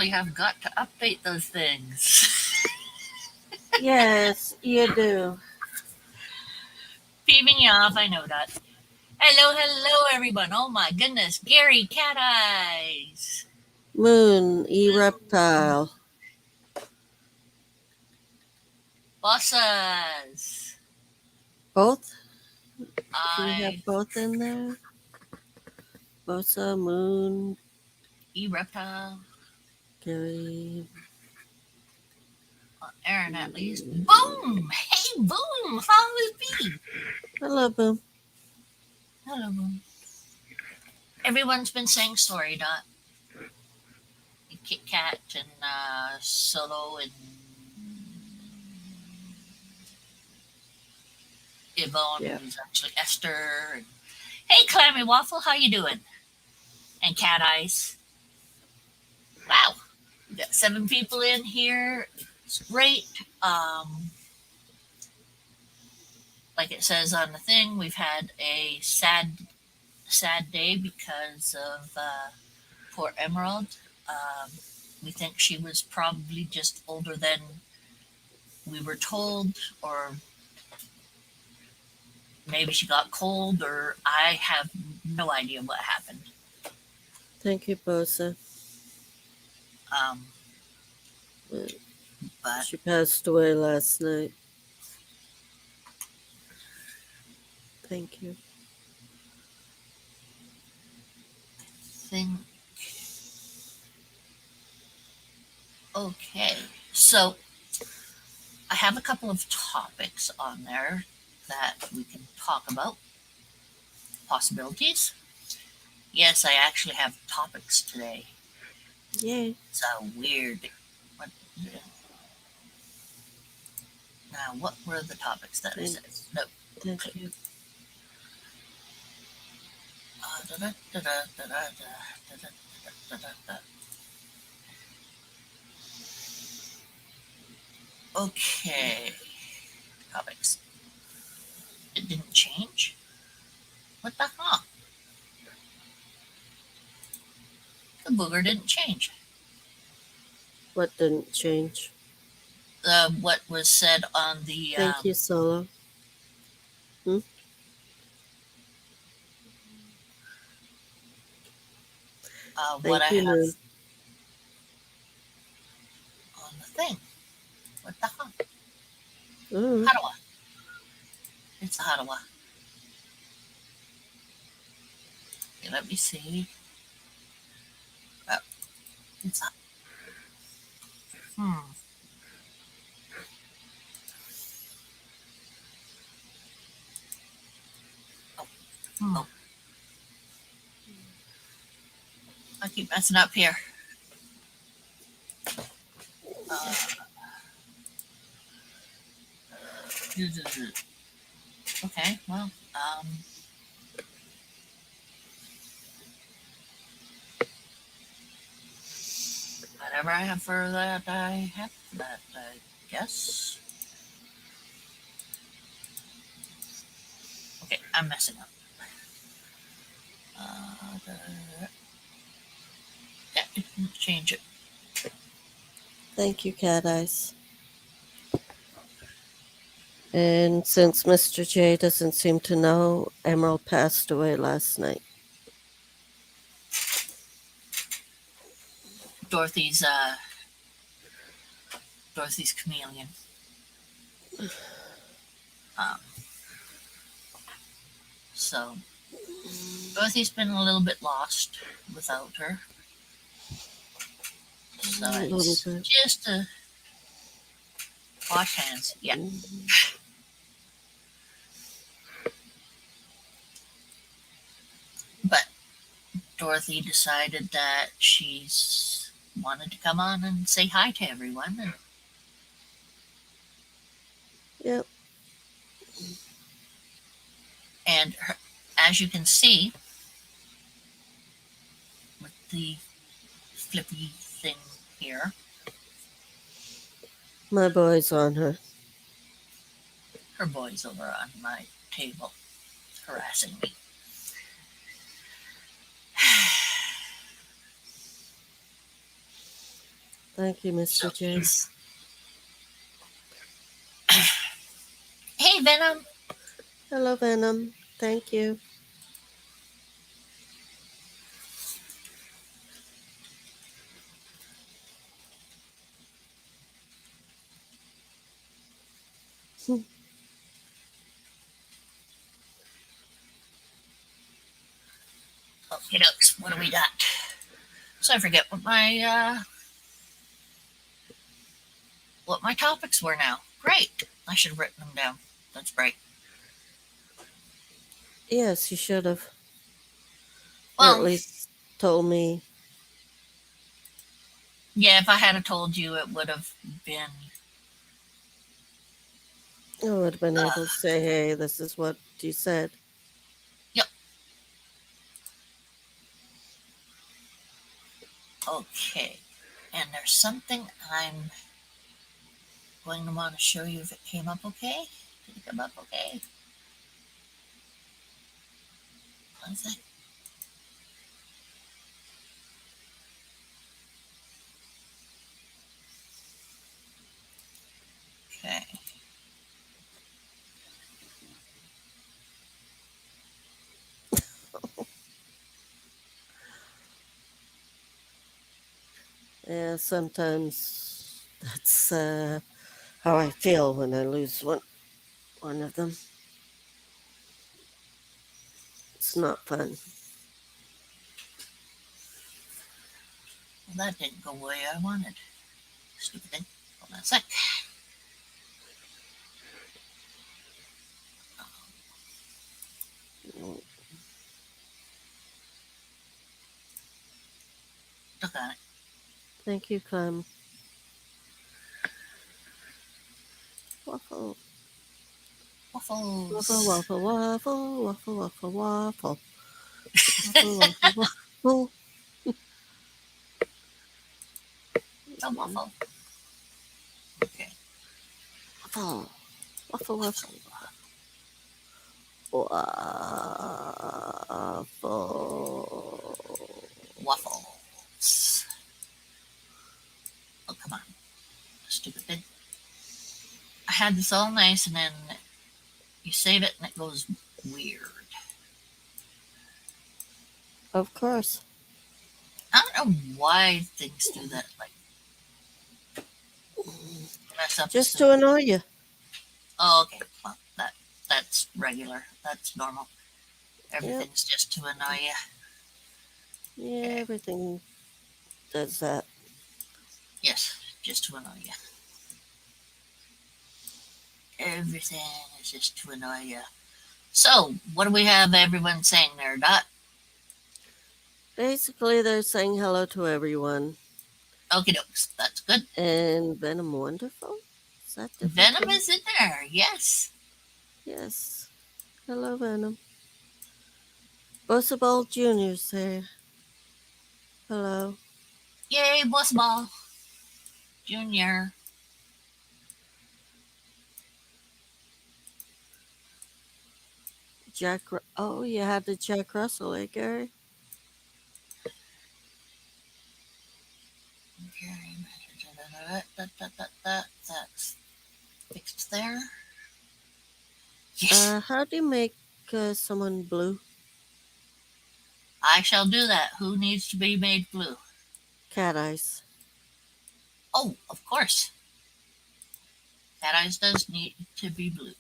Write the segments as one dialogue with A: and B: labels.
A: really have got to update those things.
B: Yes, you do.
A: Peeving you off, I know that. Hello, hello, everyone. Oh my goodness, Gary Cat Eyes.
B: Moon, reptile.
A: Bossas.
B: Both? Do we have
A: I,
B: both in there? Bosa, Moon,
A: E-Reptile.
B: Gary.
A: Aaron, at least. Boom! Hey, Boom! Follow me.
B: Hello, Boom.
A: Hello, Boom. Everyone's been saying sorry, Dot. Kit Kat and Solo and Yvonne,
B: Yeah.
A: who's actually Esther. And, hey, Clammy Waffle, how you doing? And Cat Eyes. Wow, we got 7 people in here. It's great. Like it says on the thing, we've had a sad day because of poor Emerald. Um, we think she was probably just older than we were told, or maybe she got cold, or I have no idea what happened.
B: Thank you, Bosa.
A: Um, but
B: She passed away last night. Thank you.
A: think okay, so I have a couple of topics on there that we can talk about. Possibilities. Yes, I actually have topics today.
B: Yay.
A: It's weird. What, now, what were the topics that I said? No.
B: Thank you.
A: Okay. Topics. It didn't change? What the hell? The booger didn't change.
B: What didn't change?
A: What was said on the.
B: Thank you, Solo.
A: What I
B: Thank you,
A: have
B: Moon.
A: on the thing. What the hell?
B: Ooh.
A: Hadawa. It's a Hadawa. Okay, let me see. Oh, it's a. Hmm. Oh. I keep messing up here. Okay, well, whatever I have for that, I have for that, I guess. Okay, I'm messing up. Yeah, it didn't change it.
B: Thank you, Cat Eyes. And since Mr. J doesn't seem to know, Emerald passed away last night.
A: Dorothy's chameleon. So Dorothy's been a little bit lost without her. So
B: A little
A: it's
B: bit.
A: just a wash hands. Yeah. But Dorothy decided that she's wanted to come on and say hi to everyone. And
B: Yep.
A: And her, as you can see, with the flippy thing here,
B: My boy's on her.
A: her boy's over on my table harassing me.
B: Thank you,
A: So
B: Mr. J.
A: he's, hey, Venom.
B: Hello, Venom. Thank you.
A: Okay, dokes. What do we got? So I forget what my topics were now. Great. I should have written them down. That's great.
B: Yes, you should have. Or at
A: Well,
B: least told me.
A: yeah, if I had told you, it would have been.
B: I would have been
A: Uh,
B: able to say, hey, this is what you said.
A: yep. Okay. And there's something I'm going to want to show you if it came up okay. Did it come up okay? One sec. Okay.
B: Yeah, sometimes that's how I feel when I lose one of them. It's not fun.
A: Well, that didn't go the way I wanted. Stupid thing. Hold on a sec. Look on it.
B: Thank you, Clem. Waffle. Waffle,
A: Waffles.
B: waffle, waffle, waffle, waffle, waffle. Waffle, waffle, waffle.
A: A waffle. Okay.
B: Waffle, waffle,
A: Waffle.
B: waffle. Waffle.
A: Waffles. Oh, come on. Stupid thing. I had this all nice, and then you save it, and it goes weird.
B: Of course.
A: I don't know why things do that. Like mess up the
B: Just to
A: system.
B: annoy you.
A: Oh, okay. Well, that's regular. That's normal.
B: Yep.
A: Everything's just to annoy you.
B: Yeah,
A: Okay.
B: everything does that.
A: Yes, just to annoy you. Everything is just to annoy you. So, what do we have everyone saying there, Dot?
B: Basically, they're saying hello to everyone.
A: Okie dokes. That's good.
B: And Venom Wonderful? Is that different?
A: Venom is in there. Yes.
B: Yes. Hello, Venom. Bossaball Jr.'s here. Hello.
A: Yay, Boss Ball. Junior.
B: Oh, you had the Jack Russell, eh, Gary?
A: Okay. That's fixed there. Yes.
B: How do you make someone blue?
A: I shall do that. Who needs to be made blue?
B: Cat eyes.
A: Oh, of course. Cat Eyes does need to be blue.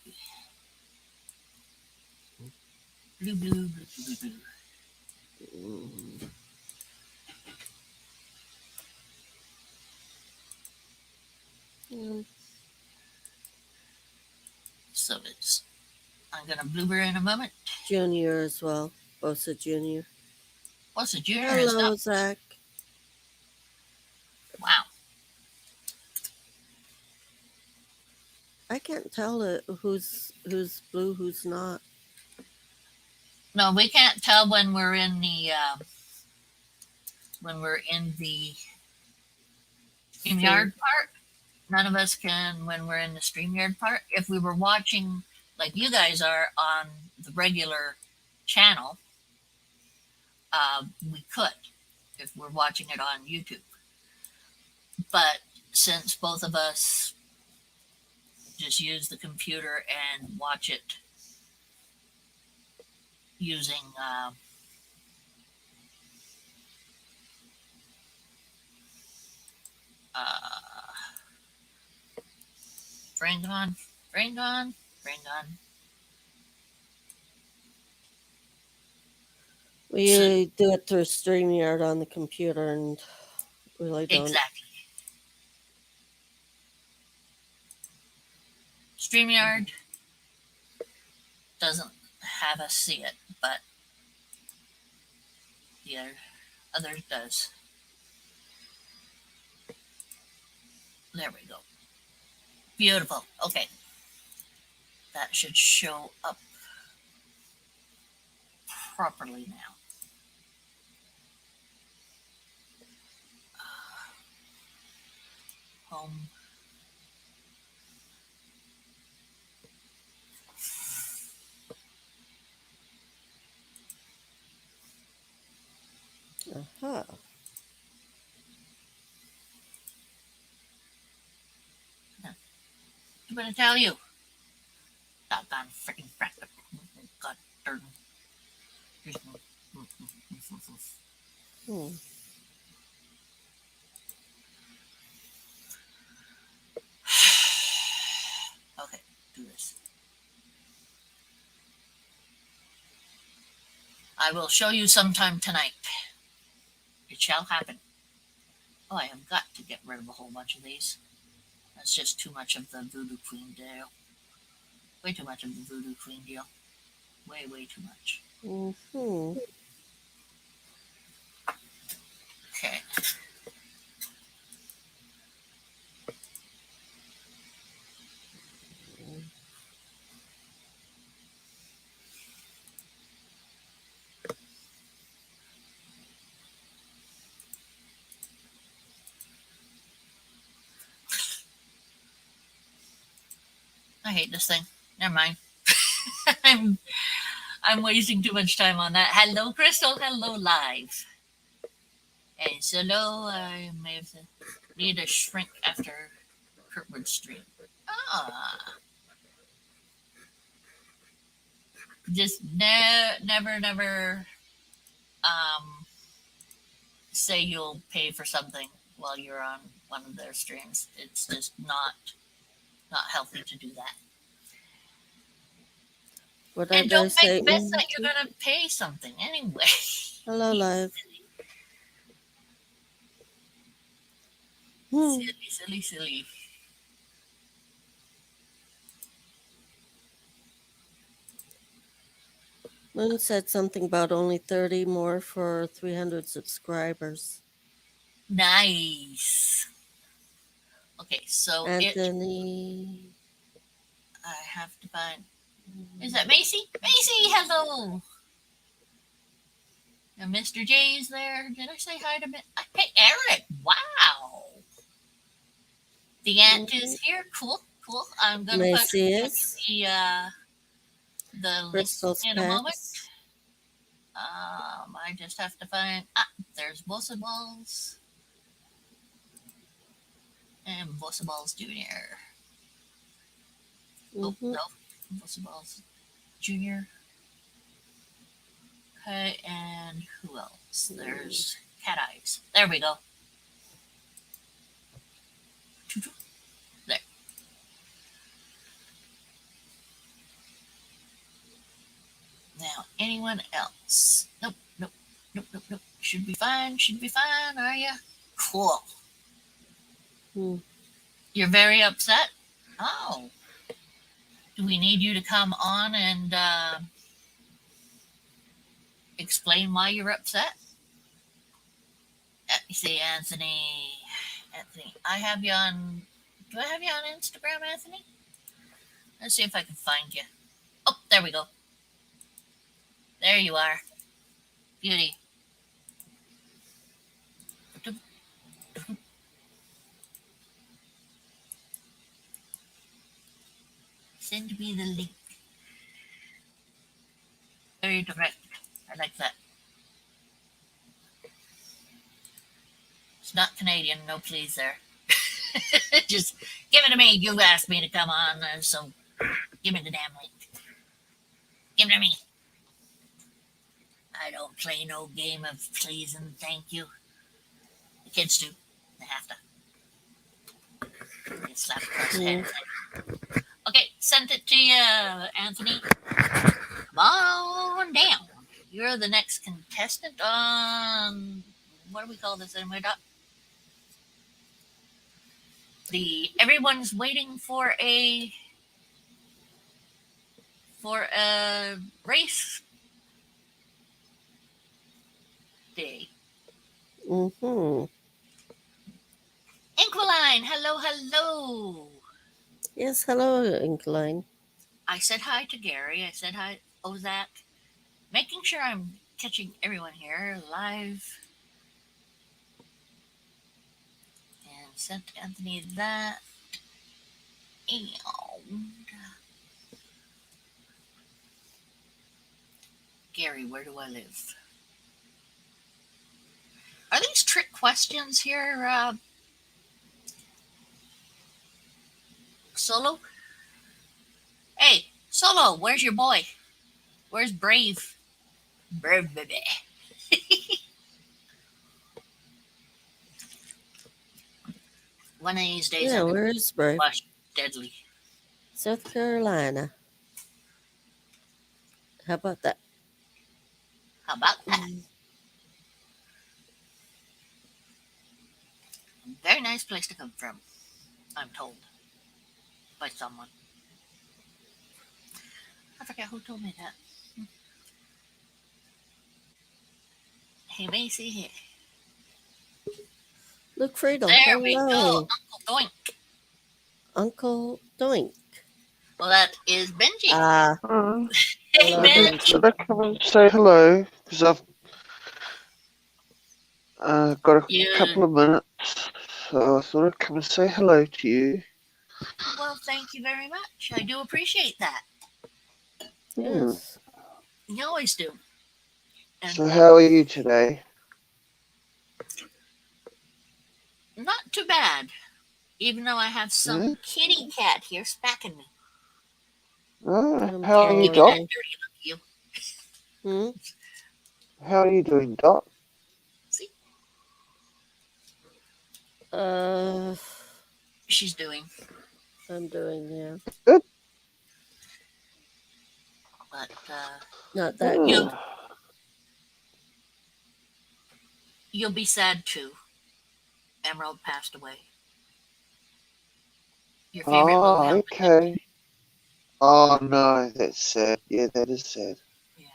A: Blue, blue, blue, blue, blue.
B: Mm. Mm.
A: So I'm going to blooper in a moment.
B: Junior as well. Bossa Jr.
A: What's a junior is
B: Hello,
A: not?
B: Zach.
A: Wow.
B: I can't tell who's blue, who's not.
A: No, we can't tell when we're in the StreamYard part. None of us can when we're in the StreamYard part. If we were watching like you guys are on the regular channel, we could if we're watching it on YouTube. But since both of us just use the computer and watch it using uh, bring on, bring on, bring on. So
B: We do it through StreamYard on the computer and really don't.
A: exactly, StreamYard doesn't have us see it, but the others does. There we go. Beautiful. Okay, that should show up properly now. Home.
B: Aha.
A: I'm gonna tell you. Doggone freaking crap. God darn.
B: Hmm.
A: Okay, do this. I will show you sometime tonight. It shall happen. Oh, I have got to get rid of a whole bunch of these. That's just too much of the Voodoo Queen deal. Way too much of the Voodoo Queen deal. Way, way too much.
B: Hmm.
A: Okay. I hate this thing. Never mind. I'm I'm wasting too much time on that. Hello, Crystal. Hello, live. And so low, I may have to need a shrink after Kurtwood stream. Ah, just never um, say you'll pay for something while you're on one of their streams. It's just not healthy to do that.
B: What
A: And
B: did I
A: don't
B: say?
A: make bets that you're gonna pay something anyway.
B: Hello, live. Hmm.
A: Silly.
B: Lynn said something about only 30 more for 300 subscribers.
A: Nice. Okay, so
B: Anthony.
A: I have to find. Is that Macy? Macy, hello. And Mr. J's there. Did I say hi to Hey, Eric? Wow. The ant is here. Cool. I'm gonna put
B: Macy is.
A: the link
B: Crystal's
A: in a moment.
B: Pets.
A: I just have to find. There's Bosaballs and Bosaballs Junior. Oh
B: Mm-hmm.
A: no, Bosaballs Junior. Okay, and who else? There's Cat Eyes. There we go. There. Now, anyone else? Nope. Should be fine. Are you? Cool.
B: Hmm.
A: You're very upset? Oh. Do we need you to come on and explain why you're upset? Let me see, Anthony. I have you on. Do I have you on Instagram, Anthony? Let's see if I can find you. Oh, there we go. There you are. Beauty. Send me the link. Very direct. I like that. not Canadian. No, please there. Just give it to me. You asked me to come on, so give me the damn link. Give it to me. I don't play no game of please and thank you. The kids do. They have to. Get slapped across the head. Okay, sent it to you, Anthony. Come on down. You're the next contestant on, what do we call this anyway, Doc? Everyone's waiting for a race day.
B: Mm-hmm.
A: Inquiline, hello.
B: Yes, hello, Inquiline.
A: I said hi to Gary. I said hi, Ozak. Making sure I'm catching everyone here live. And sent Anthony that. And Gary, where do I live? Are these trick questions here, Solo? Hey, Solo, where's your boy? Where's Brave? Brave baby. One of these days,
B: Yeah,
A: I'm
B: where is Brave?
A: watch Deadly.
B: South Carolina. How about that?
A: How about that? Very nice place to come from, I'm told by someone. I forget who told me that. Hey, Macy here.
B: Look, Friedel.
A: There
B: Hello.
A: we go. Uncle Doink.
B: Uncle Doink.
A: Well, that is Benji. Hey,
B: hello,
A: Ben.
B: Benji.
C: Should I come and say hello? Because I've got a couple of minutes, so I thought I'd come and say hello to you.
A: Well, thank you very much. I do appreciate that.
B: Yes.
A: You always do. And
C: So how are you today?
A: not too bad, even though I have some kitty cat here smacking me.
C: How are you,
A: Give me
C: Doc?
A: that dirty look, you.
C: How are you doing, Doc?
A: See, she's doing.
B: I'm doing, yeah.
C: Good.
A: But
B: Not that good.
A: you'll be sad too. Emerald passed away. Your favorite little helper.
C: Okay. Oh no, that's sad. Yeah, that is sad.
A: Yeah.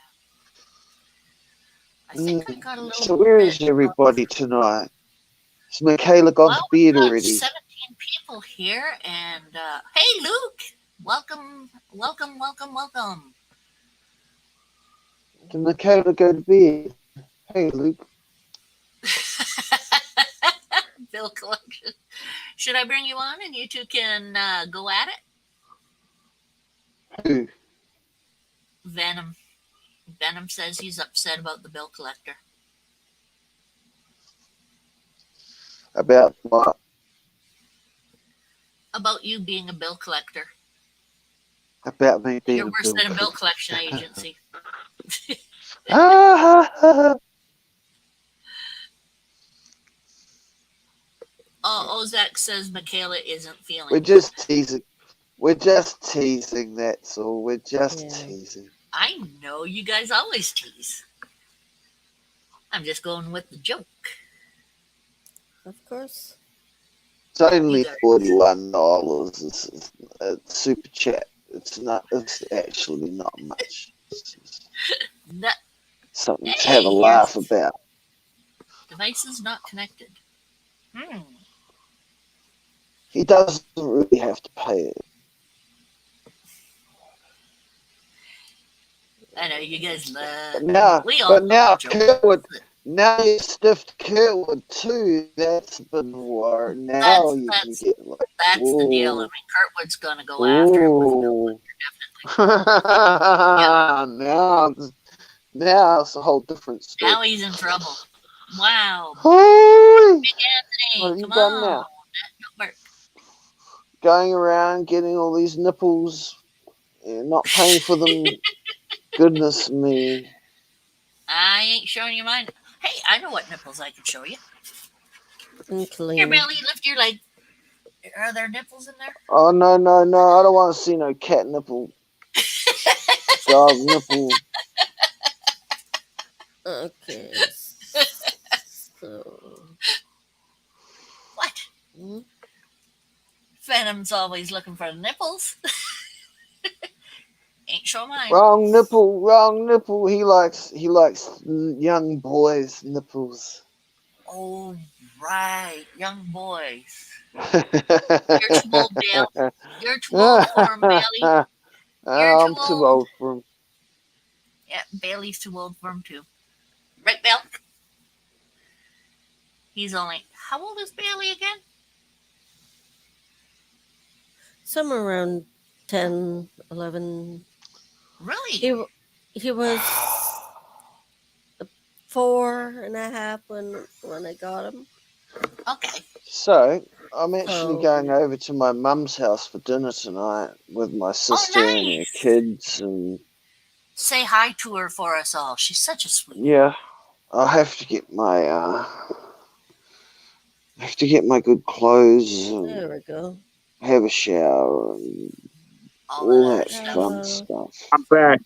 A: I think I got a little.
C: So where is everybody tonight? Has Michaela gone to bed already?
A: 17 people here, and hey, Luke, welcome.
C: Did Michaela go to bed? Hey, Luke.
A: Bill collection. Should I bring you on and you two can go at it?
C: Who?
A: Venom. Venom says he's upset about the bill collector.
C: About what?
A: About you being a bill collector.
C: About me being
A: You're worse than a bill collection agency. Ozak says Michaela isn't feeling.
C: We're just teasing. We're just teasing, that's all. We're just teasing.
A: I know you guys always tease. I'm just going with the joke.
B: Of course.
C: It's only $41. It's a super chat. It's not. It's actually not much. Something to have a laugh about.
A: Devices not connected.
C: He doesn't really have to pay it.
A: I know you guys love.
C: But now Kurtwood. Now you stiffed Kurtwood too. That's been war. Now you can get like.
A: That's the deal. I mean, Kurtwood's gonna go after it with no
C: definitely. Now it's a whole different story.
A: Now he's in trouble. Wow.
C: Holy!
A: Big
C: What have
A: Anthony,
C: you
A: come
C: done
A: on.
C: now?
A: That don't work.
C: Going around getting all these nipples, not paying for them. Goodness me.
A: I ain't showing you mine. Hey, I know what nipples I can show you.
B: And
A: Here,
B: clean.
A: Billy, lift your leg. Are there nipples in there?
C: Oh, no, no, no. I don't want to see no cat nipple, dog nipple.
B: Okay. So.
A: What?
B: Hmm?
A: Phantom's always looking for the nipples. Ain't show mine.
C: Wrong nipple, wrong nipple. He likes young boys' nipples.
A: Oh, right. Young boys. You're too old, Dale. You're too old for him, Bailey. You're too
C: I'm too
A: old.
C: old for him.
A: Yeah, Bailey's too old for him, too. Right, Bill? He's only. How old is Bailey again?
B: Somewhere around 10, 11.
A: Really?
B: He was 4.5 when I got him.
A: Okay.
C: So I'm actually
B: Oh.
C: going over to my mum's house for dinner tonight with my sister and her
A: nice.
C: kids, and
A: Say hi to her for us all. She's such a sweet.
C: yeah, I have to get my good clothes and
B: There we go.
C: have a shower and
A: All
C: all
A: that
C: that
A: other stuff.
C: fun stuff.
D: I'm back.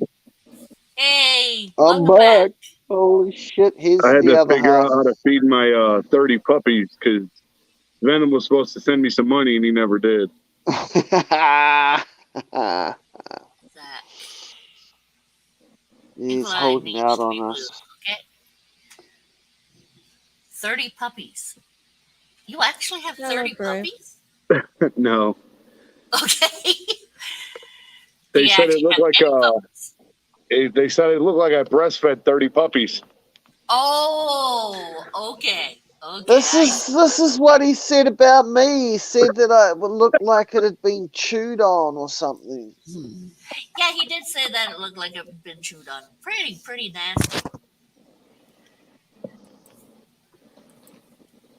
A: Hey,
C: I'm
A: welcome back.
C: back. Holy shit! Here's
D: I had
C: the
D: to
C: other
D: figure
C: half.
D: out how to feed my 30 puppies because Venom was supposed to send me some money and he never did.
A: That
C: He's
A: Nikolai
C: holding
A: needs
C: out
A: to be
C: on
A: blue.
C: us.
A: Okay. 30 puppies. You actually have
B: Yeah,
A: 30
B: brave.
A: puppies?
D: No.
A: Okay.
D: They
A: You
D: said it
A: actually
D: looked
A: have
D: like
A: many puppies.
D: they said it looked like I breastfed 30 puppies.
A: Oh, okay. Okay.
C: This is what he said about me. He said that I would look like it had been chewed on or something.
A: Yeah, he did say that it looked like it had been chewed on. Pretty nasty.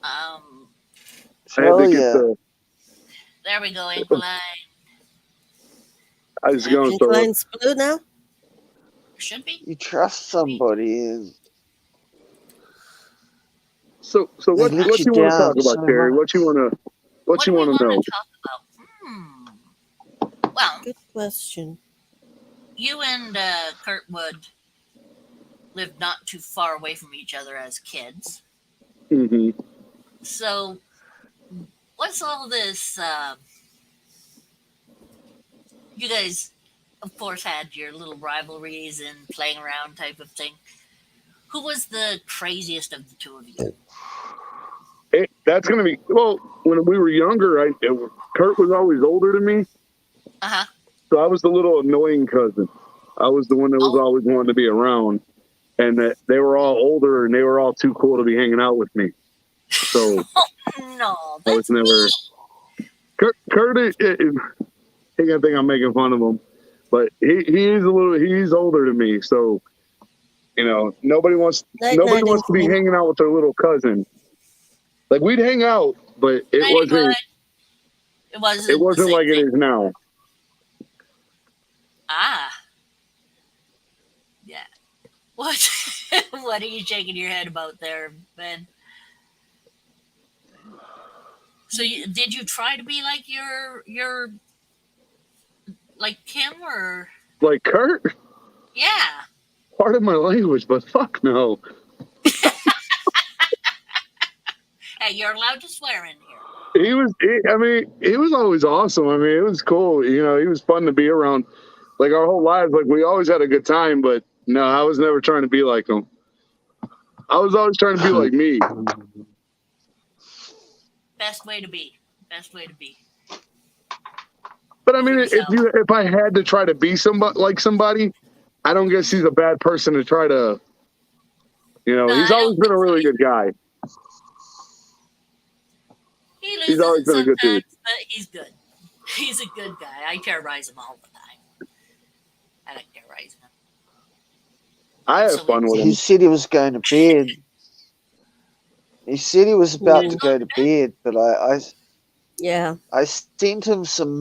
A: Um,
D: I had to
C: Tell
D: get
C: ya.
D: the
A: there we go, Nikolai.
D: I was going
B: Pink
D: so
B: line's blue now?
A: Should be.
C: You trust somebody and
D: so
C: they
D: what
C: let
D: what
C: you
D: you want to
C: down
D: talk about,
C: so
D: Terry?
C: much.
D: What you
A: What do we
D: want
A: want
D: to know?
A: to talk about? Well,
B: Good question.
A: you and Kurtwood lived not too far away from each other as kids.
D: Hmm.
A: So, what's all this? You guys, of course, had your little rivalries and playing around type of thing. Who was the craziest of the two of you?
D: That's gonna be when we were younger. Kurt was always older than me,
A: Uh huh.
D: so I was the little annoying cousin. I was the one that was
A: Oh,
D: always wanting to be around, and that they were all older and they were all too cool to be hanging out with me. So
A: no,
D: I was
A: that's
D: never. Kurt is, he gonna think I'm making fun of him, but he's older than me, so nobody wants
B: Night night and
D: to be
B: clean.
D: hanging out with their little cousin. Like we'd hang out, but it
A: pretty
D: wasn't
A: good. It wasn't the same
D: like it
A: thing.
D: is now.
A: Ah, yeah. What? What are you shaking your head about there, Ben? So, did you try to be like your like him or?
D: Like Kurt,
A: Yeah.
D: part of my language, but fuck no.
A: Hey, you're allowed to swear in here.
D: He was always awesome. I mean, it was cool. He was fun to be around. Like our whole lives, like we always had a good time. But no, I was never trying to be like him. I was always trying to be like me.
A: Best way to be. Best way to be.
D: But I mean,
A: Yourself.
D: if I had to try to be somebody, I don't guess he's a bad person to try to.
A: No,
D: He's
A: I
D: always
A: don't
D: been
A: think
D: a
A: so.
D: really good guy.
A: He
D: He's
A: loses
D: always
A: it
D: been a good dude.
A: sometimes, but he's good. He's a good guy. I terrorize him all the time. I like terrorizing him.
D: I have
A: So
D: fun with
C: he
D: him.
C: said he was going to bed. He said he was about
B: Mm.
C: to go to bed, but
B: Yeah.
C: I sent him some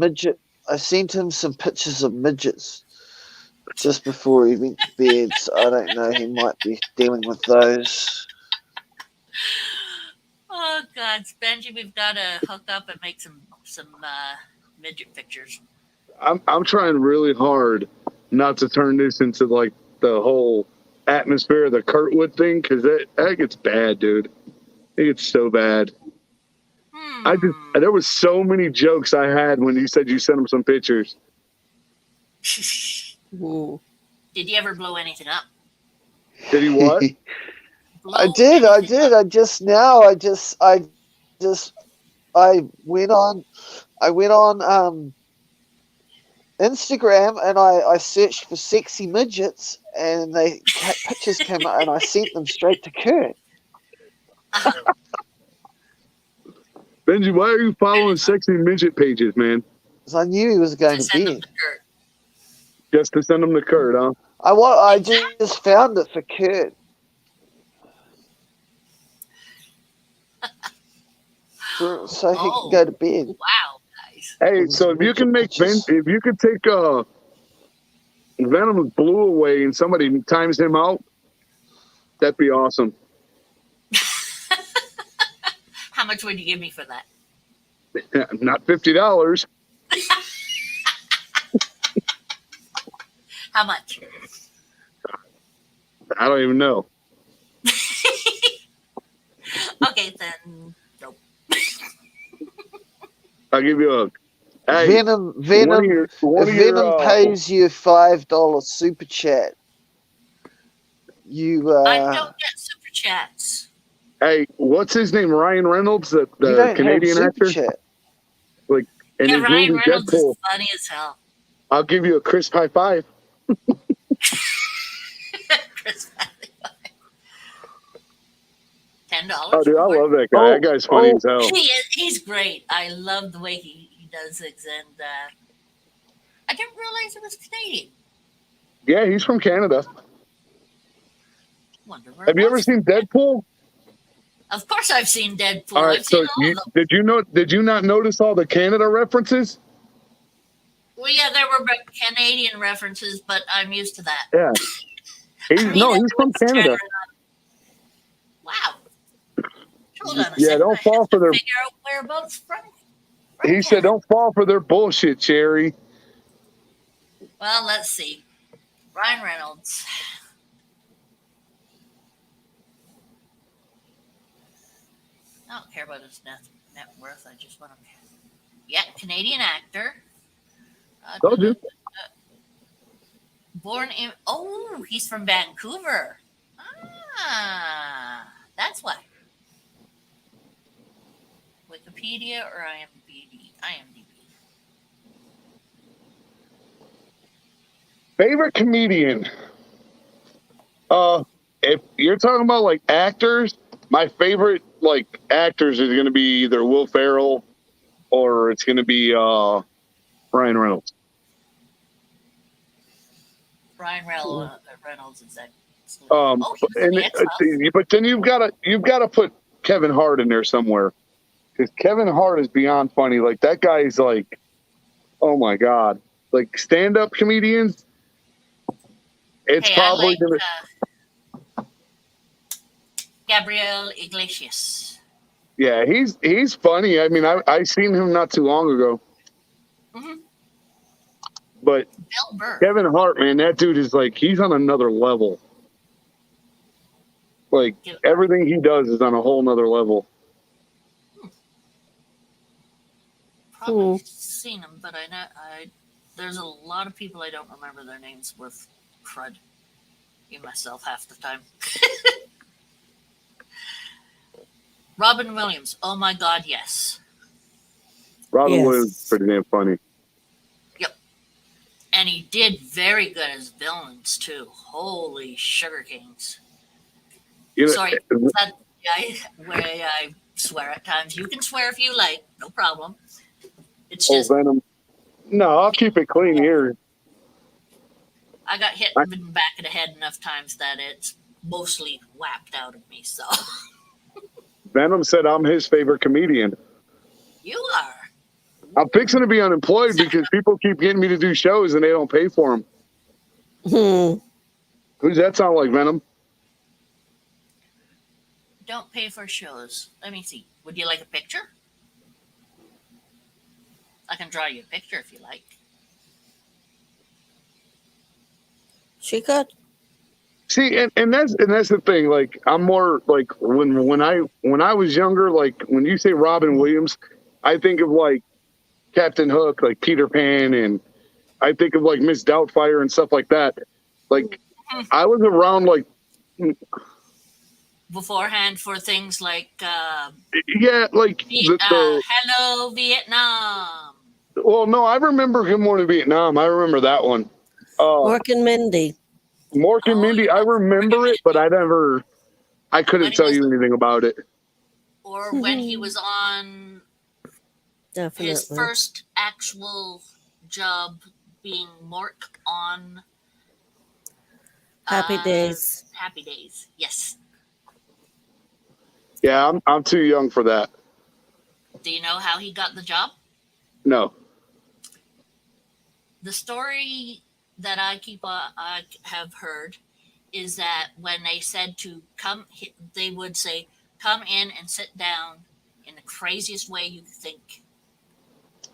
C: pictures of midgets just before he went to bed. So I don't know. He might be dealing with those.
A: Oh God, Benji, we've got to hook up and make some midget pictures.
D: I'm trying really hard not to turn this into like the whole atmosphere of the Kurtwood thing, because that gets bad, dude. It gets so bad. There was so many jokes I had when you said you sent him some pictures.
B: Mm.
A: Did you ever blow anything up?
D: Did he what?
C: I did. I went on Instagram and I searched for sexy midgets and pictures came up and I sent them straight to Kurt.
D: Benji, why are you following sexy midget pages, man?
C: Because I knew he was going to
A: send them
C: bed.
A: to Kurt.
D: Just to send them to Kurt, huh?
C: I just found it for Kurt. So he can go to bed.
A: Wow, guys.
D: Hey, so if you can make if you could take Venom's blue away and somebody times him out, that'd be awesome.
A: How much would you give me for that?
D: Not $50.
A: How much?
D: I don't even know.
A: Okay, then nope.
D: I'll give you a hey,
C: Venom pays you $5 super chat.
A: I don't get super chats.
D: Hey, what's his name? Ryan Reynolds, the
C: you don't
D: Canadian
C: have super
D: actor.
C: Chat.
D: Like, in his
A: Ryan
D: movie
A: Reynolds
D: Deadpool,
A: is funny as hell.
D: I'll give you a crisp high five.
A: Chris $10.
D: Oh, dude, I love that guy. That guy's funny as hell.
A: He's great. I love the way he does things, and I didn't realize it was Canadian.
D: Yeah, he's from Canada.
A: Wonder where
D: Have you ever seen Deadpool?
A: Of course, I've seen Deadpool.
D: All right,
A: I've seen all of them.
D: Did you not notice all the Canada references?
A: Well, yeah, there were Canadian references, but I'm used to that.
D: Yeah. He's from Canada.
A: Wow. Hold on a
D: Yeah,
A: second.
D: don't fall for their.
A: Figure out whereabouts from.
D: He said, "Don't fall for their bullshit, Cherry."
A: Well, let's see. Ryan Reynolds. I don't care about his net worth. I just want to. Yeah, Canadian actor.
D: Told you.
A: Born in. Oh, he's from Vancouver. That's why. Wikipedia or IMDb?
D: Favorite comedian. If you're talking about like actors, my favorite like actors is going to be either Will Ferrell or it's going to be Ryan Reynolds.
A: Ryan Reynolds is that.
D: But then you've got to put Kevin Hart in there somewhere, because Kevin Hart is beyond funny. Like that guy is like, oh my god, like stand-up comedians. It's probably gonna.
A: Gabriel Iglesias.
D: Yeah, he's funny. I mean, I seen him not too long ago.
A: Mm-hmm.
D: But
A: Bill Burr.
D: Kevin Hart, man, that dude is like, he's on another level. Like everything he does is on a whole nother level.
A: Probably seen him, but there's a lot of people I don't remember their names with crud. Me myself half the time. Robin Williams. Oh my God, yes.
D: Robin Williams is pretty damn funny.
A: Yep. And he did very good as villains too. Holy sugar kings. Sorry, where I swear at times. You can swear if you like, no problem. It's just
D: Venom. No, I'll keep it clean here.
A: I got hit in the back of the head enough times that it's mostly whacked out of me. So
D: Venom said I'm his favorite comedian.
A: You are.
D: I'm fixing to be unemployed because people keep getting me to do shows and they don't pay for them. Who's that sound like, Venom?
A: Don't pay for shows. Let me see. Would you like a picture? I can draw you a picture if you like.
B: She could.
D: See, and that's the thing. Like, I'm more like when I was younger. Like, when you say Robin Williams, I think of like Captain Hook, like Peter Pan, and I think of like Miss Doubtfire and stuff like that. Like, I was around like
A: Beforehand for things like
D: yeah, like
A: Hello Vietnam.
D: well, no, I remember Good Morning Vietnam. I remember that one.
B: Mork and Mindy.
D: Mork and Mindy, I remember it, but I couldn't tell you anything about it.
A: Or when he was on
B: Definitely.
A: his first actual job being Mork on
B: Happy Days.
A: Happy Days, yes.
D: Yeah, I'm too young for that.
A: Do you know how he got the job?
D: No.
A: The story that I have heard is that when they said to come, they would say, "Come in and sit down," in the craziest way you think,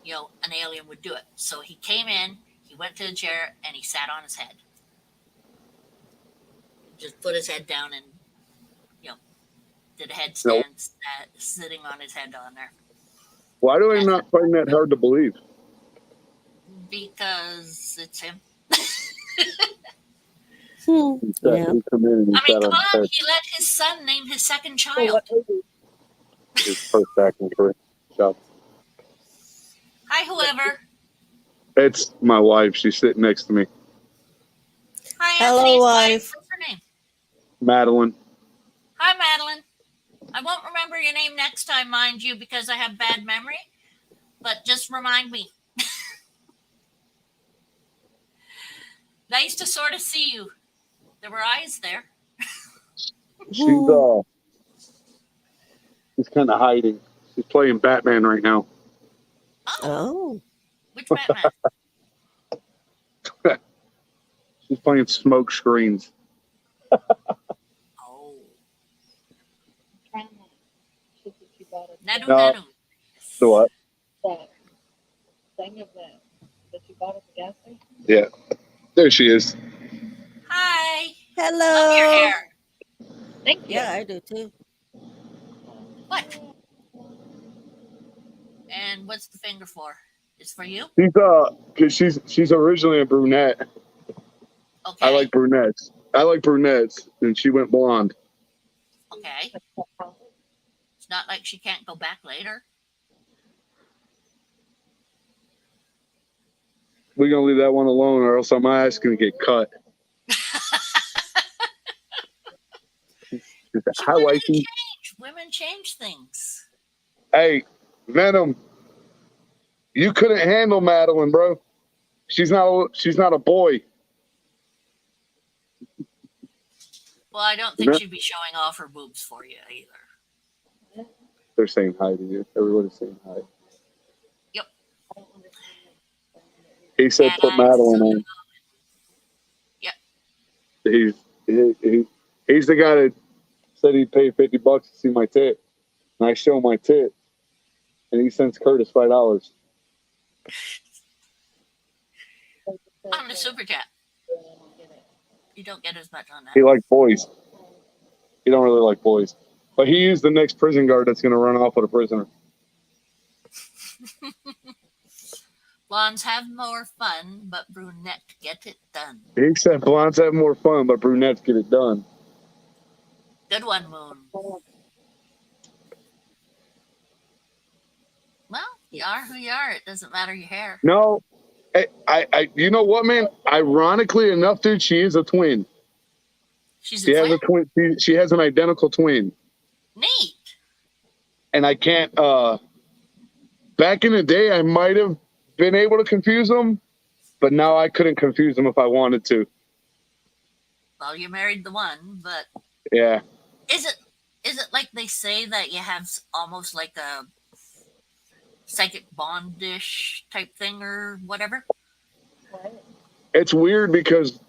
A: an alien would do it. So he came in, he went to the chair, and he sat on his head. Just put his head down and, did a headstand, sitting on his head on there.
D: Why do I not find that hard to believe?
A: Because it's him.
B: Yeah.
A: I mean, come on, he let his son name his second child.
D: His first acting career job.
A: Hi, whoever.
D: It's my wife. She's sitting next to me.
A: Hi,
B: Hello,
A: Anthony's
B: wife.
A: What's her name?
D: Madeline.
A: Hi, Madeline. I won't remember your name next time, mind you, because I have bad memory. But just remind me. Nice to sort of see you. There were eyes there.
D: She's kind of hiding. She's playing Batman right now.
B: Oh.
A: Which Batman?
D: She's playing Smoke Screens.
A: Oh. Nanu,
D: No.
A: Nanu.
D: So what?
E: That thing of that you bought at the gas station?
D: Yeah. There she is.
A: Hi.
B: Hello.
A: Love your hair.
E: Thank you.
B: Yeah, I do too.
A: What? And what's the finger for? It's for you?
D: Cause she's originally a brunette.
A: Okay.
D: I like brunettes, and she went blonde.
A: Okay. It's not like she can't go back later.
D: We're gonna leave that one alone, or else my ass gonna get cut. Hi, wifey.
A: Women change things.
D: Hey, Venom. You couldn't handle Madeline, bro. She's not a boy.
A: Well, I don't think she'd be showing off her boobs for you either.
D: They're saying hi to you. Everybody's saying hi.
A: Yep.
D: He said put Madeline on.
A: Yep.
D: He's the guy that said he'd pay $50 to see my tit. And I show my tit. And he sends Curtis $5.
A: On the super chat. You don't get as much on that.
D: He likes boys. He don't really like boys. But he is the next prison guard that's going to run off with a prisoner.
A: Blondes have more fun, but brunette get it done.
D: He said blondes have more fun, but brunettes get it done.
A: Good one, Moon. Well, you are who you are. It doesn't matter your hair.
D: No, I you know what, man? Ironically enough, dude, she is a twin.
A: She has
D: a twin. She has an identical twin.
A: Neat.
D: And I can't. Back in the day, I might have been able to confuse them, but now I couldn't confuse them if I wanted to.
A: Well, you married the one, but
D: Yeah.
A: is it Is it like they say that you have almost like a psychic bondish type thing or whatever?
E: What?
D: It's weird because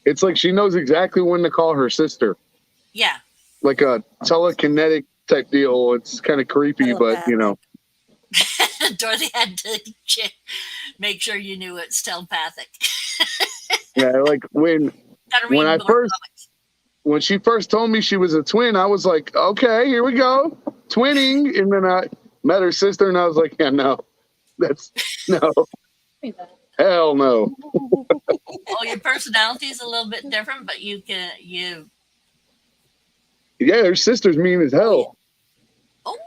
D: it's like she knows exactly when to call her sister,
A: Yeah.
D: like a telekinetic type deal. It's kind of creepy, but
B: Telepathic.
A: Dorothy had to make sure you knew it's telepathic.
D: yeah, like when
A: Gotta read
D: when I
A: more
D: first
A: comics.
D: when she first told me she was a twin, I was like, okay, here we go, twinning. And then I met her sister, and I was like, yeah, no, that's no,
E: Me that.
D: hell no.
A: Oh, your personality is a little bit different, but you.
D: Yeah, her sister's mean as hell.
A: Oh,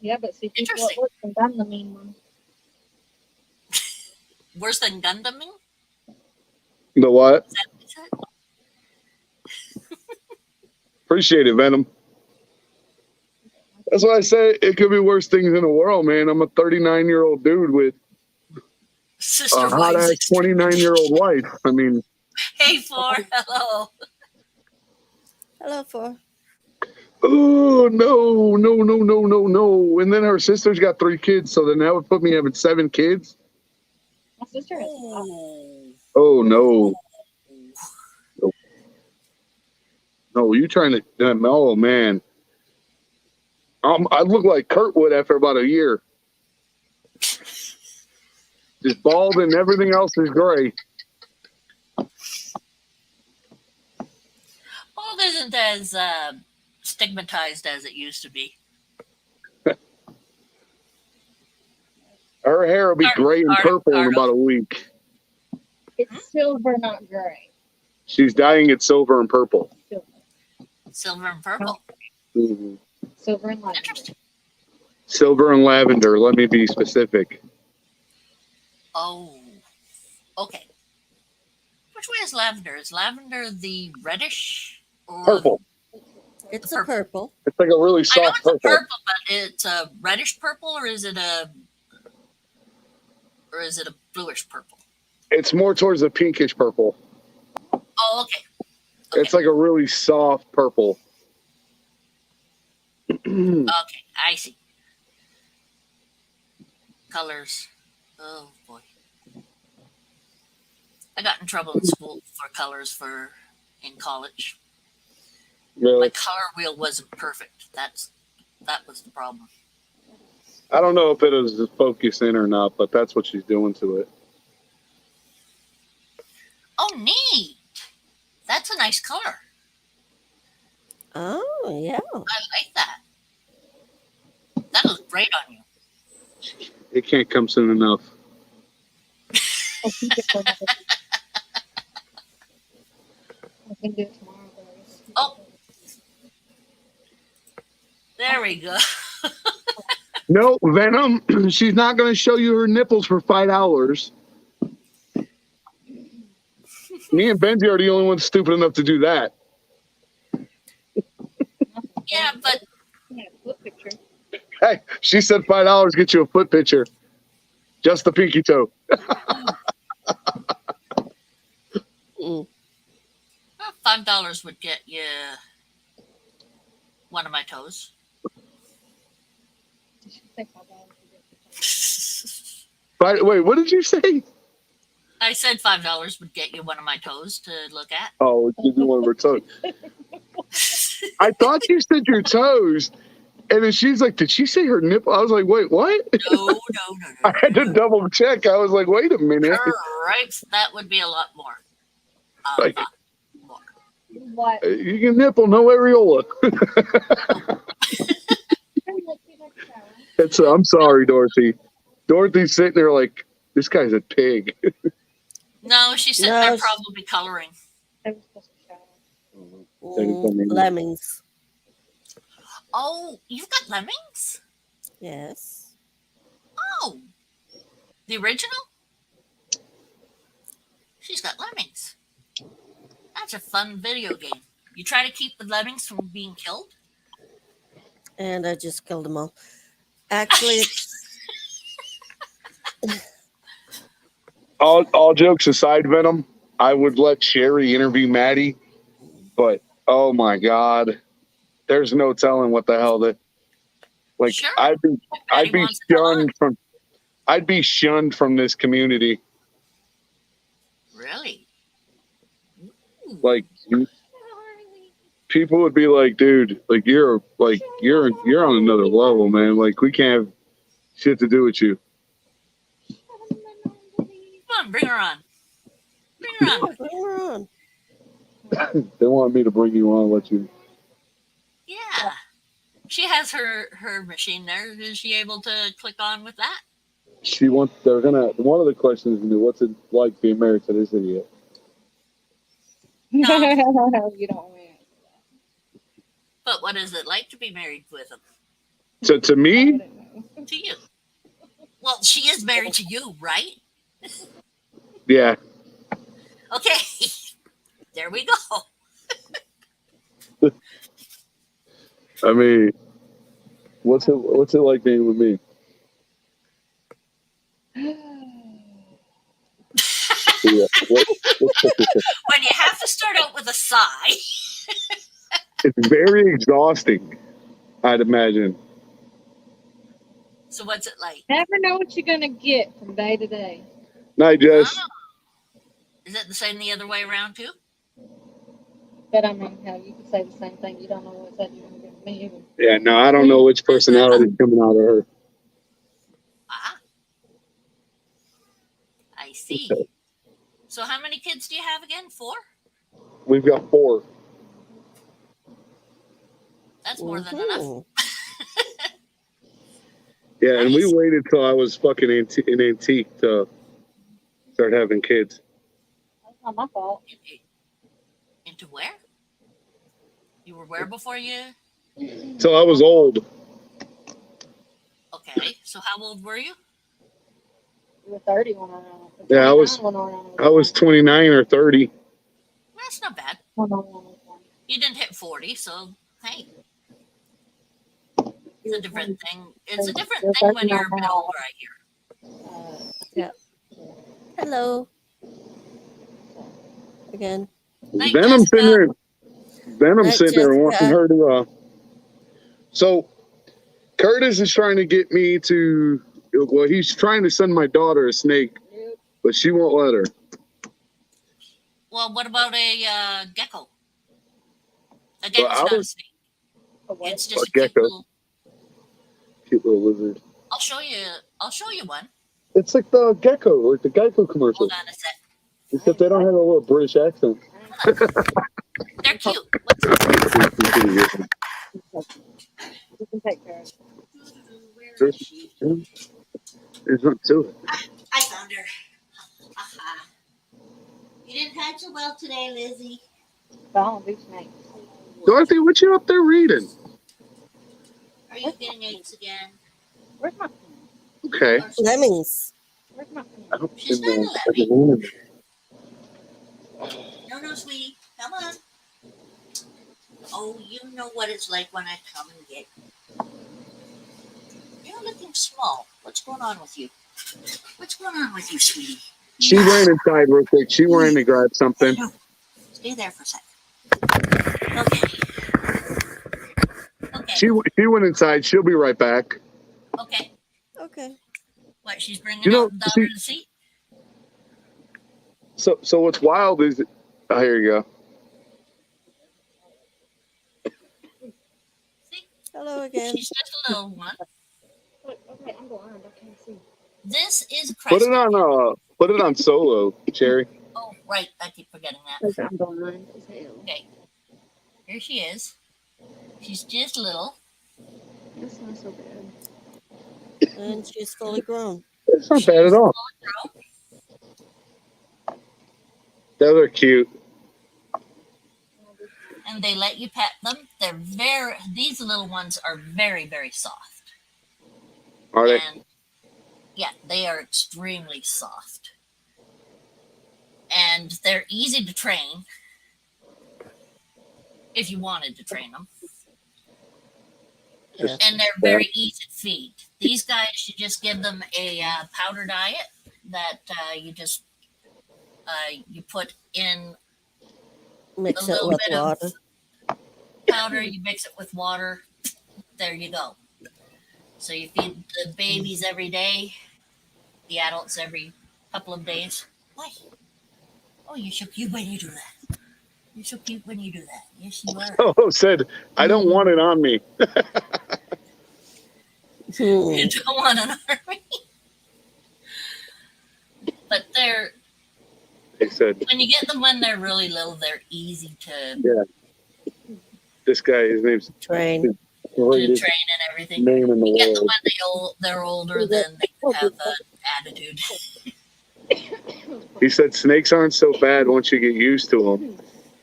E: Yeah, but see, people
A: Interesting.
E: at work think I'm the mean one.
A: worse than Gundaming?
D: The what?
A: Is that what you said?
D: Appreciate it, Venom. That's why I say it could be worse things in the world, man. I'm a 39-year-old dude with
A: Sister
D: a hot ass
A: wives.
D: 29-year-old wife. I mean,
A: Hey, Four. Hello.
B: Hello, for.
D: oh no. And then her sister's got 3 kids, so then that would put me having 7 kids.
E: My sister has five.
D: Oh no. No, you trying to oh man. I look like Kurtwood after about a year. Just bald and everything else is gray.
A: Bald isn't as stigmatized as it used to be.
D: Her hair will be gray and purple in about a week.
E: It's silver, not gray.
D: She's dyeing it silver and purple.
E: Silver.
A: Silver and purple.
D: Mhm.
E: Silver and lavender.
A: Interesting.
D: Silver and lavender. Let me be specific.
A: Oh, okay. Which way is lavender? Is lavender the reddish or
D: Purple.
B: It's a purple.
D: It's like a really
A: I know
D: soft
A: it's a
D: purple.
A: purple, but it's a reddish purple, or is it a bluish purple?
D: It's more towards the pinkish purple.
A: Oh, okay.
D: It's like a really soft purple.
A: Okay, I see. Colors. Oh boy. I got in trouble in school for colors in college. My
D: Really?
A: color wheel wasn't perfect. That was the problem.
D: I don't know if it is focusing or not, but that's what she's doing to it.
A: Oh, neat. That's a nice color.
B: Oh, yeah.
A: I like that. That looks great on you.
D: It can't come soon enough.
E: I'll keep it for another week. I can do it tomorrow, guys.
A: Oh. There we go.
D: No, Venom, she's not going to show you her nipples for $5. Me and Benji are the only ones stupid enough to do that.
A: Yeah, but
E: Yeah, foot picture.
D: Hey, she said $5 get you a foot picture. Just the pinky toe.
B: Mm.
A: $5 would get you one of my toes.
E: You should think about that.
D: Wait, what did you say?
A: I said $5 would get you one of my toes to look at.
D: Oh, give me one of her toes. I thought you said your toes. And then she's like, did she say her nipple? I was like, wait, what?
A: No.
D: I had to double check. I was like, wait a minute.
A: Right, that would be a lot more.
D: Like-
A: More.
E: What?
D: You can nipple, no areola. I'm sorry, Dorothy. Dorothy's sitting there like, this guy's a pig.
A: No, she's sitting
B: No,
A: there
B: she-
A: probably coloring.
E: I was supposed to shower.
B: Lemmings.
A: Oh, you've got lemmings?
B: Yes.
A: Oh, the original? She's got lemmings. That's a fun video game. You try to keep the lemmings from being killed?
B: And I just killed them all. Actually, it's,
D: All jokes aside, Venom, I would let Sherry interview Maddie but oh my god, there's no telling what the hell that. Like
A: Sure.
D: I'd
A: Everybody
D: be
A: wants to come on.
D: I'd be shunned from this community.
A: Really? Ooh.
D: Like people would be like, dude, like you're on another level, man. Like we can't have shit to do with you.
A: Come on, bring her on. Bring her on.
B: Bring her on.
D: They want me to bring you on, let you.
A: Yeah. She has her machine there. Is she able to click on with that?
D: One of the questions is gonna be, what's it like being married to this idiot?
E: You don't want to.
A: But what is it like to be married with him?
D: To me,
A: To you? Well, she is married to you, right?
D: yeah.
A: Okay. There we go.
D: I mean, what's it like being with me? Yeah.
A: When you have to start out with a sigh.
D: It's very exhausting, I'd imagine.
A: So what's it like?
E: Never know what you're gonna get from day to day.
D: Not just
A: Oh. Is it the same the other way around too?
E: But I mean, how you could say the same thing. You don't know what's that you're gonna get from me either.
D: yeah, no, I don't know which personality is coming out of her.
A: Ah. I see. So how many kids do you have again? 4?
D: We've got 4.
A: That's more than enough.
B: Mhm.
D: Yeah, and we
A: Nice.
D: waited till I was fucking an antique to start having kids.
E: That's not my fault.
A: Into where? You were where before you?
D: Till I was old.
A: Okay. So how old were you?
E: You were 30 when I
D: Yeah, I was 29 or 30.
A: That's not bad. You didn't hit 40, so hey. It's a different thing. It's a different thing when you're a bit older, I hear.
B: Hello. Again.
A: Night,
D: Venom's sitting
A: Jessica.
D: there.
B: Night,
D: Sitting there wanting
B: Jessica.
D: her to. So, Curtis is trying to get me to. Well, he's trying to send my daughter a snake, but she won't let her.
A: Well, what about a gecko? A
D: Well,
A: gecko's
D: I
A: not a
D: was-
A: snake.
E: A what?
A: It's just
D: A
A: a cute
D: gecko.
A: little.
D: Cute little lizard.
A: I'll show you one.
D: It's like the gecko, like the Geico commercial,
A: Hold on a sec.
D: except they don't have a little British accent.
A: They're cute. What's
E: You can take care of it.
A: Where is she?
D: There's not to it.
A: I found her. Aha. You didn't hatch so well today, Lizzie.
E: But I don't do snakes.
D: Dorothy, what you up there reading?
A: Are you getting eggs again?
E: Where's my pen?
D: Okay.
B: Lemmings.
E: Where's my
D: I
E: pen?
D: don't
A: She's
D: see
A: not
D: the-
A: a lemming. No, sweetie. Come on. Oh, you know what it's like when I come and get you. You're looking small. What's going on with you? What's going on with you, sweetie?
D: She ran inside real quick. She ran to grab something.
A: Stay there for a second. Okay. Okay.
D: She went inside. She'll be right back.
A: Okay.
B: Okay.
A: What, she's bringing
D: You know,
A: out down to the seat?
D: So what's wild is, oh, here you go.
A: See?
B: Hello again.
A: She's just a little one.
E: Look, okay, I'm blind. I can't see.
A: This is
D: Put
A: Christ.
D: it on solo, Cherry.
A: Oh, right. I keep forgetting that.
E: I'm blind as hell.
A: Okay. Here she is. She's just little.
E: That's not so bad.
B: And she's fully grown.
D: It's not bad at all. Those are cute.
A: And they let you pet them. These little ones are very, very soft.
D: Are they?
A: And yeah, they are extremely soft. And they're easy to train if you wanted to train them.
B: Yeah.
A: And they're very easy to feed. These guys, you just give them a powder diet that you put in
B: Mix
A: A
B: it
A: little
B: with
A: bit of
B: water.
A: powder, you mix it with water. There you go. So you feed the babies every day, the adults every couple of days. Why? Oh, you're so cute when you do that. You're so cute when you do that. Yes, you are.
D: Oh, said, I don't want it on me.
A: You don't want an army. But they're,
D: He said,
A: when you get them when they're really little, they're easy to
D: yeah, this guy, his name's
B: Train.
D: the greatest
A: train and everything.
D: name in the
A: You get them
D: world.
A: when they're older, then they can have an attitude.
D: He said snakes aren't so bad once you get used to them.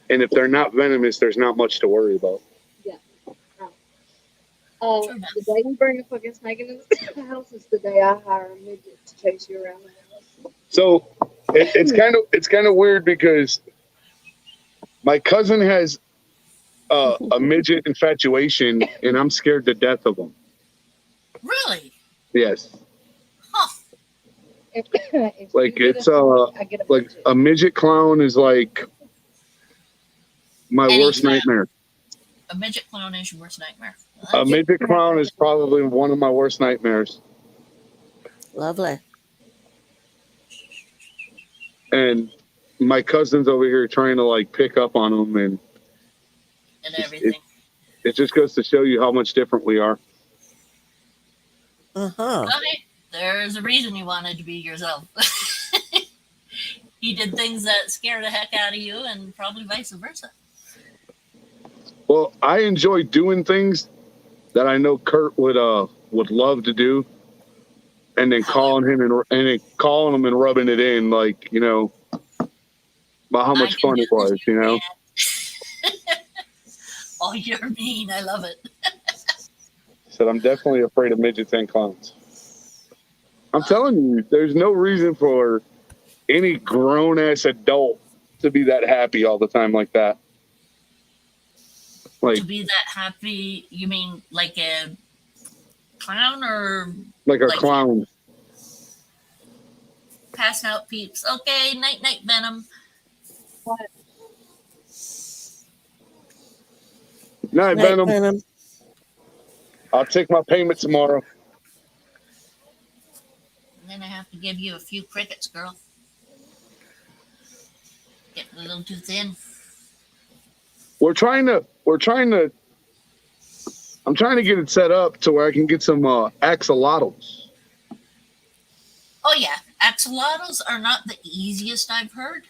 D: And if they're not venomous, there's not much to worry about.
E: Yeah. The day you bring a fucking snake into the house is the day I hire a midget to chase you around the house.
D: So it's kind of weird because my cousin has a midget infatuation, and I'm scared to death of him.
A: Really?
D: Yes,
A: Huh.
E: If
D: like
E: you get
D: it's
E: I get a
D: like
E: midget.
D: a midget clown is like my worst
A: Anytime.
D: nightmare.
A: A midget clown is your worst nightmare.
D: A midget clown is probably one of my worst nightmares.
B: Lovely.
D: And my cousin's over here trying to like pick up on him, and
A: And everything.
D: it just goes to show you how much different we are.
B: Uh-huh.
A: Okay, there's a reason you wanted to be yourself. He did things that scare the heck out of you, and probably vice versa.
D: Well, I enjoy doing things that I know Kurt would love to do, and then calling him and rubbing it in, like, you know, about how much fun it was, you know.
A: Oh, you're mean. I love it.
D: Said I'm definitely afraid of midgets and clowns. I'm telling you, there's no reason for any grown ass adult to be that happy all the time like that. Like
A: To be that happy, you mean like a clown or
D: like a
A: like
D: clown.
A: passing out peeps? Okay, night night Venom.
D: Night,
B: Night,
D: Venom.
B: Venom.
D: I'll take my payment tomorrow.
A: And then I have to give you a few crickets, girl. Getting a little too thin.
D: I'm trying to get it set up to where I can get some axolotls.
A: Oh yeah, axolotls are not the easiest I've heard,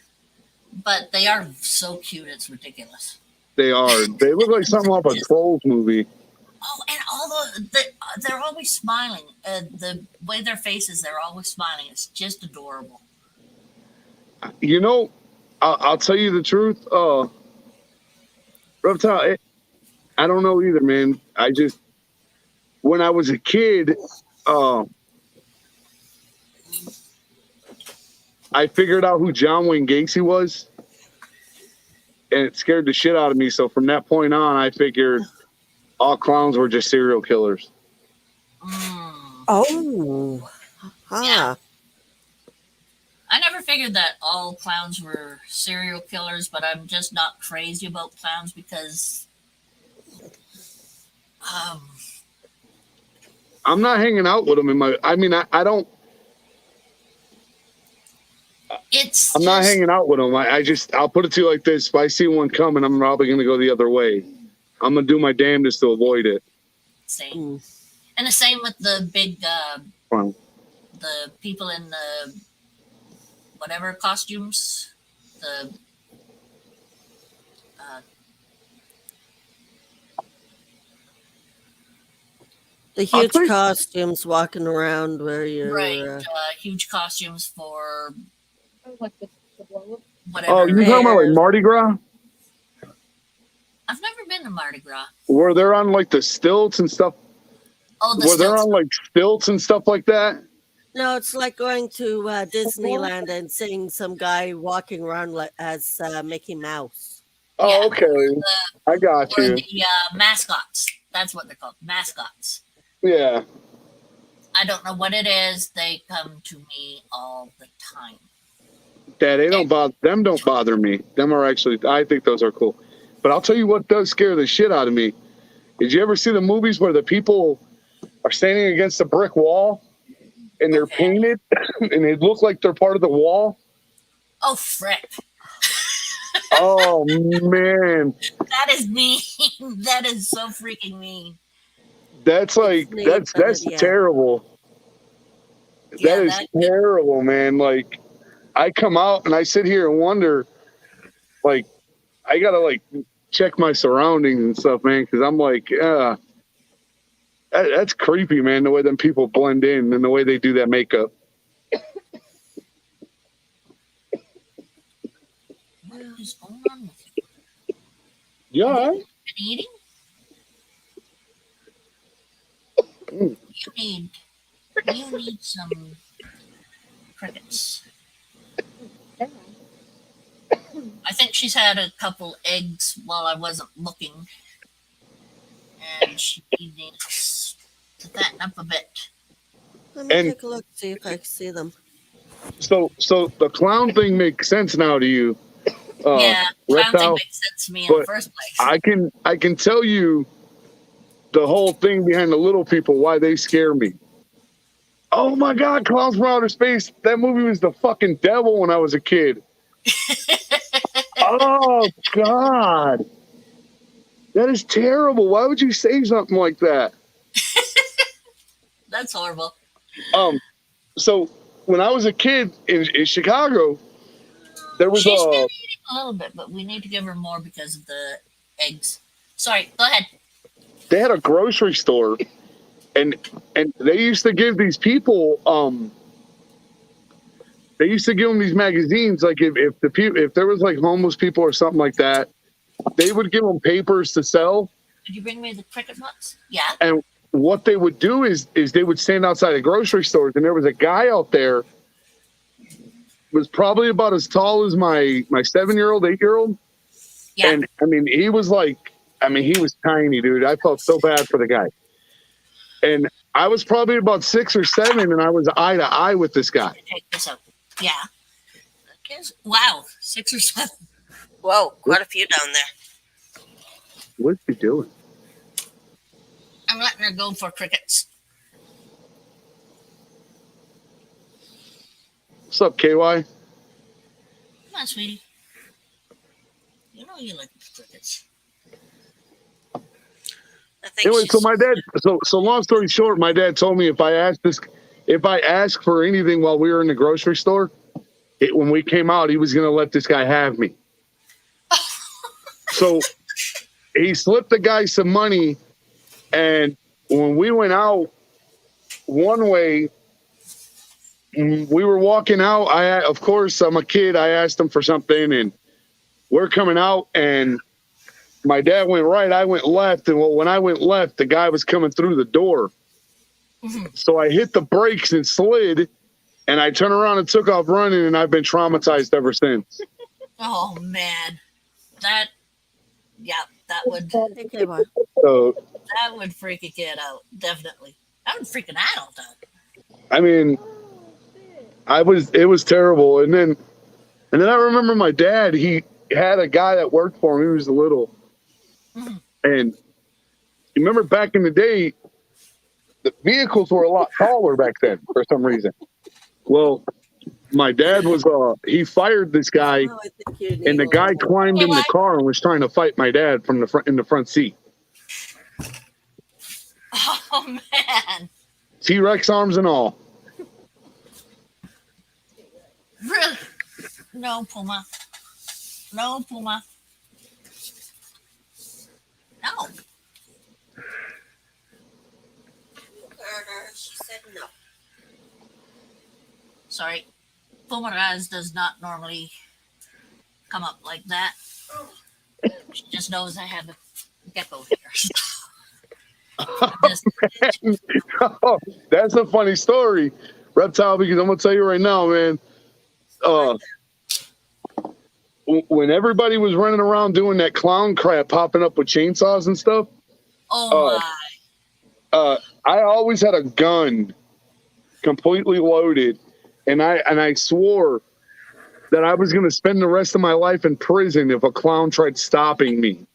A: but they are so cute. It's ridiculous.
D: They are. They look like something off a Trolls movie.
A: Oh, and although they're always smiling, the way their faces, they're always smiling. It's just adorable.
D: You know, I'll tell you the truth. Reptile, I don't know either, man. I just, when I was a kid, I figured out who John Wayne Gacy was, and it scared the shit out of me. So from that point on, I figured all clowns were just serial killers.
B: Oh. Huh.
A: Yeah. I never figured that all clowns were serial killers, but I'm just not crazy about clowns because
D: I'm not hanging out with them I don't. I'm not hanging out with them. I'll put it to you like this: if I see one coming, I'm probably going to go the other way. I'm going to do my damnedest to avoid it.
A: Same. And the same with the big,
D: Wow.
A: the people in the whatever costumes, the
B: The huge costumes walking around where you're
A: right, huge costumes for
E: Oh, like the blow up.
A: whatever.
D: Oh, you're talking about like Mardi Gras?
A: I've never been to Mardi Gras.
D: Where they're on like the stilts and stuff?
A: Oh,
D: Where they're
A: stilts.
D: on like stilts and stuff like that?
B: No, it's like going to Disneyland and seeing some guy walking around like as Mickey Mouse.
D: Oh,
A: Yeah.
D: okay. I got
A: Or
D: you.
A: the mascots. That's what they're called, mascots.
D: Yeah.
A: I don't know what it is. They come to me all the time.
D: Yeah, they don't bother. Them don't bother me. Them are actually. I think those are cool. But I'll tell you what does scare the shit out of me. Did you ever see the movies where the people are standing against a brick wall and they're painted and they look like they're part of the wall?
A: Oh, frick.
D: Oh man,
A: That is mean. That is so freaking mean.
D: that's like
B: neat,
D: that's
B: but
D: that's
B: yeah.
D: terrible.
A: Yeah,
D: That is terrible, man. Like I come out and I sit here and wonder, like I gotta like check my surroundings and stuff, man, because I'm like, yeah, that's creepy, man. The way them people blend in and the way they do that makeup.
A: What is going on with you?
D: Yeah.
A: Been eating?
D: Mm.
A: You need some crickets. I think she's had a couple eggs while I wasn't looking, and she needs to fatten up a bit.
B: Let me
D: And-
B: take a look, see if I can see them.
D: So the clown thing makes sense now to you.
A: Yeah, clown thing
D: Reptile.
A: makes sense to me in the
D: but
A: first place.
D: I can tell you the whole thing behind the little people, why they scare me. Oh my God, Clowns from Outer Space. That movie was the fucking devil when I was a kid. Oh God. That is terrible. Why would you say something like that?
A: That's horrible.
D: So when I was a kid in Chicago, there was
A: She's been eating a little bit, but we need to give her more because of the eggs. Sorry, go ahead.
D: they had a grocery store and they used to give these people they used to give them these magazines, like if there was like homeless people or something like that, they would give them papers to sell.
A: Did you bring me the cricket nuts? Yeah.
D: And what they would do is they would stand outside of grocery stores, and there was a guy out there, was probably about as tall as my 7-year-old, 8-year-old.
A: Yeah.
D: And I mean, he was tiny, dude. I felt so bad for the guy. And I was probably about 6 or 7, and I was eye to eye with this guy.
A: Take this out. Yeah. Wow, 6 or 7. Whoa, quite a few down there.
D: What's he doing?
A: I'm letting her go for crickets.
D: What's up, KY?
A: Come on, sweetie. You know you like crickets. I think
D: Anyway, so
A: she's-
D: my dad. So long story short, my dad told me if I ask for anything while we were in the grocery store, when we came out, he was going to let this guy have me. So he slipped the guy some money, and when we went out one way, we were walking out. Of course, I'm a kid. I asked him for something, and we're coming out, and my dad went right, I went left, and when I went left, the guy was coming through the door.
A: Mhm.
D: So I hit the brakes and slid, and I turned around and took off running, and I've been traumatized ever since.
A: Oh man, that would
B: Hey, KY.
D: So
A: freak a kid out. Definitely, that would freak an adult out.
D: I mean, it was terrible. And then I remember my dad, he had a guy that worked for him. He was little.
A: Mhm.
D: And you remember back in the day, the vehicles were a lot taller back then for some reason. Well, my dad he fired this guy,
B: Oh, I think you need
D: and the
B: a
D: guy
B: little more.
D: climbed in the
A: What?
D: car and was trying to fight my dad from in the front seat.
A: Oh man,
D: T-Rex arms and all.
A: really? No, Puma. No, Puma. No.
B: She said no.
A: Sorry, Puma Raz does not normally come up like that. She just knows I have a gecko here. Just-
D: Oh, that's a funny story, Reptile, because I'm gonna tell you right now, man. When everybody was running around doing that clown crap, popping up with chainsaws and stuff,
A: oh my.
D: I always had a gun completely loaded, and I swore that I was going to spend the rest of my life in prison if a clown tried stopping me.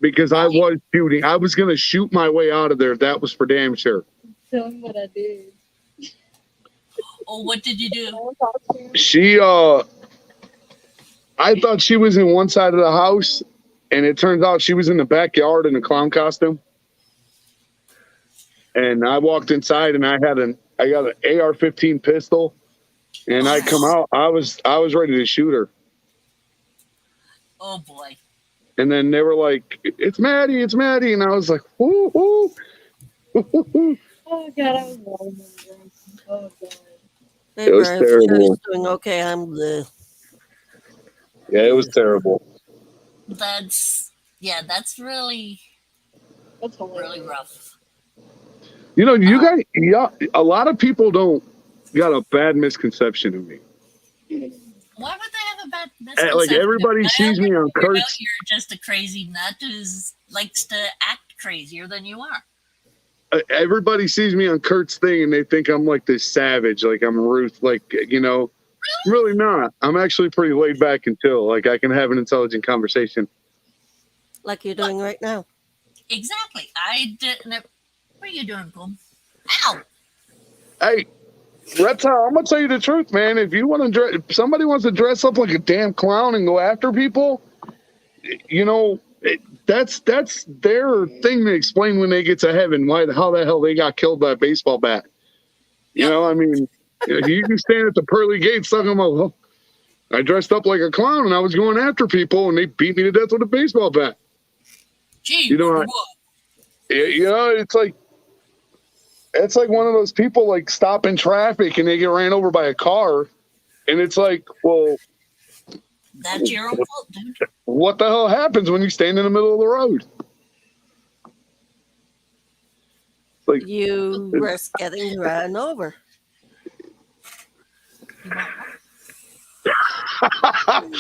D: Because I was shooting. I was going to shoot my way out of there. That was for damn sure.
E: Tell him what I did.
A: Oh, what did you do?
E: Don't talk to him.
D: She, I thought she was in one side of the house, and it turns out she was in the backyard in a clown costume. And I walked inside, and I got an AR-15 pistol, and I come out. I was ready to shoot her.
A: Oh boy.
D: And then they were like, "It's Maddie, it's Maddie," and I was like, "Whoo, whoo."
E: Oh God, I was rolling. Oh God.
B: Hey,
D: It was
B: Brian,
D: terrible.
B: doing okay. I'm the.
D: Yeah, it was terrible.
A: That's really
E: That's hilarious.
A: really rough.
D: You know, you guys, yeah, a lot of people got a bad misconception of me.
A: Why would they have a bad misconception?
D: Like everybody sees me on
A: You're
D: Kurt's.
A: just a crazy nut who likes to act crazier than you are.
D: Everybody sees me on Kurt's thing and they think I'm like this savage, like I'm Ruth, like, you know, really not. I'm actually pretty laid back and chill. Like I can have an intelligent conversation.
B: Like you're doing right now.
A: Exactly. I didn't. What are you doing, Boom? Ow!
D: Hey, Reptile, I'm gonna tell you the truth, man. If you want to, if somebody wants to dress up like a damn clown and go after people, you know, that's their thing to explain when they get to heaven. How the hell they got killed by a baseball bat? You know, I mean, you can stand at the pearly gates talking about, well, I dressed up like a clown and I was going after people and they beat me to death with a baseball bat.
A: Gee,
D: You know,
A: what?
D: it's like one of those people like stop in traffic and they get ran over by a car, and it's like, well,
A: That's your own fault, dude.
D: what the hell happens when you stand in the middle of the road? Like
B: You risk getting run over.
A: You want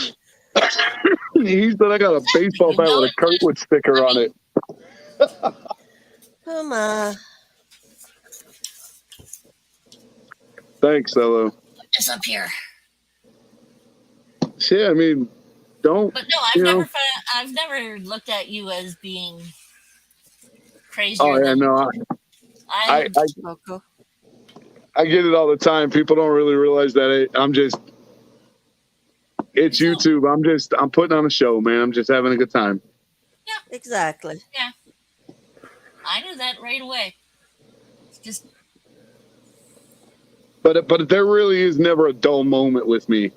A: one?
D: he said, I got a baseball bat with a Kurtwood sticker on it.
B: Come on.
D: Thanks, Elo.
A: It's up here.
D: Yeah, I mean, don't.
A: But no, I've never looked at you as being crazy.
D: Oh yeah, no, I
B: Coco.
D: I get it all the time. People don't really realize that it's YouTube. I'm putting on a show, man. I'm just having a good time.
B: Exactly.
A: Yeah. I knew that right away. It's just
D: But there really is never a dull moment with me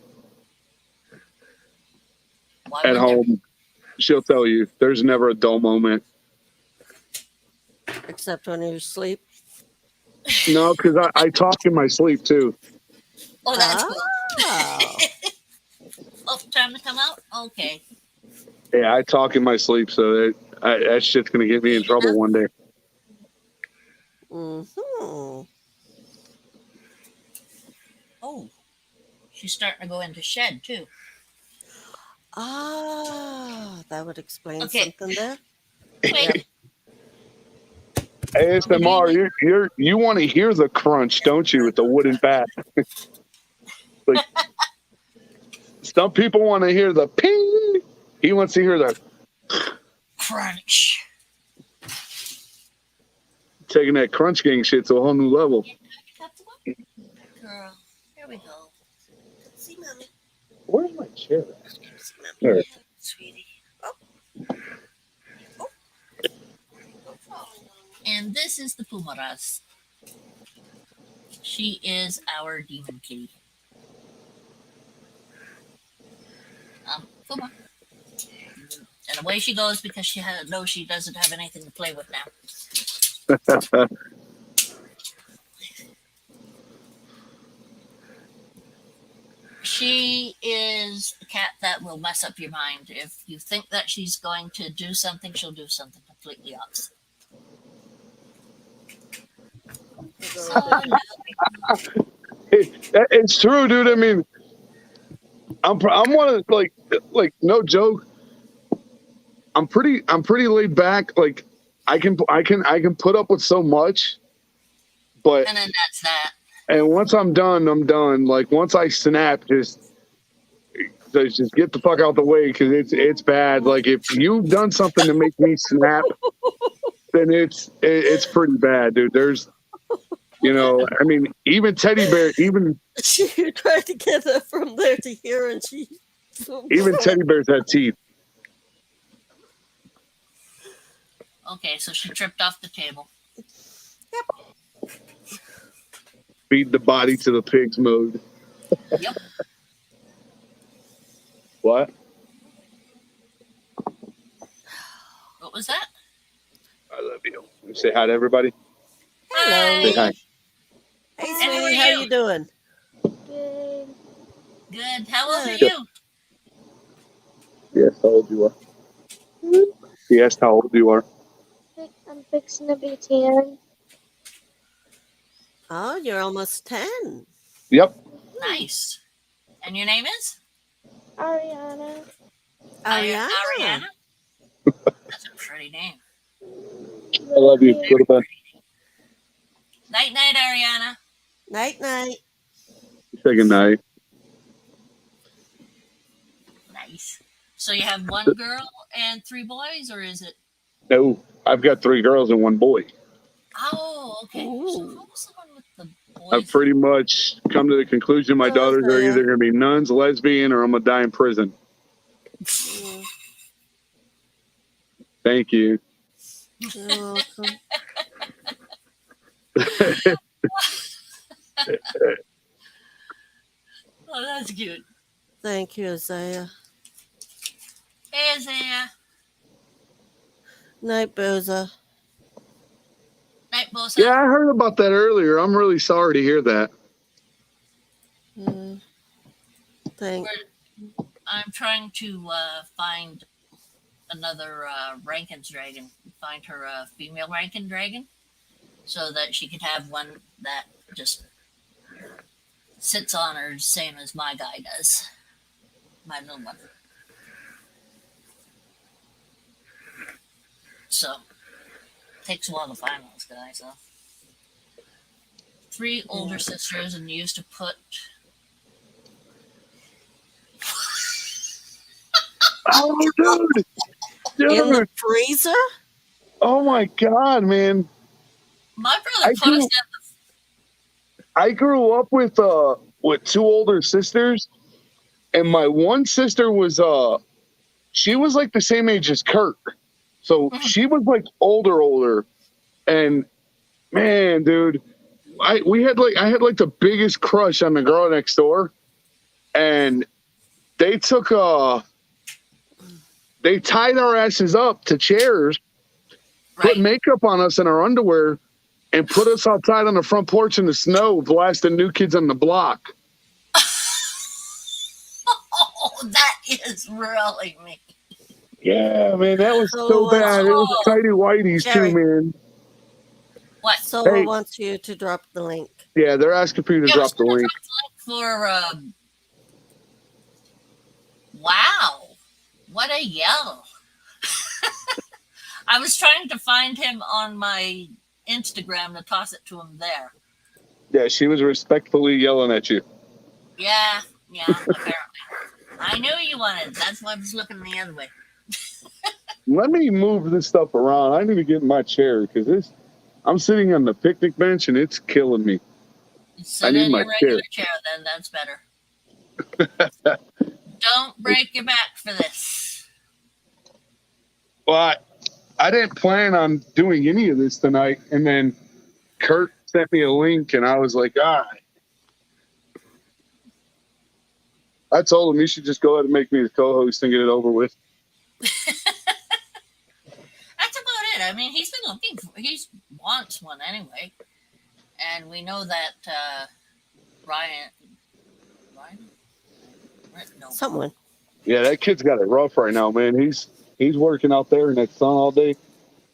A: why
D: at
A: would
D: home. She'll tell you there's never a dull moment.
B: Except when you sleep.
D: No, because I talk in my sleep too.
A: Oh, that's cool.
B: Oh.
A: Oh, time to come out? Okay.
D: Yeah, I talk in my sleep, so that shit's gonna get me in trouble one day.
B: Mm-hmm.
A: Oh, she's starting to go into shed too.
B: Ah, that would explain
A: Okay.
B: something there.
A: Wait,
D: ASMR, you want to hear the crunch, don't you, with the wooden bat? Like, some people want to hear the ping. He wants to hear the
A: crunch.
D: taking that crunch gang shit to a whole new level.
A: Girl, here we go. See, mommy.
D: Where's my chair?
A: See, mommy.
D: There.
A: Sweetie. Oh. And this is the Pumaras. She is our demon kitty. Puma. And away she goes because she knows she doesn't have anything to play with now. She is a cat that will mess up your mind. If you think that she's going to do something, she'll do something completely opposite. Oh, no.
D: It's true, dude. I mean, I'm one of like no joke. I'm pretty laid back. Like I can put up with so much, but
A: And then that's that.
D: And once I'm done, I'm done. Like once I snap, just get the fuck out the way because it's bad. Like if you've done something to make me snap, then it's pretty bad, dude. There's I mean, even teddy bear, even
B: She tried to get her from there to here, and she.
D: teddy bears have teeth.
A: Okay, so she tripped off the table.
D: Feed the body to the pigs mode.
A: Yep.
D: What?
A: What was that?
D: I love you. Say hi to everybody.
B: Hello.
D: Say hi.
B: Hey,
A: How are
B: sweetie, how
A: you?
B: you doing?
E: Good.
A: Good. How old are
B: Good.
A: you?
D: Yes, how old you are. He asked how old you are.
E: I'm fixing to be 10.
B: Oh, you're almost 10.
D: Yep.
A: Nice. And your name is?
E: Ariana.
B: Ariana.
A: Ariana? That's a pretty name.
D: I love you. Go to bed.
A: Night, night, Ariana.
B: Night, night.
D: Say good night.
A: Nice. So you have one girl and 3 boys, or is it?
D: No, I've got 3 girls and 1 boy.
A: Oh, okay. So
B: Ooh.
A: who was the one with the boys?
D: I've pretty much come to the conclusion my daughters are either going to be nuns, lesbian, or I'm going to die in prison.
B: Mm,
D: Thank you.
B: you're welcome.
A: Oh, that's cute.
B: Thank you, Isaiah.
A: Hey, Isaiah.
B: Night, Boza.
A: Night, Bosa.
D: Yeah, I heard about that earlier. I'm really sorry to hear that.
B: Mm. Thank.
A: I'm trying to find another Rankin's dragon. Find her a female Rankin dragon, so that she could have one that just sits on her, same as my guy does. My little one. So takes a while to find those guys. So 3 older sisters, and used to put.
D: Oh, dude.
B: In the
D: Dude.
B: freezer?
D: Oh, my God, man.
A: My brother put us at
D: I grew up with 2 older sisters, and my one sister was she was like the same age as Kurt. So she was like older. And man, dude, I had like the biggest crush on the girl next door. And they took they tied our asses up to chairs, put
A: right.
D: makeup on us in our underwear, and put us outside on the front porch in the snow, blasting New Kids on the Block.
A: Oh, that is really me.
D: Yeah, man, that was
B: So
D: so bad. It was tighty whities
B: Jerry.
D: too, man.
A: What?
B: Solo
D: Hey.
B: wants you to drop the link.
D: Yeah, they're asking for you to
A: Yeah,
D: drop the
A: someone
D: link.
A: dropped the link for. Wow, what a yell! I was trying to find him on my Instagram to toss it to him there.
D: Yeah, she was respectfully yelling at you.
A: Yeah, apparently. I knew you wanted. That's why I was looking the other way.
D: Let me move this stuff around. I need to get in my chair because I'm sitting on the picnic bench and it's killing me.
A: Sit
D: need
A: in
D: my
A: your regular
D: chair.
A: chair, then that's better. Don't break your back for this.
D: Well, I didn't plan on doing any of this tonight, and then Kurt sent me a link, and I was like, all right. I told him you should just go ahead and make me the co-host and get it over with.
A: That's about it. I mean, he's been looking for. He wants one anyway, and we know that Ryan. No.
B: Someone.
D: Yeah, that kid's got it rough right now, man. He's working out there in that sun all day.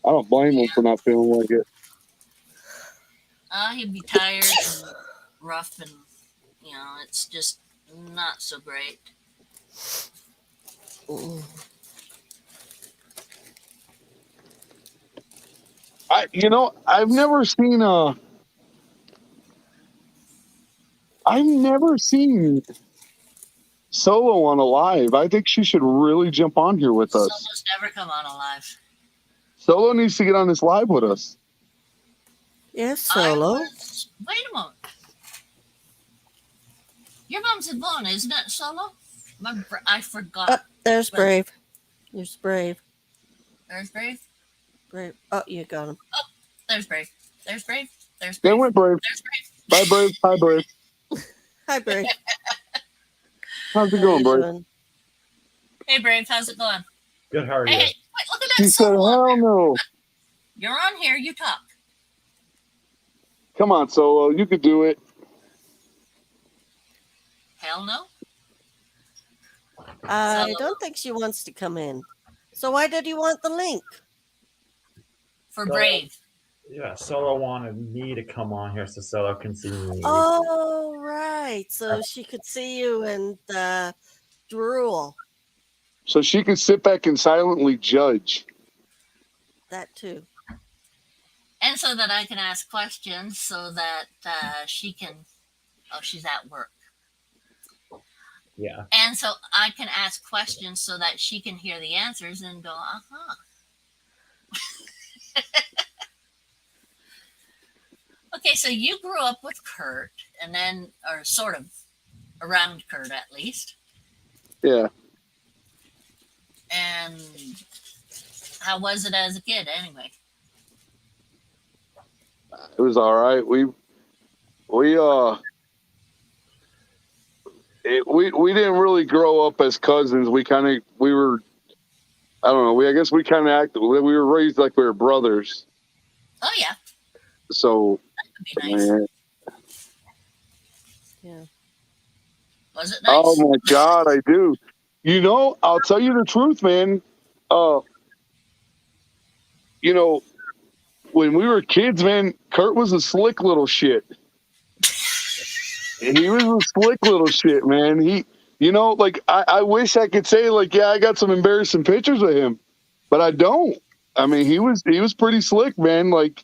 D: I don't blame him for not feeling like it.
A: He'd be tired and rough, and it's just not so great.
B: Mm.
D: I've never seen I've never seen Solo on a live. I think she should really jump on here with us.
A: Solo's never come on alive.
D: Solo needs to get on this live with us.
B: Yes, Solo.
A: Wait a moment. Your mom's in Vaughan, isn't it, Solo? I forgot.
B: There's Brave. There's Brave.
A: There's Brave.
B: Brave. Oh, you got him.
A: There's Brave. There's Brave. There's
D: They
A: Brave.
D: went Brave.
A: There's Brave.
D: Bye, Brave. Hi, Brave.
B: Hi, Brave.
D: How's it
B: How
D: going,
B: you
D: Brave?
B: doing?
A: Hey, Brave, how's it going?
F: Good, how are
A: Hey,
F: you?
A: hey, wait, look at
D: She
A: that
D: said,
A: Solo.
D: hell no.
A: You're on here. You talk.
D: Come on, Solo. You could do it.
A: Hell no.
B: I
A: Solo.
B: don't think she wants to come in. So why did you want the link?
A: For
F: So-
A: Brave.
F: Yeah, Solo wanted me to come on here so Solo can see me.
B: Oh, right. So she could see you and drool.
D: So she can sit back and silently judge.
B: That too.
A: And so that I can ask questions so that she can. Oh, she's at work.
F: Yeah.
A: And so I can ask questions so that she can hear the answers and go, uh-huh. Okay, so you grew up with Kurt and then, or sort of around Kurt at least.
D: Yeah.
A: And how was it as a kid anyway?
D: It was all right. We didn't really grow up as cousins. We were, I don't know. I guess we kind of acted. We were raised like we were brothers.
A: Oh, yeah.
D: So,
A: That'd be nice.
D: man,
B: Yeah.
A: Was it nice?
D: oh my God, I do. You know, I'll tell you the truth, man. You know, when we were kids, man, Kurt was a slick little shit. He was a slick little shit, man. Like I wish I could say, like, yeah, I got some embarrassing pictures of him, but I don't. I mean, he was pretty slick, man. Like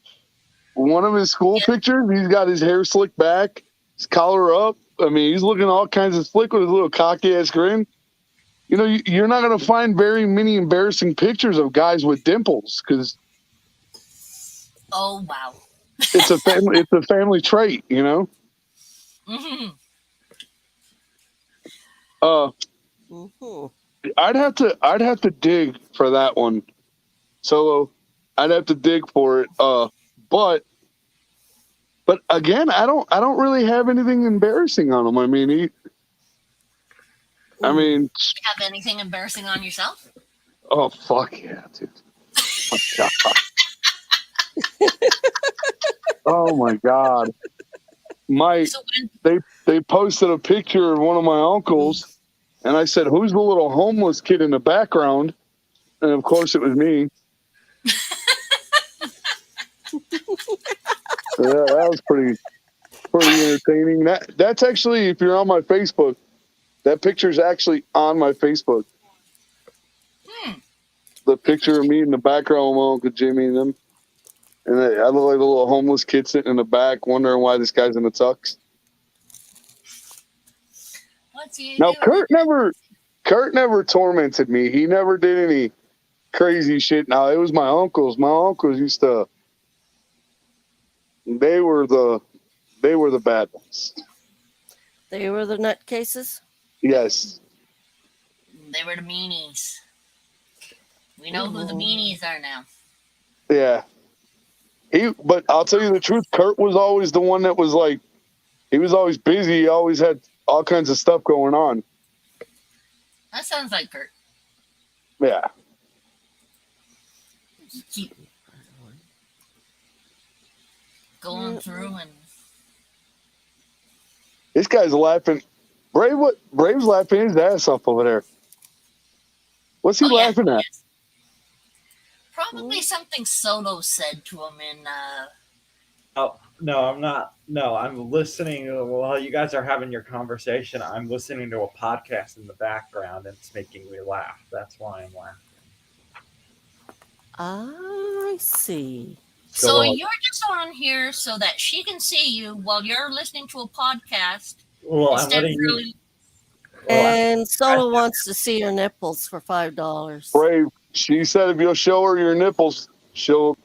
D: one of his school pictures, he's got his hair slicked back, his collar up. I mean, he's looking all kinds of slick with his little cocky ass grin. You know, you're not gonna find very many embarrassing pictures of guys with dimples because
A: Oh, wow.
D: it's a family trait, you know.
A: Hmm.
B: Mm-hmm.
D: I'd have to dig for that one, Solo. I'd have to dig for it. But again, I don't really have anything embarrassing on him. I mean,
A: Do you have anything embarrassing on yourself?
D: oh fuck yeah, dude. Oh, God. Oh my God.
A: So when,
D: They posted a picture of one of my uncles, and I said, "Who's the little homeless kid in the background?" And of course, it was me. Yeah, that was pretty entertaining. That's actually, if you're on my Facebook, that picture's actually on my Facebook. The picture of me in the background with my Uncle Jimmy and them. And I look like a little homeless kid sitting in the back wondering why this guy's in the tux.
A: what's he
D: Now,
A: doing?
D: Kurt never tormented me. He never did any crazy shit. Now, it was my uncles. My uncles used to, they were the bad ones.
B: They were the nutcases?
D: Yes.
A: They were the meanies. We know who the meanies are now.
D: Yeah. But I'll tell you the truth, Kurt was always the one that was like, he was always busy. He always had all kinds of stuff going on.
A: That sounds like Kurt.
D: Yeah.
A: Keep going through and
D: This guy's laughing. Brave's laughing his ass off over there. What's he
A: Oh, yeah,
D: laughing at?
A: yes. Probably something Solo said to him in
F: Oh, no, I'm not. No, I'm listening. While you guys are having your conversation, I'm listening to a podcast in the background and it's making me laugh. That's why I'm laughing.
B: I see.
A: So
F: on.
A: you're just on here so that she can see you while you're listening to a podcast
F: Well, and
A: Instead
F: what
A: of
F: do you?
A: really,
F: Well,
B: And Solo wants to see your nipples for $5.
D: Brave. She said if you'll show her your nipples, she'll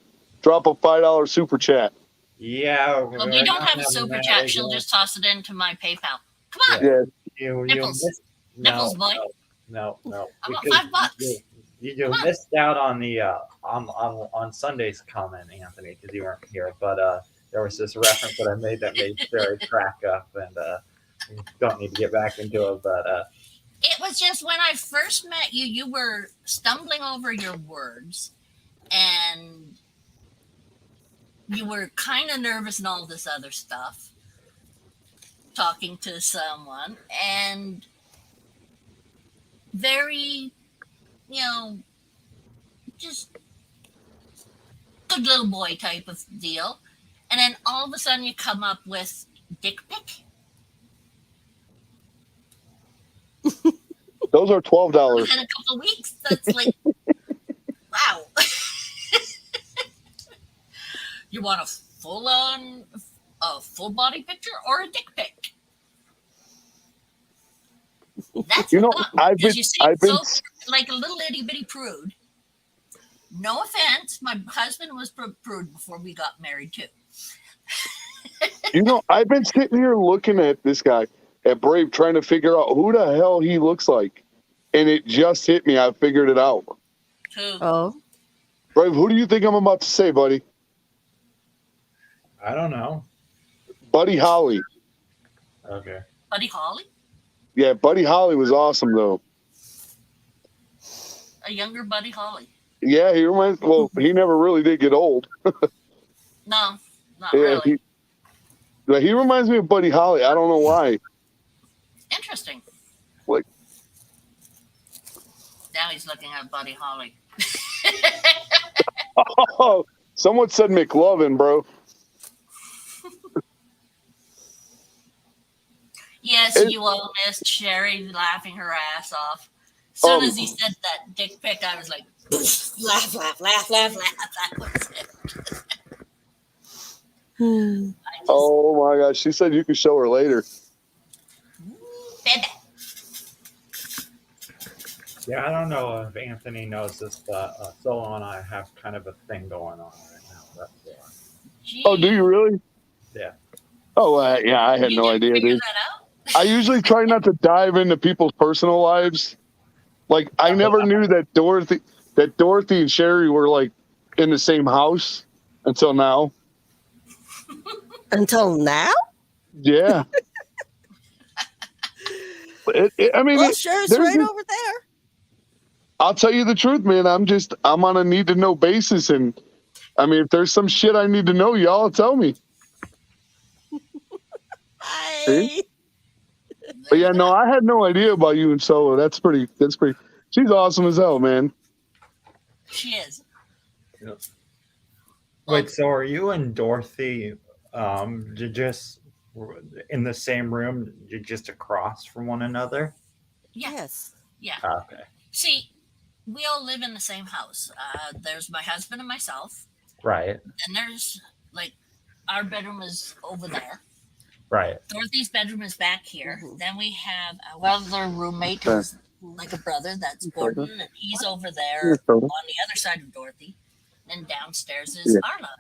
D: drop a $5 super chat.
F: yeah,
A: well,
F: we're
A: we don't
F: not
A: have a
F: having
A: super
F: that
A: chat. She'll
F: again.
A: just toss it into my PayPal. Come on,
F: Yeah,
D: Yeah.
F: you
A: nipples,
F: missed.
A: nipples, boy.
F: No,
A: I want
F: because
A: $5.
F: you
A: Come on.
F: missed out on the on Sunday's comment, Anthony, because you weren't here. But there was this reference that I made that made Sarah crack up, and we don't need to get back into it. But
A: It was just when I first met you, you were stumbling over your words and you were kind of nervous and all this other stuff, talking to someone, and very, you know, just good little boy type of deal. And then all of a sudden you come up with dick pic.
D: Those are $12.
A: Within a couple of weeks, that's like, wow. You want a full body picture or a dick pic? That's
D: You know,
A: fun,
D: I've
A: because
D: been,
A: you seem
D: I've been,
A: so like a little itty bitty prude. No offense, my husband was prude before we got married too.
D: I've been sitting here looking at this guy at Brave, trying to figure out who the hell he looks like, and it just hit me. I figured it out.
A: Who?
B: Oh,
D: Brave, who do you think I'm about to say, buddy?
F: I don't know.
D: Buddy Holly.
F: Okay.
A: Buddy Holly?
D: Yeah, Buddy Holly was awesome though.
A: A younger Buddy Holly?
D: Yeah, he reminds. Well, he never really did get old.
A: No, not
D: Yeah,
A: really.
D: he reminds me of Buddy Holly. I don't know why.
A: Interesting.
D: Like-
A: Now he's looking at Buddy Holly.
D: Oh, someone said McLovin, bro.
A: Yes,
D: It-
A: you all missed Sherry laughing her ass off. As soon as he said that dick pic, I was like, laugh, laugh, laugh, laugh, laugh. That was it. I just,
D: Oh my gosh, she said you could show her later.
A: baby.
F: Yeah, I don't know if Anthony knows this, but Solo and I have kind of a thing going on right now. That's why.
D: Oh, do you really?
F: Yeah.
D: Oh, yeah, I had
A: You
D: no
A: didn't
D: idea,
A: figure
D: dude.
A: that out?
D: I usually try not to dive into people's personal lives. Like, I never knew that Dorothy and Sherry were like in the same house until now.
B: until now?
D: Yeah. I mean,
B: Well, Sherry's
D: there's
B: right
D: a-
B: over there.
D: I'll tell you the truth, man. I'm on a need to know basis, and I mean, if there's some shit I need to know, y'all tell me.
B: Hi.
D: But yeah, no, I had no idea about you and Solo. That's pretty. She's awesome as hell, man.
A: She is.
F: Wait, so are you and Dorothy just in the same room, just across from one another?
A: Yeah.
B: Yes.
A: Yeah.
F: Okay.
A: See, we all live in the same house. There's my husband and myself,
F: Right.
A: and there's like our bedroom is over there.
F: Right.
A: Dorothy's bedroom is back here.
B: Mhm.
A: Then we have our other roommate who's like a brother. That's Gordon, and he's over there on the other side of Dorothy. And downstairs is Arla.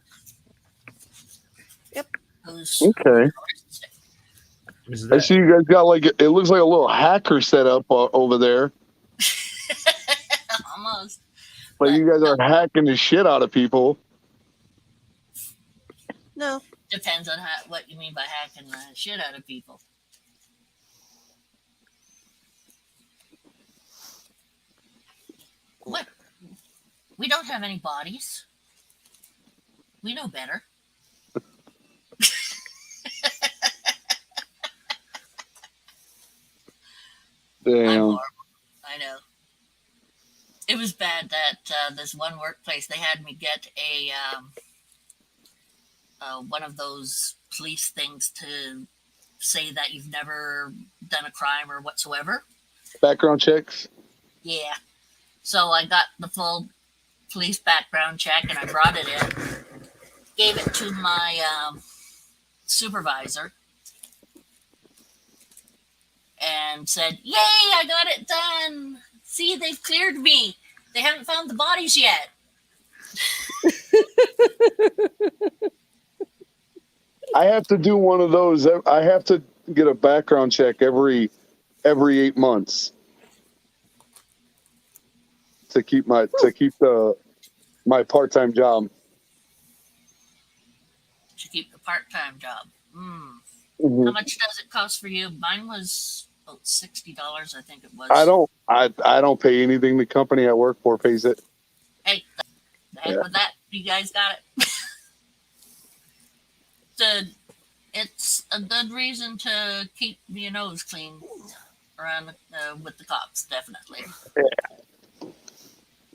B: Yep.
A: Who's
D: Okay.
F: Is
D: I
F: that,
D: see you guys got like it looks like a little hacker set up over there.
A: almost.
D: Like you guys are hacking the shit out of people.
B: No.
A: Depends on what you mean by hacking the shit out of people. What? We don't have any bodies. We know better. I'm
D: Damn.
A: horrible. I know. It was bad that this one workplace, they had me get a one of those police things to say that you've never done a crime or whatsoever.
D: Background checks.
A: Yeah. So I got the full police background check and I brought it in, gave it to my supervisor. and said, "Yay, I got it done. See, they've cleared me. They haven't found the bodies yet."
D: I have to do one of those. I have to get a background check every 8 months to keep my my part-time job.
A: To keep the part-time job.
D: Mhm.
A: How much does it cost for you? Mine was about $60, I think it was.
D: I don't pay anything. The company I work for pays it.
A: Hey, the heck with that. You guys got it. It's a good reason to keep your nose clean around with the cops, definitely.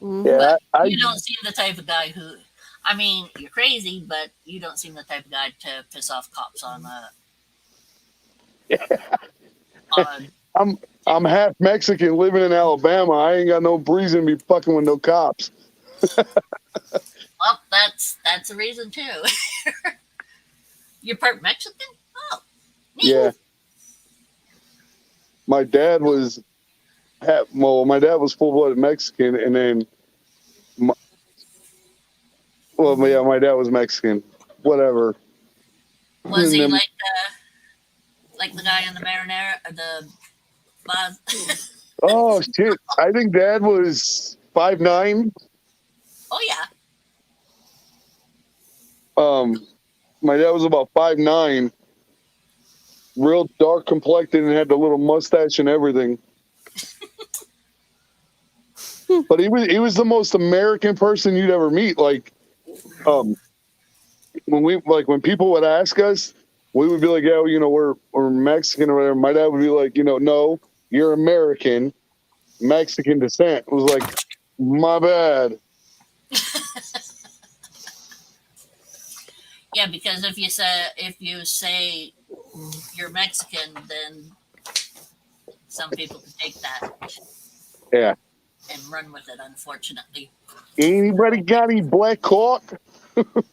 B: Mhm.
D: Yeah,
A: You don't seem the type of guy who, I mean, you're crazy, but you don't seem the type of guy to piss off cops on
D: I'm half Mexican living in Alabama. I ain't got no reason to be fucking with no cops.
A: well, that's a reason too. You're part Mexican? Oh, neat.
D: Yeah. My dad was my dad was full-blooded Mexican, and then my dad was Mexican. Whatever.
A: Was
D: And
A: he
D: then-
A: like the guy in the marinara, the
D: Oh shit! I think Dad was 5'9".
A: Oh yeah.
D: My dad was about 5'9", real dark complected, and had the little mustache and everything. But he was the most American person you'd ever meet. Like, when people would ask us, we would be like, "Yeah, we're Mexican or whatever." My dad would be like, "No, you're American, Mexican descent." It was like, my bad.
A: Yeah, because if you say you're Mexican, then some people can take that
D: Yeah.
A: and run with it, unfortunately.
D: Anybody got any black cock?
A: But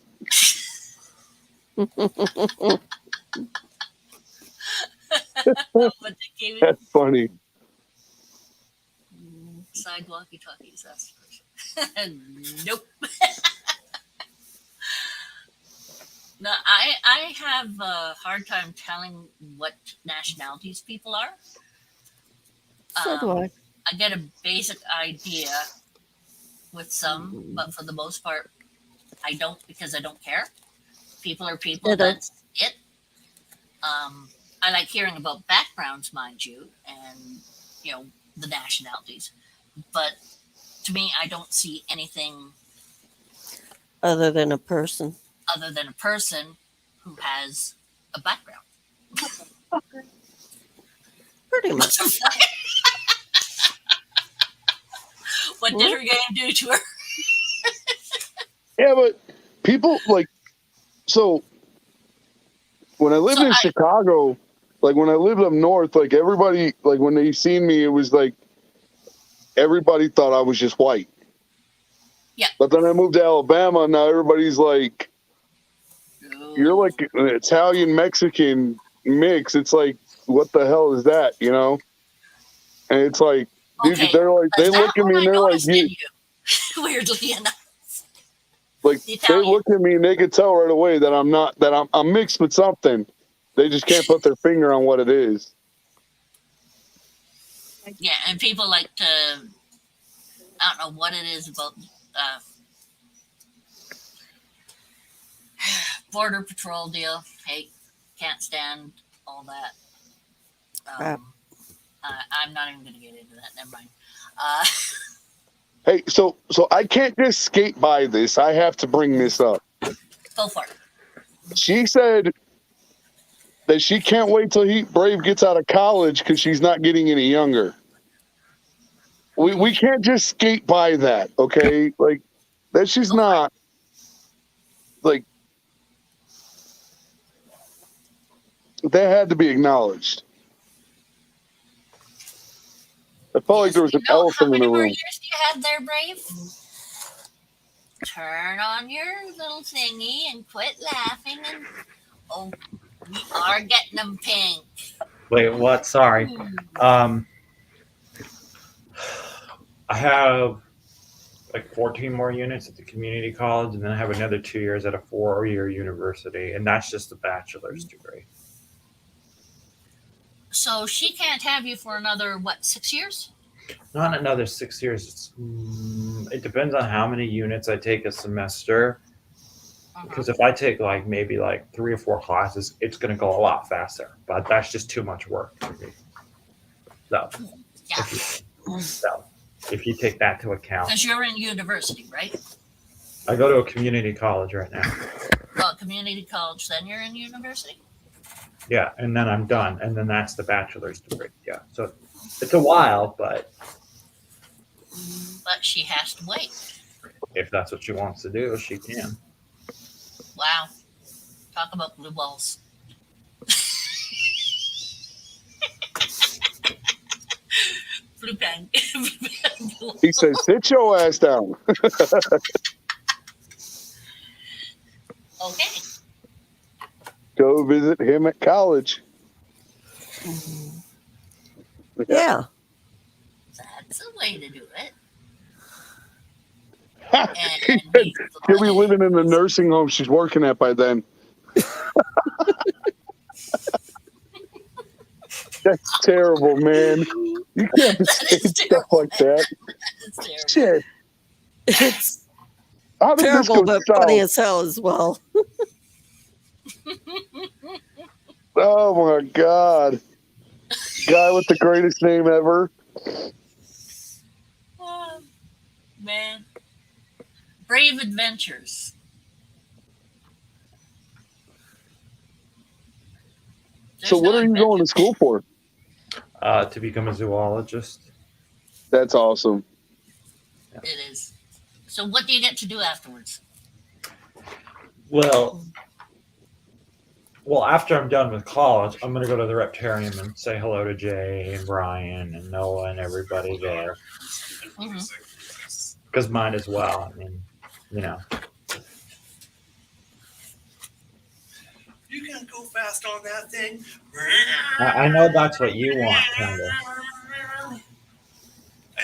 A: they gave it
D: That's funny.
A: side walkie-talkies. That's nope. No, I have a hard time telling what nationalities people are.
B: So do I.
A: I get a basic idea with some, but for the most part, I don't, because I don't care. People are people.
B: Ditto.
A: That's it. I like hearing about backgrounds, mind you, and the nationalities. But to me, I don't see anything
B: Other than a person.
A: other than a person who has a background.
B: Pretty much.
A: What did her game do to her?
D: Yeah, but people so when I lived in Chicago, when I lived up north, everybody, when they seen me, it was like everybody thought I was just white.
A: Yeah.
D: But then I moved to Alabama, and now everybody's like, you're like an Italian Mexican mix. It's like, what the hell is that? And it's like, dude,
A: Okay,
D: they're like, they look at me and they're like,
A: you. Weirdly enough.
D: They look at me and they can tell right away that I'm mixed with something. They just can't put their finger on what it is.
A: Yeah, and people like to, I don't know what it is about border patrol deal. Hey, can't stand all that. I'm not even going to get into that. Never mind.
D: Hey, so I can't just skate by this. I have to bring this up.
A: Go for it.
D: She said that she can't wait till Brave gets out of college because she's not getting any younger. We can't just skate by that, okay? That she's not. That had to be acknowledged. I felt like there was an elephant in the
A: How many more
D: room.
A: years do you have there, Brave? Turn on your little thingy and quit laughing. And we are getting them pink.
F: Wait, what? Sorry. I have like 14 more units at the community college, and then I have another 2 years at a 4-year university, and that's just a bachelor's degree.
A: So she can't have you for another, what, 6 years?
F: Not another 6 years. It depends on how many units I take a semester. Because if I take maybe 3 or 4 classes, it's going to go a lot faster. But that's just too much work for me. So,
A: Yeah.
F: if you take that to account,
A: Because you're in university, right?
F: I go to a community college right now.
A: Well, community college, then you're in university?
F: Yeah, and then I'm done, and then that's the bachelor's degree. Yeah, so it's a while, but
A: But she has to wait.
F: if that's what she wants to do, she can.
A: Wow. Talk about blue balls. Blue pen.
D: He says, "Sit your ass down."
A: Okay.
D: Go visit him at college.
B: Yeah.
A: That's a way to do it.
D: He said she'll be living in the nursing home she's working at by then. That's terrible, man. You can't say stuff like that.
A: That's terrible.
D: Shit.
B: It's
D: How did this
B: terrible,
D: go
B: but
D: south?
B: funny as hell as well.
D: Oh my God. Guy with the greatest name ever.
A: Oh, man. Brave adventures.
D: So
A: There's
D: what
A: no
D: are you going to
A: adventure.
D: school for?
F: To become a zoologist.
D: That's awesome.
A: It is. So what do you get to do afterwards?
F: Well, after I'm done with college, I'm going to go to the reptarium and say hello to Jay and Brian and Noah and everybody there. Because mine as well. I mean, you know.
G: You gotta go fast on that thing.
F: I know that's what you want, kind of.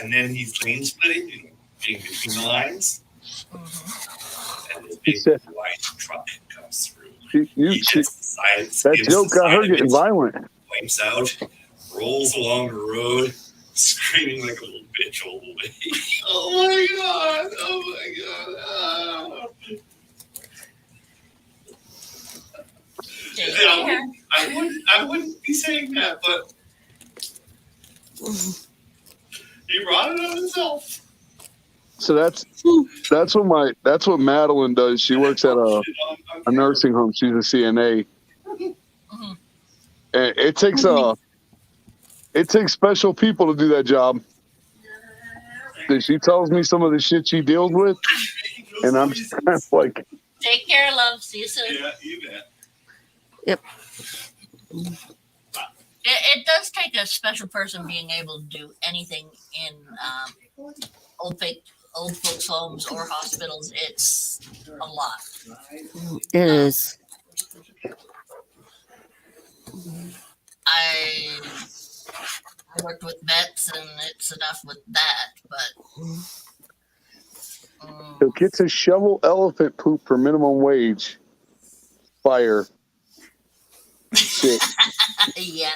G: And then he's lane splitting and being between the lines.
A: Mm-hmm.
G: And this
D: He
G: big
D: said-
G: white truck comes through.
D: He
G: He just decides
D: that
G: gives
D: joke
G: the
D: got her
G: side of
D: getting
G: it,
D: violent.
G: wipes out, rolls along the road, screaming like a little bitch all the way. Oh my God! Oh my God! Ah.
A: Take
G: Yeah,
A: care.
G: I wouldn't be saying that, but he brought it on himself.
D: So that's what Madeline does. She works at a nursing home. She's a CNA.
A: Mhm.
D: And it takes special people to do that job. She tells me some of the shit she deals with, and I'm just kind of like,
A: Take care, love. See you soon.
G: Yeah, you bet.
A: It does take a special person being able to do anything in old folks' homes or hospitals. It's a lot.
B: It is.
A: I worked with vets, and it's enough with that. But
D: who gets a shovel elephant poop for minimum wage? Fire. Shit.
A: yeah,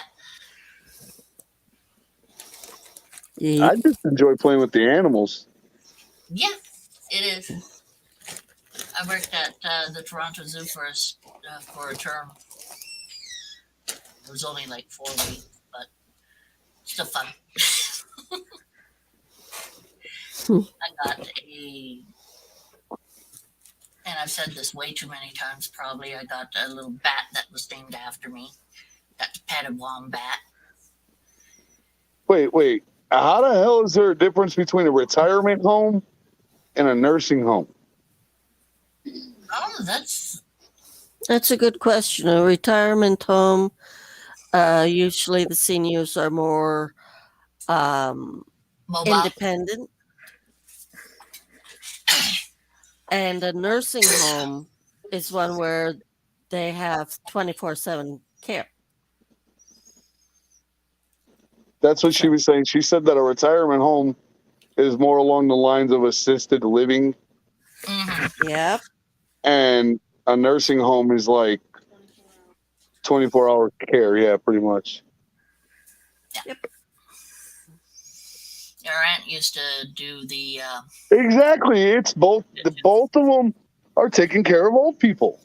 B: Yeah.
D: I just enjoy playing with the animals.
A: yeah, it is. I worked at the Toronto Zoo for a term. It was only like 4 weeks, but still fun. I got and I've said this way too many times probably, I got a little bat that was named after me. Got to pet a wombat.
D: Wait. How the hell is there a difference between a retirement home and a nursing home?
A: Oh, that's
B: That's a good question. A retirement home, usually the seniors are more
A: mobile.
B: independent. And a nursing home is one where they have 24/7 care.
D: That's what she was saying. She said that a retirement home is more along the lines of assisted living,
B: Yep.
D: and a nursing home is like 24-hour care. Yeah, pretty much.
A: Your aunt used to do the
D: Exactly. It's both. Both of them are taking care of old people.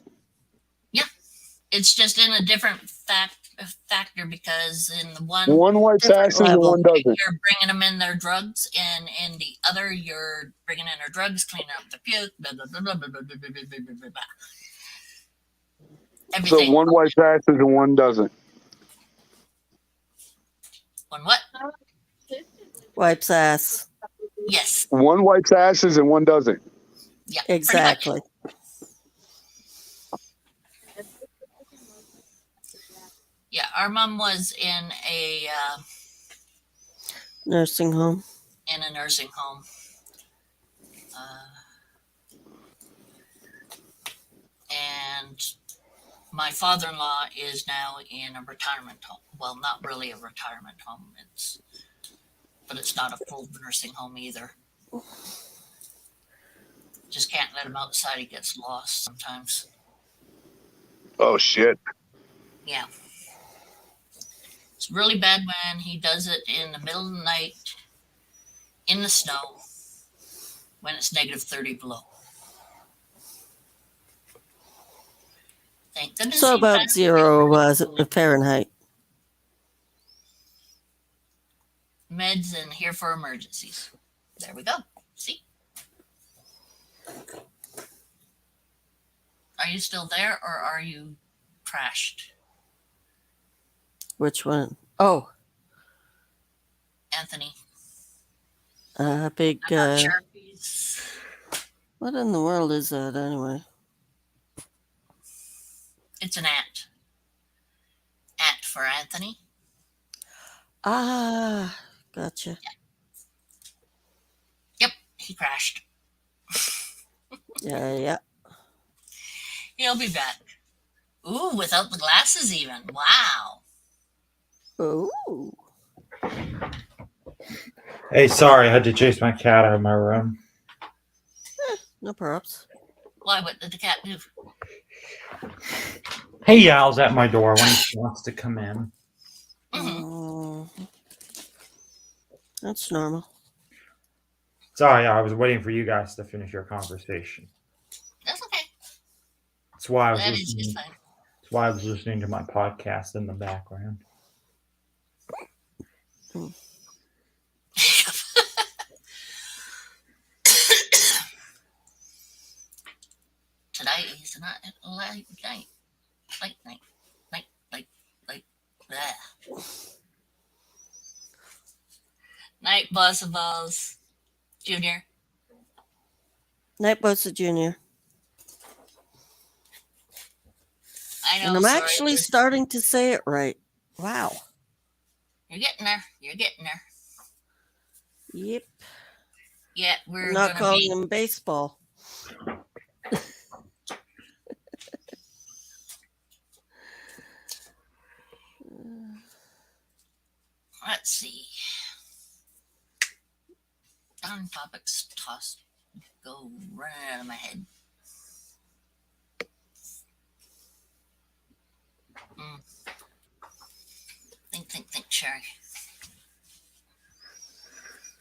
A: it's just in a different factor because in the one
D: One wipes
B: Different
D: asses and
B: level.
D: one doesn't.
A: you're bringing them in their drugs, and in the other you're bringing in their drugs, cleaning up the puke, blah blah blah blah blah blah blah blah blah blah blah.
D: So
A: Everything.
D: one wipes asses and one doesn't.
A: One what?
B: Wipes ass.
A: Yes.
D: One wipes asses and one doesn't.
A: Yeah. pretty much.
B: Exactly.
A: Yeah, our mom was in a
B: Nursing home.
A: nursing home. And my father-in-law is now in a retirement home. Well, not really a retirement home. But it's not a full nursing home either. Just can't let him outside. He gets lost sometimes.
D: Oh shit.
A: Yeah. It's really bad when he does it in the middle of the night in the snow when it's negative 30 below. Thank goodness.
B: So
A: he
B: about
A: passed
B: 0 Fahrenheit.
A: meds and here for emergencies. There we go. See? Are you still there or are you crashed,
B: Which one? Oh,
A: Anthony?
B: big.
A: I'm not sure if he's.
B: What in the world is that anyway?
A: It's an ant. Ant for Anthony.
B: Ah, gotcha.
A: Yep, he crashed.
B: Yeah.
A: He'll be back. Ooh, without the glasses even. Wow.
B: Ooh.
F: Hey, sorry, I had to chase my cat out of my room.
B: No props.
A: Why? What did the cat do?
F: He yowls at my door when he wants to come in.
B: That's normal.
F: Sorry, I was waiting for you guys to finish your conversation.
A: That's okay.
F: That's why I was
A: That is just
F: listening.
A: fine.
F: That's why I was listening to my podcast in the background.
A: Today is not late night. Blah. Night, boss of balls. Junior.
B: Night Bosa Jr.
A: I know.
B: And I'm
A: sorry,
B: actually
A: Liz.
B: starting to say it right. Wow.
A: You're getting there. You're getting there.
B: Yep.
A: Yeah, we're
B: I'm not
A: gonna
B: calling
A: be.
B: him baseball.
A: Let's see. Darn topics tossed. Go running out of my head. Think, Sherry.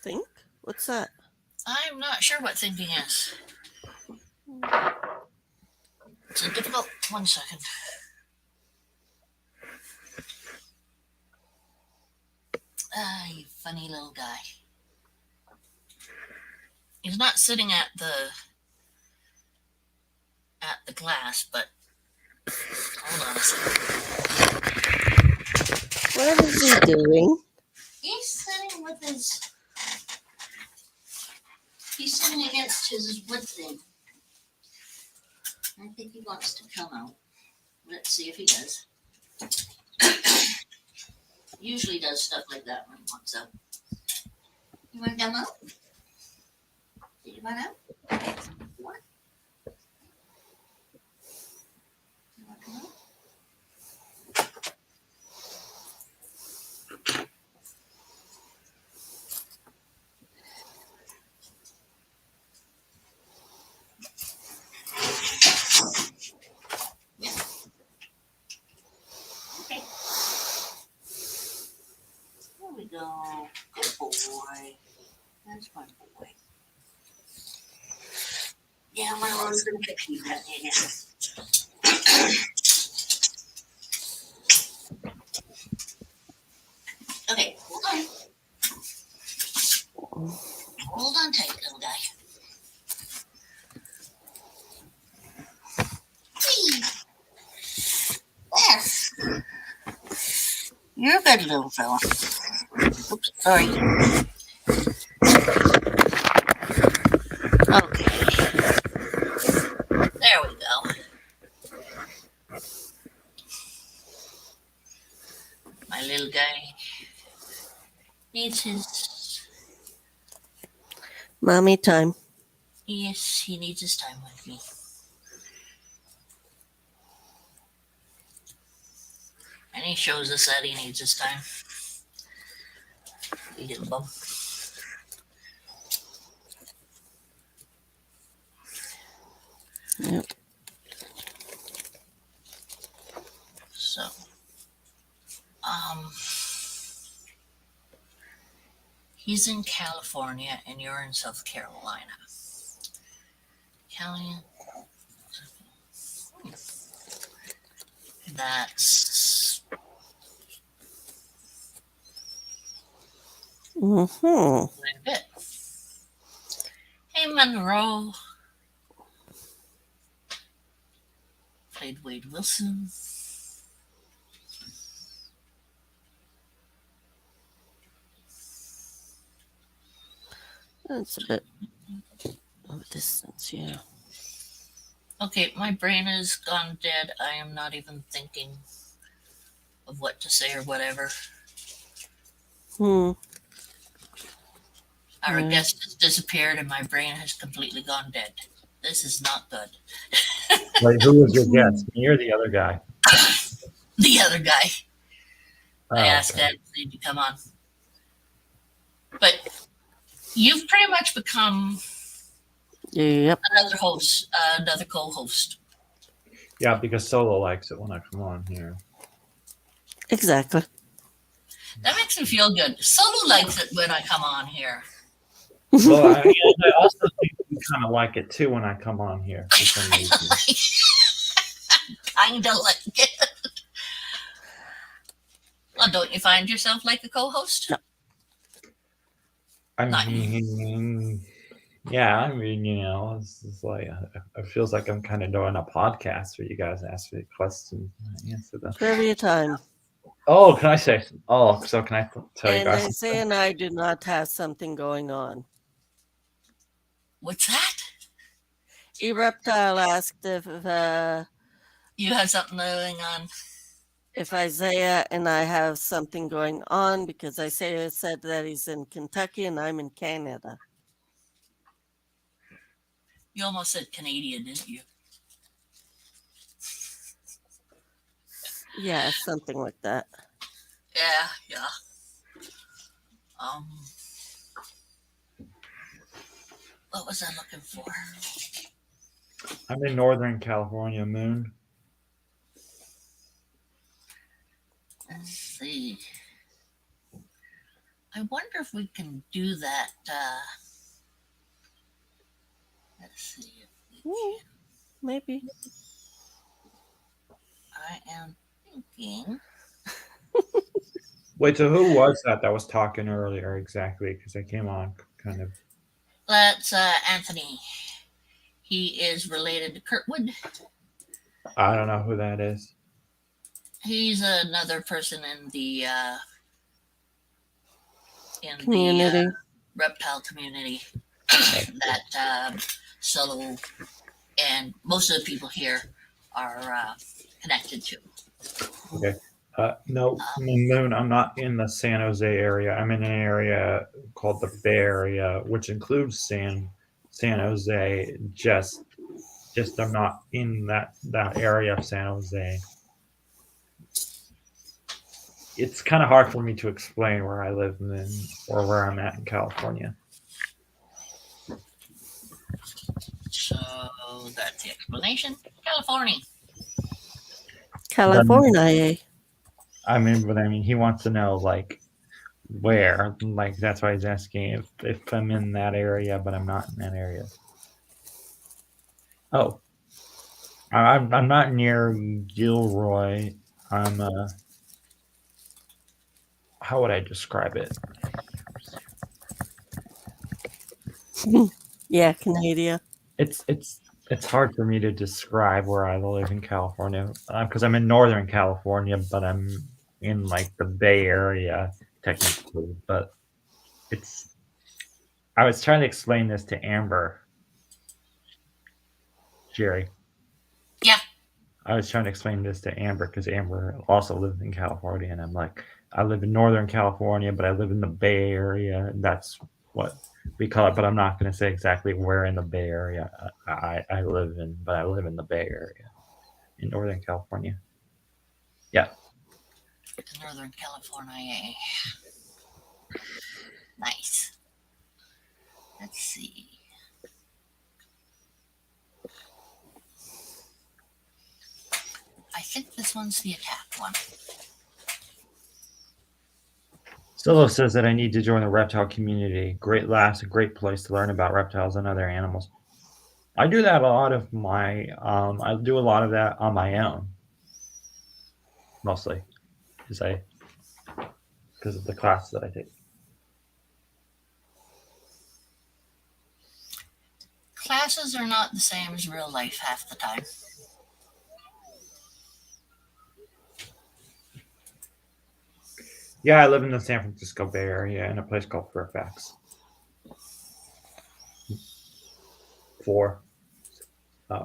B: Think? What's that?
A: I'm not sure what thinking is. It's a difficult 1 second. Ah, you funny little guy. He's not sitting at the glass, but hold on a second.
B: What is he doing?
A: He's sitting with his. He's sitting against his wood thing. I think he wants to come out. Let's see if he does. Usually does stuff like that when he wants out. You want to come out? Did you want out? What? You want to come out? There we go. Good boy. That's my boy. Yeah, my mom's gonna fix you that again. Okay, hold on. Hold on tight, little guy. Whee! There. You're a good little fella. Oops, sorry. Okay. There we go. My little guy needs his.
B: Mommy time.
A: Yes, he needs his time with me. And he shows us that he needs his time. You little bum.
B: Yep.
A: So, he's in California and you're in South Carolina. Cali. That's
B: Mm-hmm.
A: a bit. Hey, Monroe. Played Wade Wilson.
B: That's a bit of a distance, yeah.
A: Okay, my brain has gone dead. I am not even thinking of what to say or whatever.
B: Hmm.
A: Our
B: Yeah.
A: guest has disappeared and my brain has completely gone dead. This is not good.
F: Wait, who was your guest? You're the other guy.
A: The other guy. I asked
F: okay.
A: Ashley to come on. But you've pretty much become
B: Yep.
A: another host, another co-host.
F: Yeah, because Solo likes it when I come on here.
B: Exactly.
A: That makes me feel good. Solo likes it when I come on here.
F: Well, I also think you kind of like it too when I come on here for some reason.
A: Kinda like it. Well, don't you find yourself like a co-host?
B: No.
F: I mean, yeah, I mean, you know, it's just like it feels like I'm kind of doing a podcast where you guys ask me questions and I answer them.
B: Trivia time.
F: Oh, can I say? Oh, so can I tell you
B: And
F: guys?
B: Isaiah and I do not have something going on.
A: What's that?
B: E-Reptile asked
A: You have something going on.
B: if Isaiah and I have something going on because Isaiah said that he's in Kentucky and I'm in Canada.
A: You almost said Canadian, didn't you?
B: Yeah, something like that.
A: Yeah. What was I looking for?
F: I'm in Northern California, Moon.
A: Let's see. I wonder if we can do that. Let's see if we can.
B: Maybe.
A: I am thinking.
F: Wait, so who was that was talking earlier exactly? Because I came on kind of.
A: That's Anthony. He is related to Kurtwood.
F: I don't know who that is.
A: He's another person in the
B: Community.
A: reptile community that Solo and most of the people here are connected to.
F: Okay. No, Moon, I'm not in the San Jose area. I'm in an area called the Bay Area, which includes San Jose. Just I'm not in that area of San Jose. It's kind of hard for me to explain where I live or where I'm at in California.
A: So that's the explanation. California.
B: California.
F: I mean, he wants to know, like, Where? Like that's why he's asking if I'm in that area, but I'm not in that area. Oh, I'm not near Gilroy. I'm how would I describe it?
B: Yeah, Canada.
F: It's hard for me to describe where I live in California because I'm in Northern California, but I'm in like the Bay Area technically. But it's I was trying to explain this to Amber, Jerry.
A: Yeah.
F: I was trying to explain this to Amber because Amber also lives in California, and I'm like, I live in Northern California, but I live in the Bay Area, and that's what we call it. But I'm not going to say exactly where in the Bay Area I live in, but I live in the Bay Area in Northern California. Yeah.
A: Northern California. Nice. Let's see. I think this one's the attack one.
F: Stillo says that I need to join the reptile community. Great laughs, a great place to learn about reptiles and other animals. I do that a lot of my I do a lot of that on my own. Mostly. Because of the class that I take.
A: Classes are not the same as real life half the time.
F: Yeah, I live in the San Francisco Bay Area in a place called Fairfax. 4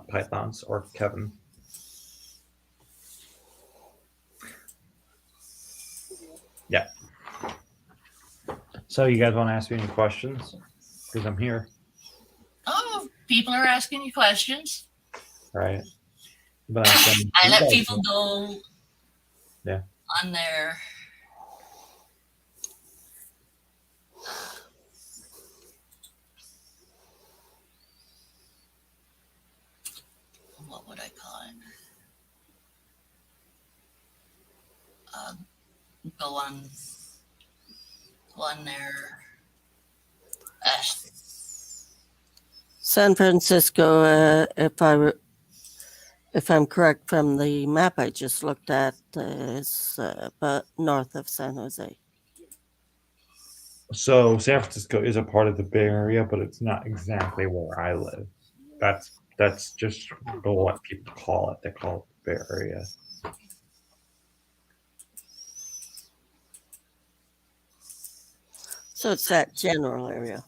F: pythons or Kevin. Yeah. So you guys want to ask me any questions? Because I'm here.
A: Oh, people are asking you questions.
F: Right. But I'm saying,
A: I let people go
F: Yeah.
A: on their what would I call it? Go on their
B: San Francisco, if I'm correct from the map I just looked at, is about north of San Jose.
F: So San Francisco is a part of the Bay Area, but it's not exactly where I live. That's just what people call it. They call it the Bay Area.
B: So it's that general area.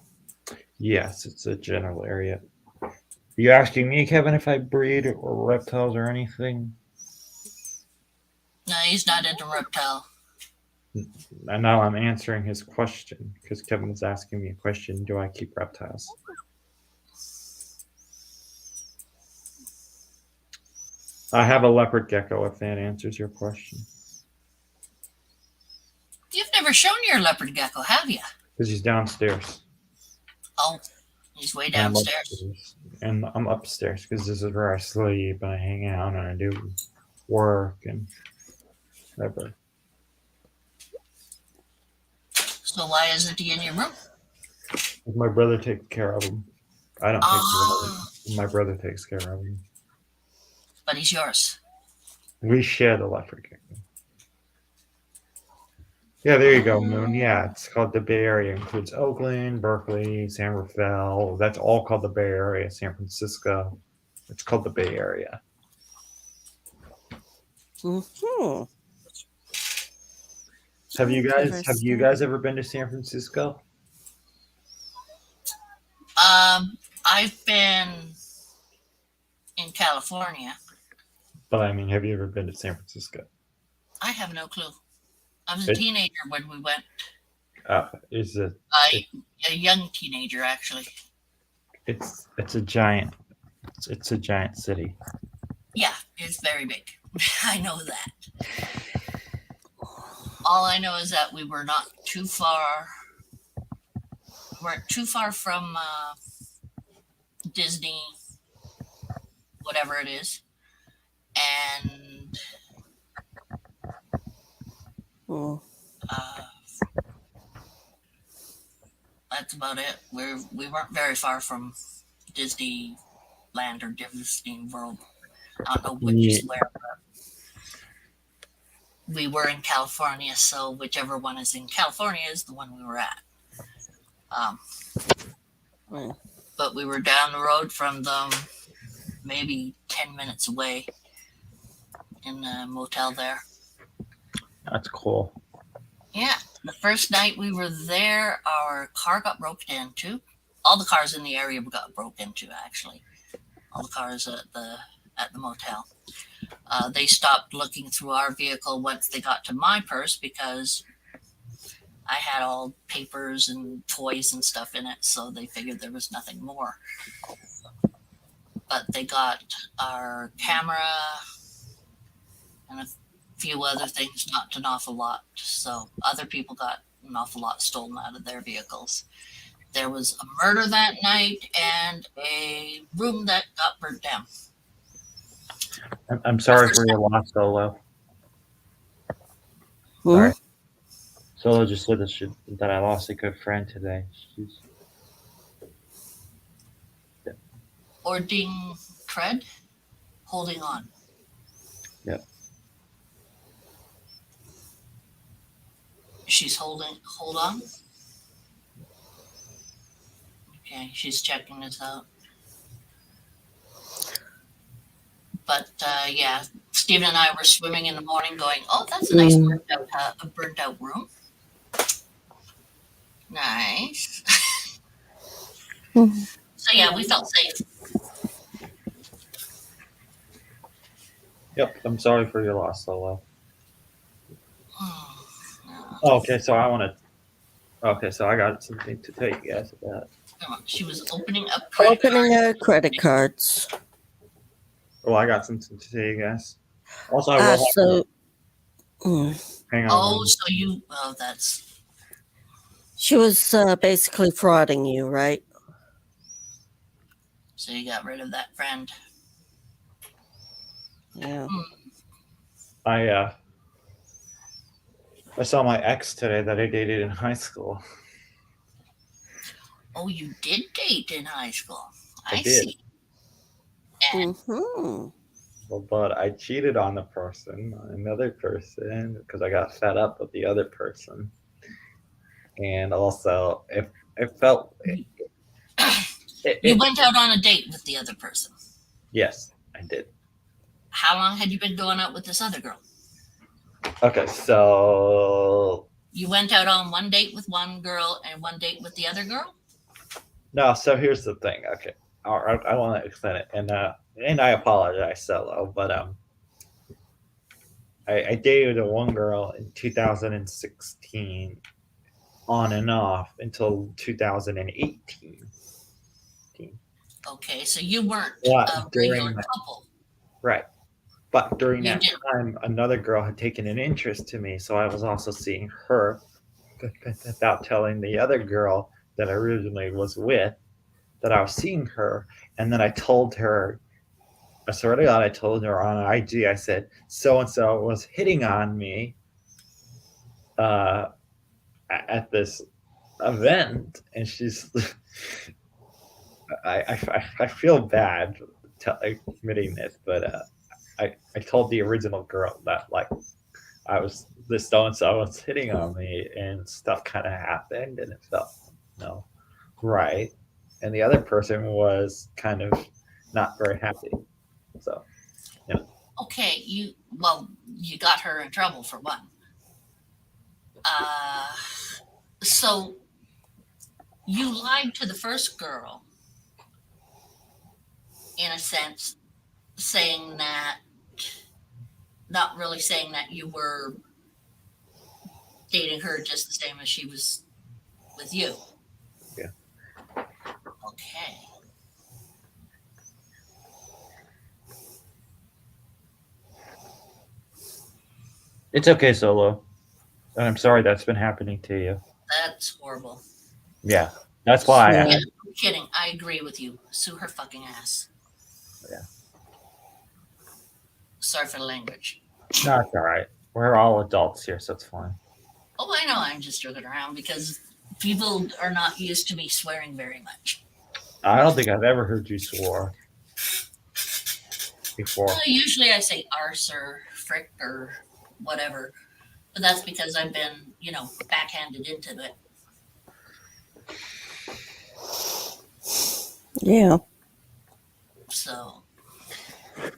F: Yes, it's a general area. Are you asking me, Kevin, if I breed or reptiles or anything?
A: No, he's not into reptile.
F: And now I'm answering his question because Kevin was asking me a question. Do I keep reptiles? I have a leopard gecko, if that answers your question.
A: You've never shown your leopard gecko, have you?
F: Because he's downstairs.
A: Oh, he's way downstairs.
F: And I'm upstairs because this is where I sleep and I hang out and I do work and whatever.
A: So why isn't he in your room?
F: My brother takes care of him. I don't take care of him. My brother takes care of him.
A: But he's yours.
F: We share the leopard gecko. Yeah, there you go, Moon. Yeah, it's called the Bay Area. It includes Oakland, Berkeley, San Rafael. That's all called the Bay Area. San Francisco. It's called the Bay Area.
B: Mm-hmm.
F: Have you guys ever been to San Francisco?
A: I've been in California.
F: But I mean, have you ever been to San Francisco?
A: I have no clue. I was a teenager when we went.
F: Is it
A: a young teenager, actually?
F: It's a giant city.
A: Yeah, it's very big. I know that. All I know is that we were not too far. We weren't too far from Disney, whatever it is, and that's about it. We weren't very far from Disneyland or Disney World. I don't know which is where, but we were in California, so whichever one is in California is the one we were at.
B: Hmm.
A: But we were down the road from them, maybe 10 minutes away in the motel there.
F: That's cool.
A: Yeah, the first night we were there, our car got broken into. All the cars in the area got broken into, actually. All the cars at the motel. They stopped looking through our vehicle once they got to my purse because I had all papers and toys and stuff in it, so they figured there was nothing more. But they got our camera and a few other things, not an awful lot. So other people got an awful lot stolen out of their vehicles. There was a murder that night and a room that got burnt down.
F: I'm sorry for your loss, Solo.
B: Hmm?
F: Sorry. Solo just said that I lost a good friend today. She's,
A: Ording Tread, holding on.
F: Yep.
A: She's hold on. Okay, she's checking this out. But yeah, Stephen and I were swimming in the morning going, oh, that's a nice burnt out room. Nice. So yeah, we felt safe.
F: yep. I'm sorry for your loss, Solo.
A: No.
F: Okay, so I got something to tell you guys about.
A: She was opening up
B: Opening her credit cards.
F: Oh, I got something to tell you guys. Also, I will have
B: So,
F: hang on.
A: Oh, so you, well, that's,
B: she was basically frauding you, right?
A: so you got rid of that friend.
B: Yeah.
F: I saw my ex today that I dated in high school.
A: Oh, you did date in high school.
F: I did.
A: See. And
F: But I cheated on another person, because I got fed up with the other person, and also it felt.
A: You went out on a date with the other person.
F: Yes, I did.
A: How long had you been going out with this other girl?
F: Okay, so
A: You went out on one date with one girl and one date with the other girl?
F: no. So here's the thing. Okay, I want to explain it, and I apologize, Solo, but I dated one girl in 2016, on and off until 2018.
A: Okay, so you weren't
F: Yeah,
A: a regular
F: that.
A: couple.
F: Right. But during
A: You
F: that
A: did.
F: time, another girl had taken an interest to me, so I was also seeing her without telling the other girl that I originally was with that I was seeing her. And then I told her, I swear to God, I told her on IG, I said, so-and-so was hitting on me at this event. And she's, I feel bad admitting this, but I told the original girl that, like, I was, this so-and-so was hitting on me, and stuff kind of happened, and it felt right. And the other person was kind of not very happy. So,
A: Okay, you got her in trouble for one. So you lied to the first girl, in a sense, saying that, not really saying that you were dating her just the same as she was with you.
F: Yeah.
A: Okay.
F: it's okay, Solo. And I'm sorry that's been happening to you.
A: That's horrible.
F: Yeah, that's why.
B: Yeah.
A: I'm kidding. I agree with you. Sue her fucking ass.
F: Yeah.
A: Sorry for the language.
F: No, it's all right. We're all adults here, so it's fine.
A: Oh, I know. I'm just joking around because People are not used to me swearing very much.
F: I don't think I've ever heard you swear before.
A: Usually I say arse or frick or whatever, but that's because I've been, backhanded into it.
B: Yeah.
A: So, hey,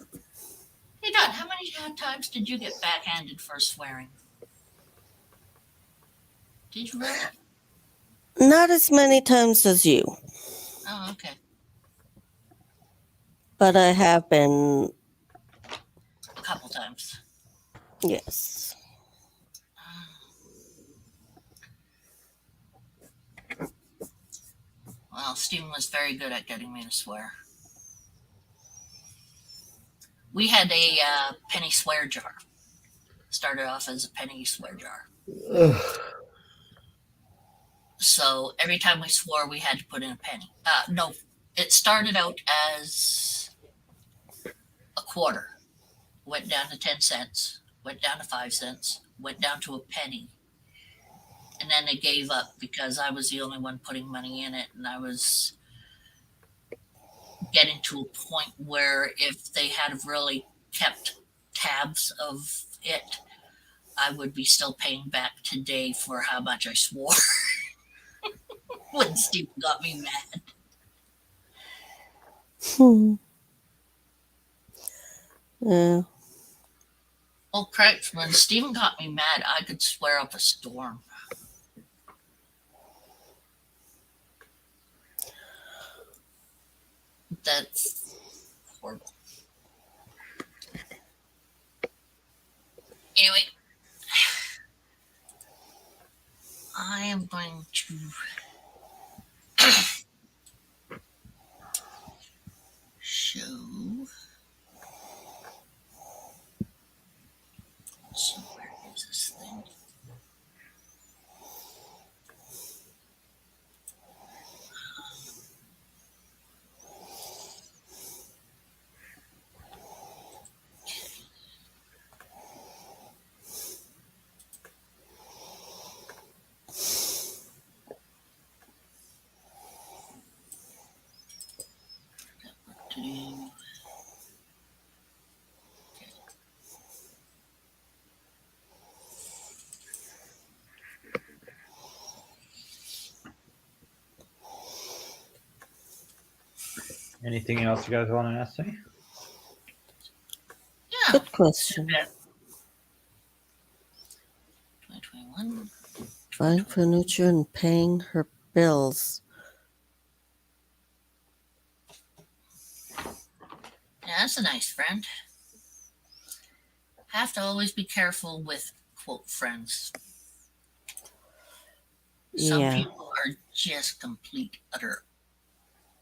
A: Dot, how many times did you get backhanded for swearing? Did you really?
B: Not as many times as you,
A: Oh, okay.
B: but I have been,
A: A couple times.
B: yes.
A: Well, Stephen was very good at getting me to swear. We had a penny swear jar. Started off as a penny swear jar. So every time we swore, we had to put in a penny. No, it started out as a quarter, went down to 10 cents, went down to 5 cents, went down to a penny. And then they gave up because I was the only one putting money in it. And I was getting to a point where if they had really kept tabs of it, I would be still paying back today for how much I swore when Steve got me mad.
B: Yeah.
A: Oh, correct. When Stephen got me mad, I could swear up a storm. That's horrible. Anyway, I am going to show. So where is this thing? To do.
F: Anything else you guys want to ask me?
A: Yeah.
B: Good question.
A: 2021.
B: Buying furniture and paying her bills.
A: Yeah, that's a nice friend. Have to always be careful with quote friends. Some
B: Yeah.
A: people are just complete utter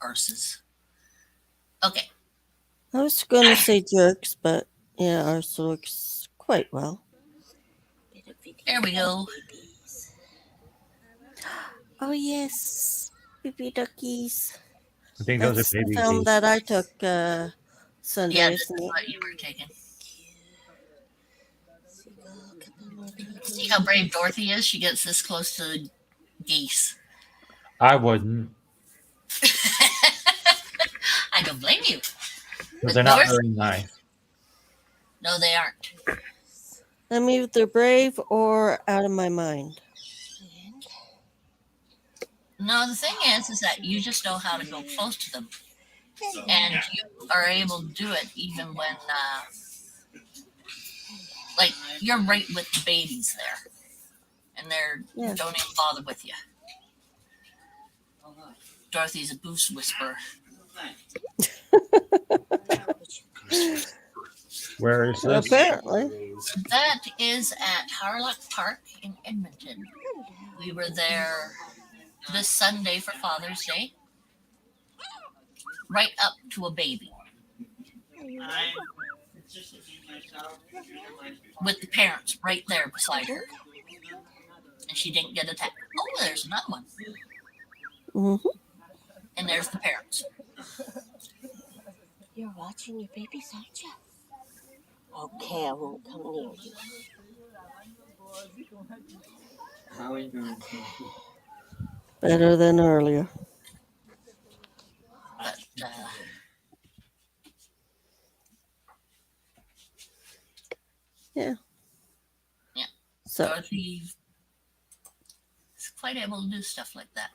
A: arses. Okay.
B: I was going to say jerks, but yeah, ours works quite well.
A: There we go.
B: Oh, yes. Baby duckies.
F: I think
B: That's
F: those are
B: the
F: baby
B: film
F: bees.
B: that I took Sunday,
A: Yeah, this
B: isn't
A: is
B: it?
A: what you were taking. See how brave Dorothy is? She gets this close to the geese.
F: I wouldn't.
A: I don't blame you.
F: Because they're not
A: North?
F: very nice.
A: No, they aren't.
B: I'm either brave or out of my mind.
A: No, the thing is that you just know how to go close to them. And you are able to do it even when, like, you're right with the babies there. And they're
B: Yeah.
A: don't even bother with you. Dorothy's a goose whisperer.
F: Where is this?
B: Apparently.
A: That is at Harlock Park in Edmonton. We were there this Sunday for Father's Day. Right up to a baby. With the parents right there beside her. And she didn't get attacked. Oh, there's another one.
B: Mm-hmm.
A: And there's the parents.
H: You're watching your babies, aren't you? Okay, I won't come near you.
I: How are you going
B: Better than earlier.
A: But
B: Yeah.
A: Yeah.
B: So
A: Dorothy is quite able to do stuff like that.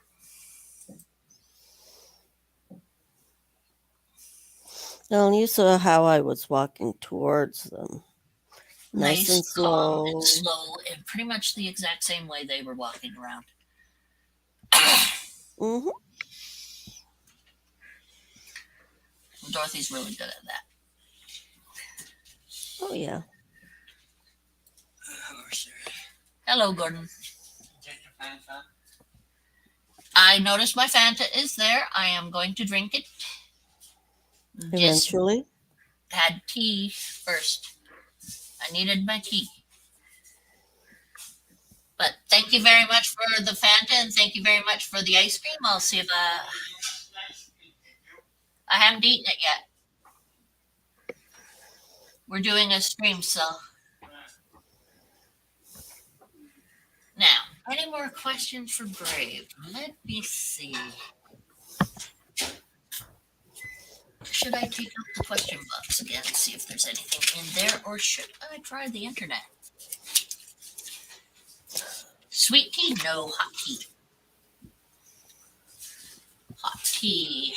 B: well, you saw how I was walking towards them. Nice and
A: calm,
B: slow.
A: and slow, and pretty much the exact same way they were walking around.
B: Mm-hmm.
A: Dorothy's really good at that.
B: Oh yeah.
A: Hello, Gordon. I noticed my Fanta is there. I am going to drink it. Just
B: Eventually.
A: had tea first. I needed my tea. But thank you very much for the Fanta, and thank you very much for the ice cream. I'll see if I haven't eaten it yet. We're doing a stream, so. Now, any more questions for Brave? Let me see. Should I take out the question box again, see if there's anything in there, or should I try the internet? Sweet tea? No, hot tea. Hot tea.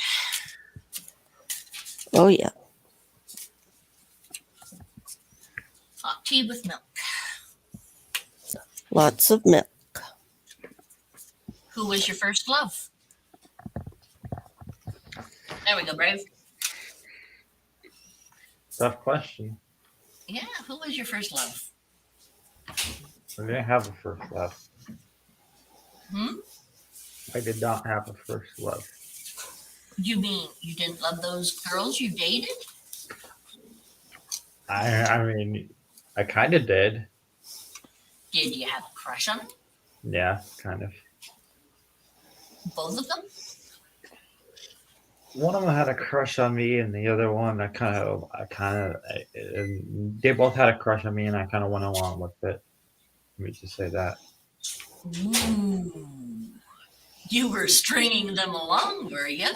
B: Oh yeah.
A: Hot tea with milk.
B: Lots of milk.
A: Who was your first love? There we go, Brave.
F: Tough question.
A: Yeah, who was your first love?
F: I didn't have a first love.
A: Hmm?
F: I did not have a first love.
A: You mean you didn't love those girls you dated?
F: I mean, I kind of did.
A: Did you have a crush on them?
F: Yeah, kind of.
A: Both of them?
F: One of them had a crush on me, and the other one, they both had a crush on me, and I kind of went along with it. Let me just say that.
A: Ooh. You were stringing them along, were you?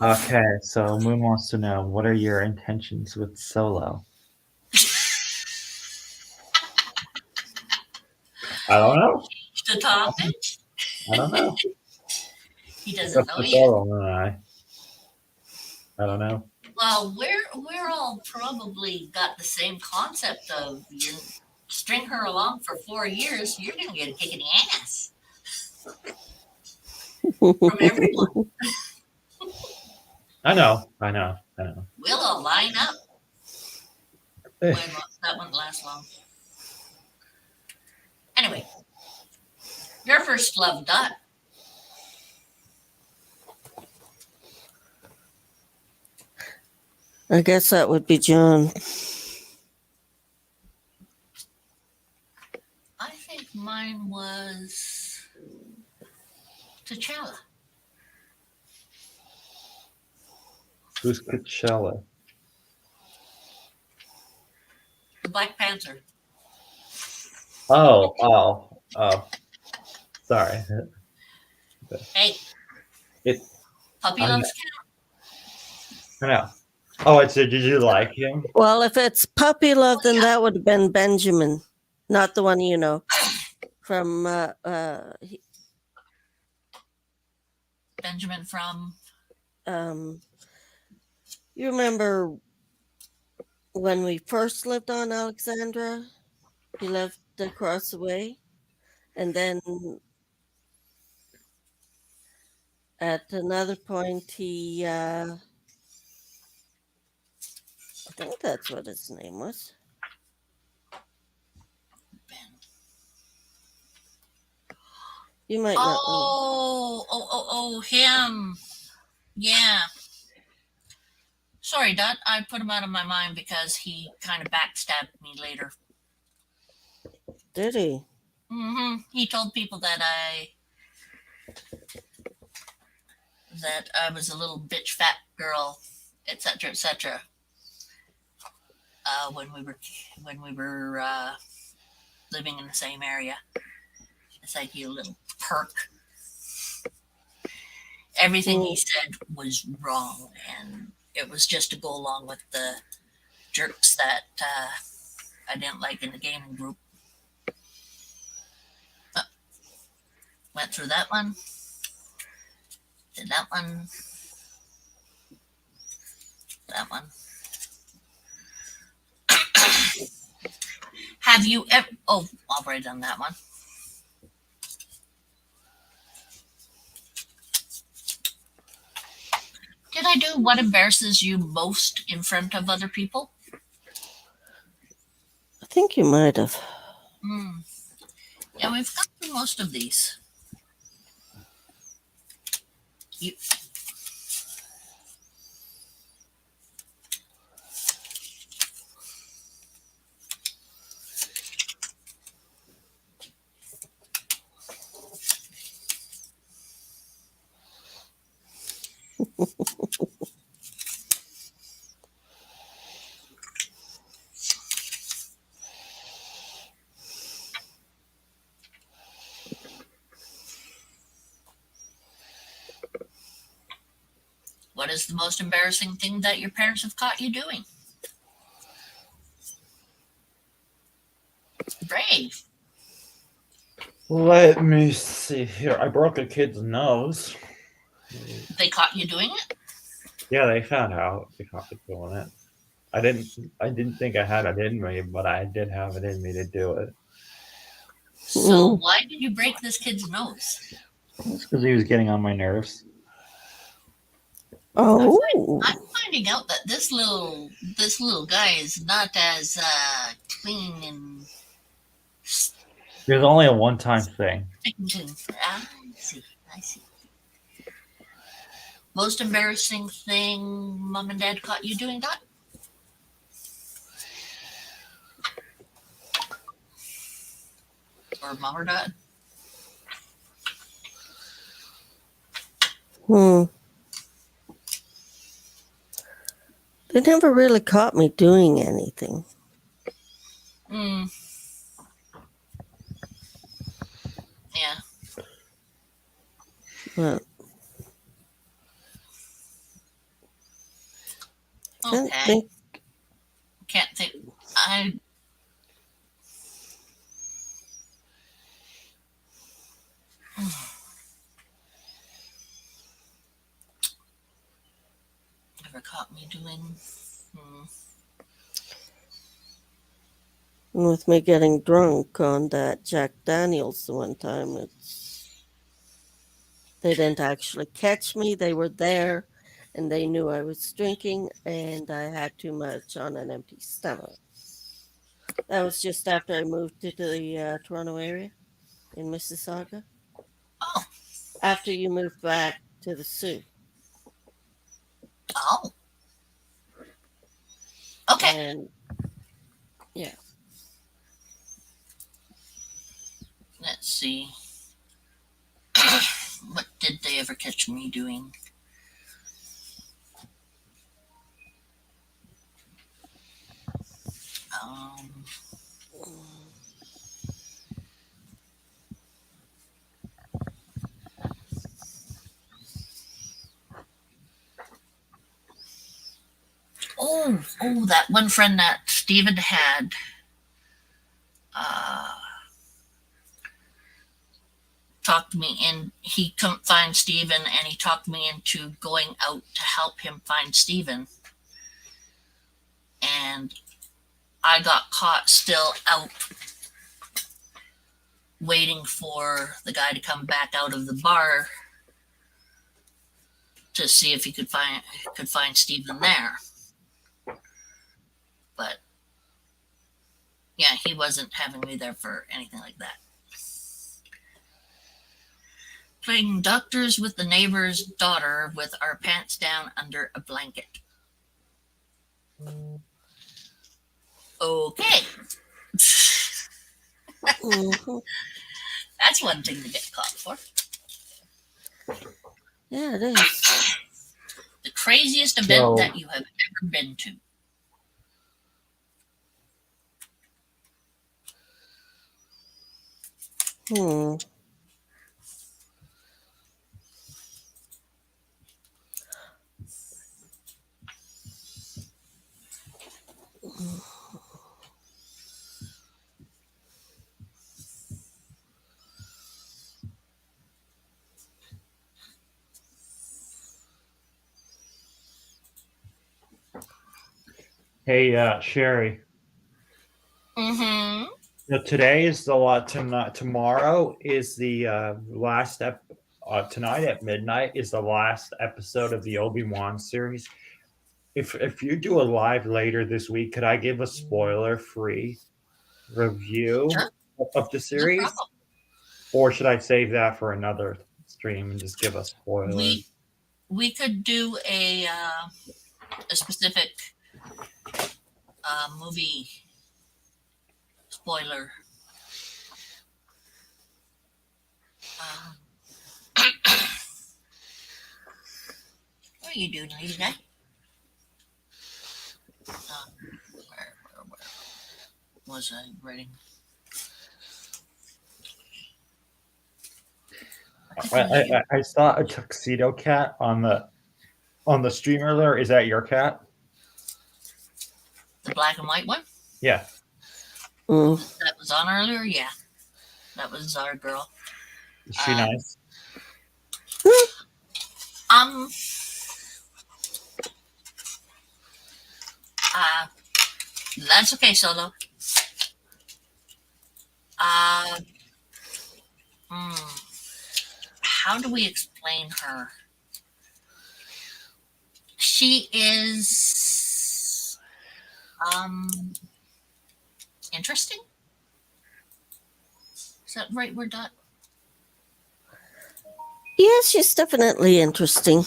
F: Okay, so Moon wants to know, what are your intentions with Solo? I don't know.
A: The topic?
F: I don't know.
A: He doesn't know yet.
F: Solo, I don't know.
A: Well, we're all probably got the same concept of you string her along for 4 years, you're gonna get a kick in the ass from everyone.
F: I know.
A: We'll all line up. That wouldn't last long. Anyway, your first love, Dot.
B: I guess that would be John.
A: I think mine was T'Challa.
F: Who's Coachella?
A: The Black Panther.
F: Oh. Sorry.
A: Hey. Puppy loves
F: I know. Oh, did you like him?
B: Well, if it's puppy love, then that would have been Benjamin, not the one you know from.
A: Benjamin from.
B: You remember when we first lived on Alexandra? He lived across the way, and then at another point he. I think that's what his name was.
A: Ben.
B: You might not know.
A: Oh, him. Yeah. Sorry, Dot. I put him out of my mind because he kind of backstabbed me later.
B: Did he?
A: Mm-hmm. He told people that I was a little bitch fat girl, etc., etc. When we were living in the same area. It's like you little perk. Everything he said was wrong, and it was just to go along with the jerks that I didn't like in the gaming group. Went through that one. Did that one. That one. Have you ever? Oh, I've already done that one. Did I do what embarrasses you most in front of other people?
B: I think you might have.
A: Yeah, we've got through most of these. You, what is the most embarrassing thing that your parents have caught you doing? Brave.
F: Let me see here. I broke a kid's nose.
A: They caught you doing it?
F: Yeah, they found out. They caught me doing it. I didn't think I had it in me, but I did have it in me to do it.
A: So why did you break this kid's nose?
F: It's because he was getting on my nerves.
B: Oh.
A: I'm finding out that this little guy is not as clean and.
F: It was only a one-time thing.
A: I see. Most embarrassing thing mom and dad caught you doing that? Or mom or dad?
B: They never really caught me doing anything.
A: Yeah.
B: Well,
A: Okay. Can't think. Never caught me doing.
B: With me getting drunk on that Jack Daniels one time, they didn't actually catch me. They were there, and they knew I was drinking, and I had too much on an empty stomach. That was just after I moved to the Toronto area in Mississauga.
A: Oh.
B: After you moved back to the Sioux.
A: Oh. Okay.
B: And yeah.
A: Let's see. What did they ever catch me doing? Oh, that one friend that Stephen had. Talked me in. He couldn't find Stephen, and he talked me into going out to help him find Stephen. And I got caught still out waiting for the guy to come back out of the bar to see if he could find Stephen there. But yeah, he wasn't having me there for anything like that. Playing doctors with the neighbor's daughter with our pants down under a blanket. Okay. That's one thing to get caught for.
B: Yeah, it is.
A: The craziest event that you have ever been to.
B: Hmm.
F: Hey, Sherry.
A: Mm-hmm.
F: Today is the lot. Tomorrow is the last tonight at midnight is the last episode of the Obi-Wan series. If you do a live later this week, could I give a spoiler-free review
A: Sure.
F: of the
A: No
F: series,
A: problem.
F: or should I save that for another stream and just give a spoiler?
A: We could do a specific movie spoiler. What are you doing, lady guy? Where was I writing?
F: I saw a tuxedo cat on the streamer there. Is that your cat?
A: The black and white one
F: Yeah.
B: Mm.
A: that was on earlier. Yeah, that was our girl.
F: Is she nice?
A: Um. That's okay, Solo. How do we explain her? She is interesting. Is that the right word, Dot?
B: Yeah, she's definitely interesting.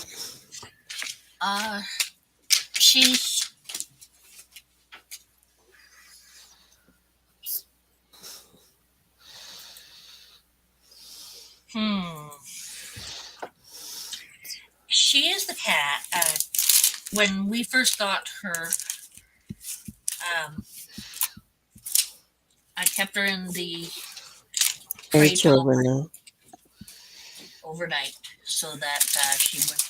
A: She's she is the cat. When we first got her, I kept her in the
B: Hey,
A: crate
B: children.
A: overnight so that she would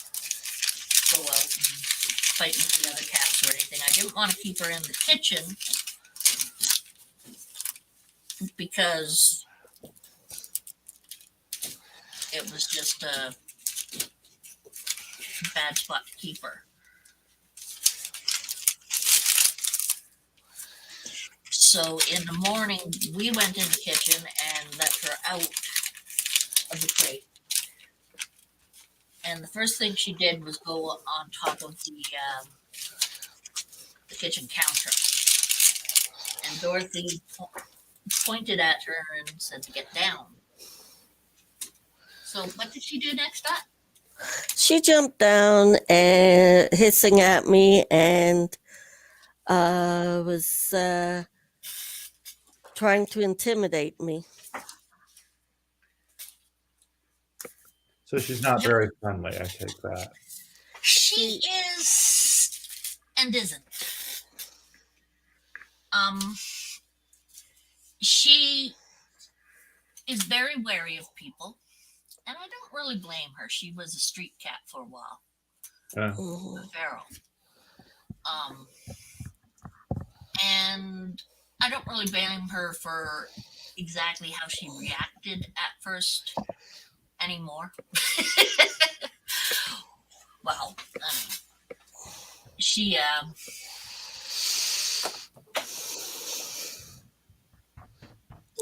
A: go out and fight with the other cats or anything. I didn't want to keep her in the kitchen because it was just a bad spot to keep her. So in the morning, we went in the kitchen and let her out of the crate. And the first thing she did was go on top of the kitchen counter. And Dorothy pointed at her and said to get down. So what did she do next, Dot?
B: She jumped down and hissing at me and was trying to intimidate me.
F: So she's not very friendly, I take that.
A: She is and isn't. She is very wary of people, and I don't really blame her. She was a street cat for a while, a feral. And I don't really blame her for exactly how she reacted at first anymore. Well, she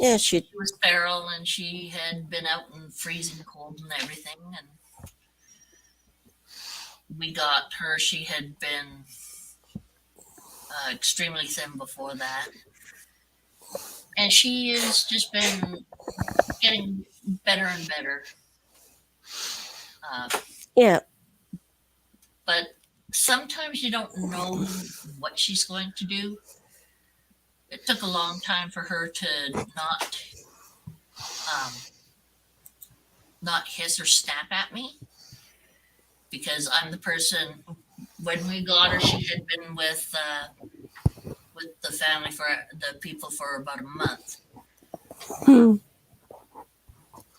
B: Yeah, she
A: was feral and she had been out in freezing cold and everything, and we got her. She had been extremely thin before that, and she has just been getting better and better.
B: Yeah.
A: But sometimes you don't know what she's going to do. It took a long time for her to not hiss or snap at me, because I'm the person. When we got her, she had been with the family for the people for about a month.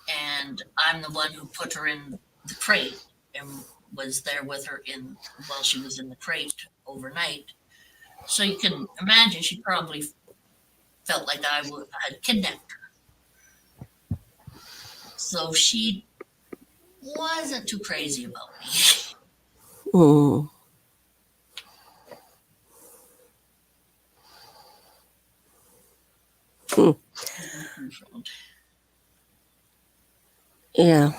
A: and I'm the one who put her in the crate and was there with her while she was in the crate overnight. So you can imagine she probably felt like I had kidnapped her. So she wasn't too crazy about me.
B: Mm. Yeah.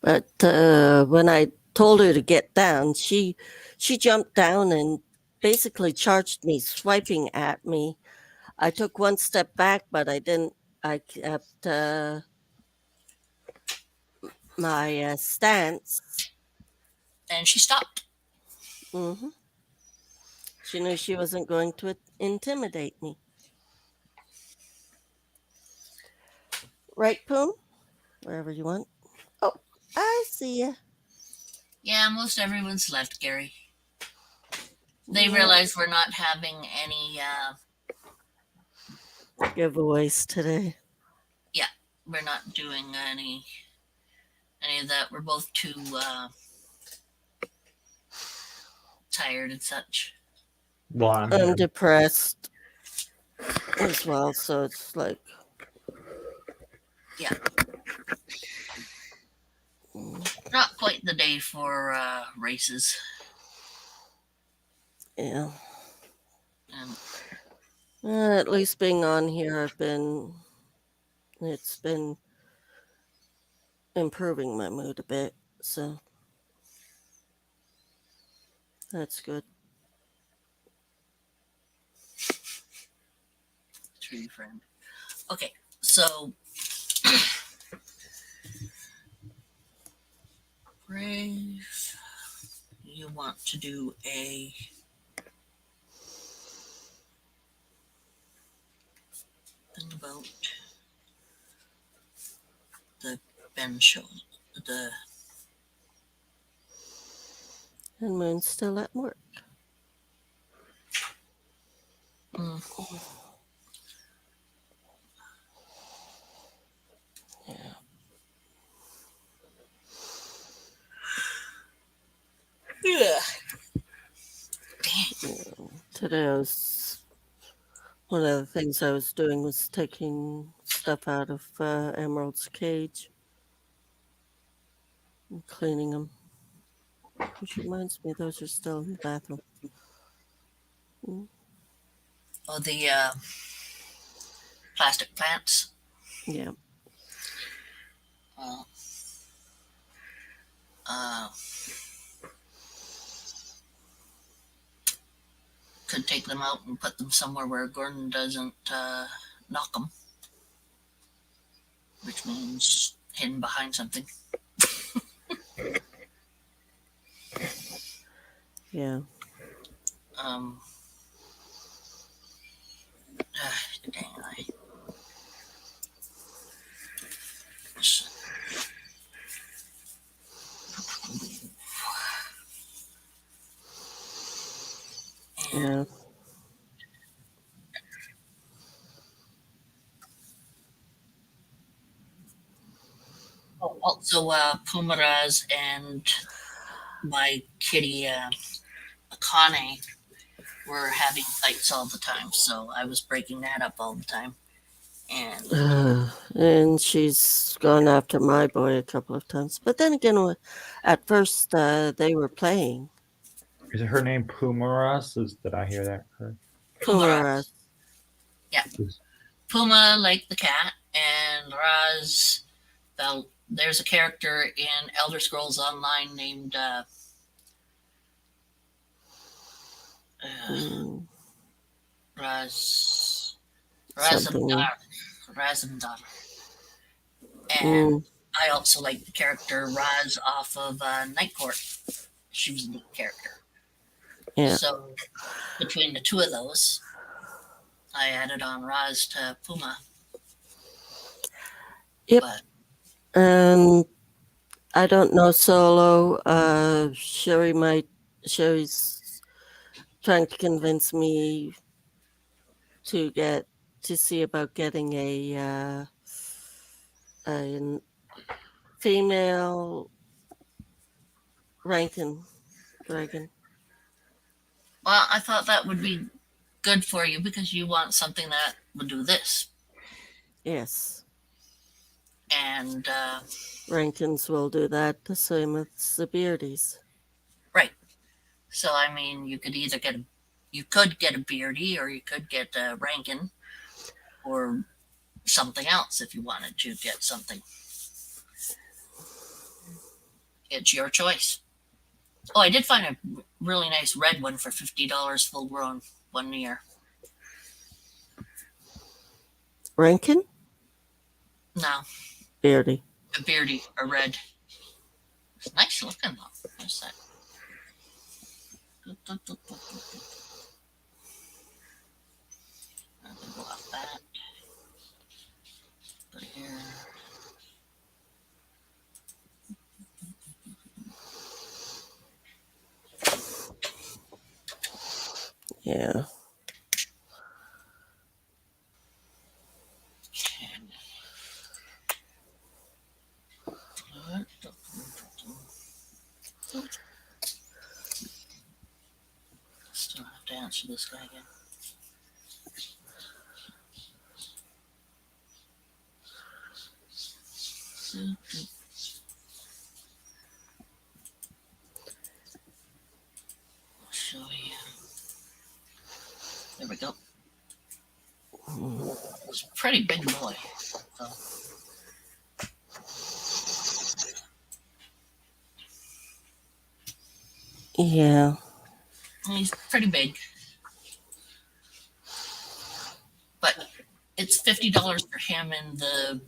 B: But when I told her to get down, she jumped down and basically charged me, swiping at me. I took one step back, but I didn't. I kept my stance.
A: And she stopped.
B: Hmm. She knew she wasn't going to intimidate me. Right, Poom? Wherever you want. Oh, I see ya.
A: Yeah, most everyone's left, Gary. They
B: Yeah.
A: realize we're not having any
B: Giveaways today.
A: we're not doing any of that. We're both too tired and such.
F: Well,
B: I'm depressed as well, so it's like,
A: Yeah. Not quite the day for races.
B: yeah.
A: And
B: At least being on here, it's been improving my mood a bit, so that's good.
A: tree friend. Okay, so Brave, you want to do a thing about the Ben show, the
B: And Moon's still at work.
A: mm,
B: Yeah.
A: yeah.
B: Today one of the things I was doing was taking stuff out of Emerald's cage and cleaning them. Which reminds me, those are still in the bathroom.
A: Oh, the plastic plants.
B: Yeah.
A: Uh, could take them out and put them somewhere where Gordon doesn't knock them, which means hidden behind something.
B: Yeah.
A: Dang,
B: Yeah.
A: Oh, also, Pumaraz and my kitty Akane were having fights all the time, so I was breaking that up all the time.
B: And she's gone after my boy a couple of times. But then again, at first they were playing.
F: Is her name Pumaras? Did I hear that correct?
B: Pumaraz.
A: Yeah. Puma, like the cat, and Raz, there's a character in Elder Scrolls Online named Razamdar. And I also like the character Raz off of Night Court. She was a neat character.
B: Yeah.
A: So between the two of those, I added on Raz to Puma.
B: Yep. And I don't know Solo. Sherry's trying to convince me to see about getting a a female Rankin dragon.
A: Well, I thought that would be good for you because you want something that would do this.
B: Yes,
A: And
B: Rankins will do that. The same with the Beardies.
A: right. So I mean, you could either get a Beardy, or you could get a Rankin, or something else if you wanted to get something. It's your choice. Oh, I did find a really nice red one for $50 full grown, 1 year.
B: Rankin?
A: No,
B: Beardy.
A: a Beardy, a red. It's nice looking though. What's that? I'm gonna go off that. Put it here.
B: Yeah.
A: Still have to answer this guy again. I'll show you. There we go. It's a pretty big boy. So.
B: Yeah.
A: He's pretty big. But it's $50 for him and the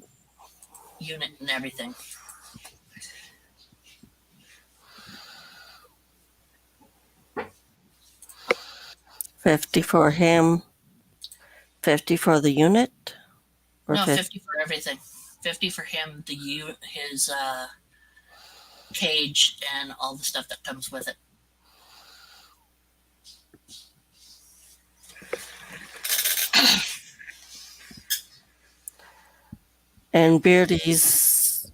A: unit and everything.
B: $50 for him. $50 for the unit? Or
A: No, 50 for everything. 50 for him, his cage, and all the stuff that comes with it.
B: And Beardies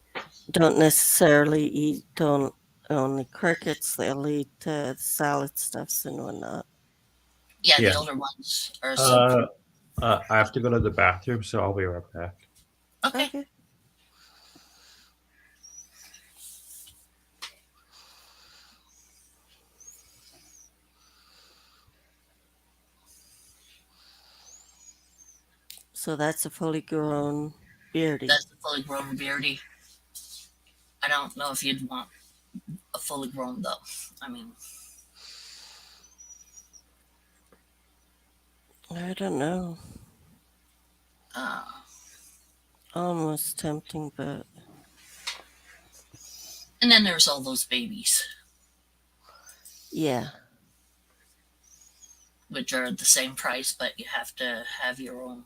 B: don't necessarily eat only crickets. They'll eat salad stuffs and whatnot.
A: Yeah,
F: Yeah.
A: the older ones are so.
F: I have to go to the bathroom, so I'll be right back.
A: Okay.
B: So that's a fully grown Beardy.
A: That's the fully grown Beardy. I don't know if you'd want a fully grown though. I mean,
B: I don't know. Almost tempting, but
A: and then there's all those babies,
B: yeah.
A: which are the same price, but you have to have your own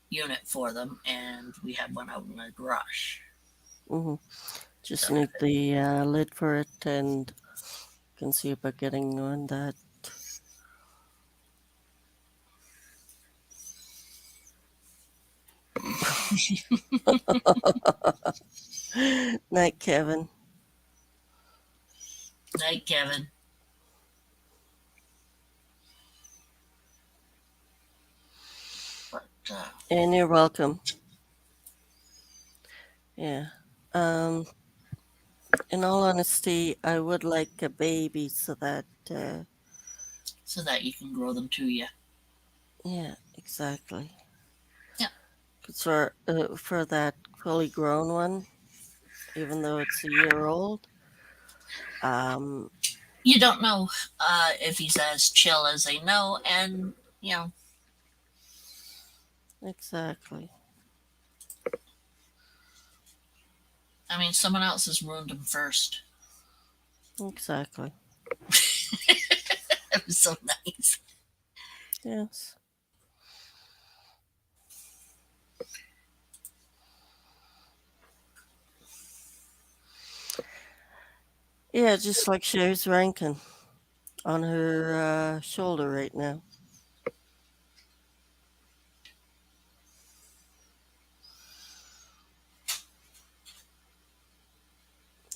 A: unit for them, and we had one out in the garage.
B: Just
A: So-
B: need the lid for it, and can see about getting one that. Night, Kevin.
A: Night, Kevin. But
B: And you're welcome. Yeah. In all honesty, I would like a baby so that.
A: so that you can grow them to you.
B: Yeah, exactly.
A: Yeah.
B: Because for that fully grown one, even though it's a year old,
A: You don't know if he's as chill as they know, and you know.
B: exactly.
A: I mean, someone else has ruined him first.
B: Exactly.
A: It was so nice.
B: Yes. Yeah, just like Sherry's Rankin on her shoulder right now.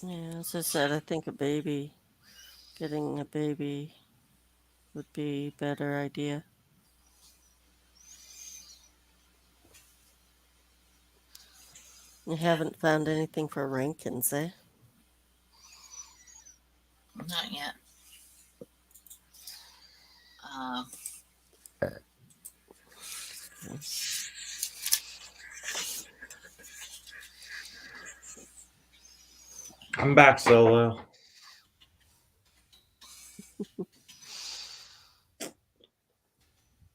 B: Yeah, as I said, I think getting a baby would be a better idea. You haven't found anything for Rankins, eh?
A: Not yet. Uh,
F: I'm back solo.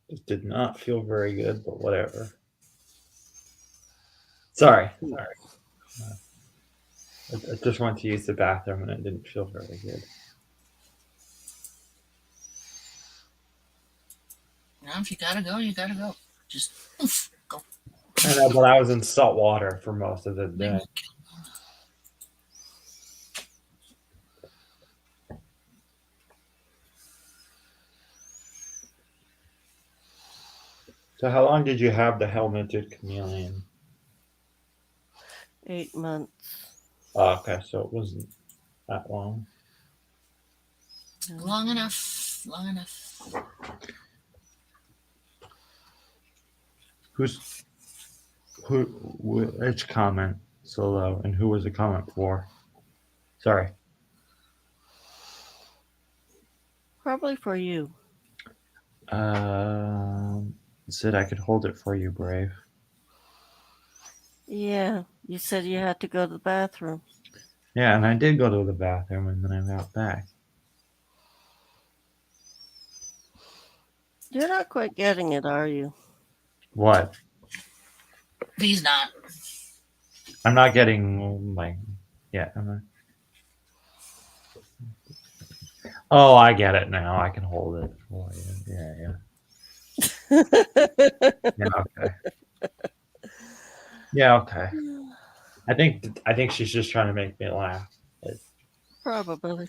F: It did not feel very good, but whatever. Sorry. I just went to use the bathroom and it didn't feel very good.
A: if you gotta go, you gotta go. Just oof, go.
F: I know, but I was in salt water for most of the day. So how long did you have the helmeted chameleon?
B: 8 months.
F: Oh, okay, so it wasn't that long.
A: Long enough. Long enough.
F: Which comment solo and who was the comment for? Sorry.
B: Probably for you.
F: Said I could hold it for you, Brave.
B: Yeah, you said you had to go to the bathroom.
F: Yeah, and I did go to the bathroom and then I got back.
B: You're not quite getting it, are you?
F: What?
A: He's not.
F: I'm not getting yeah. Oh, I get it now. I can hold it for you. Yeah. Yeah, okay. Yeah, okay. I think she's just trying to make me laugh.
B: Probably.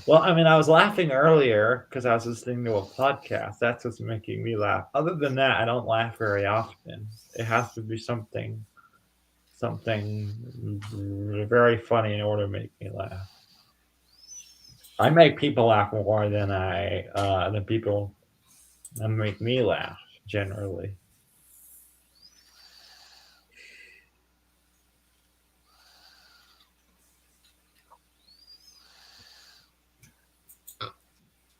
F: Well, I mean, I was laughing earlier because I was listening to a podcast. That's what's making me laugh. Other than that, I don't laugh very often. It has to be something very funny in order to make me laugh. I make people laugh more than people make me laugh generally.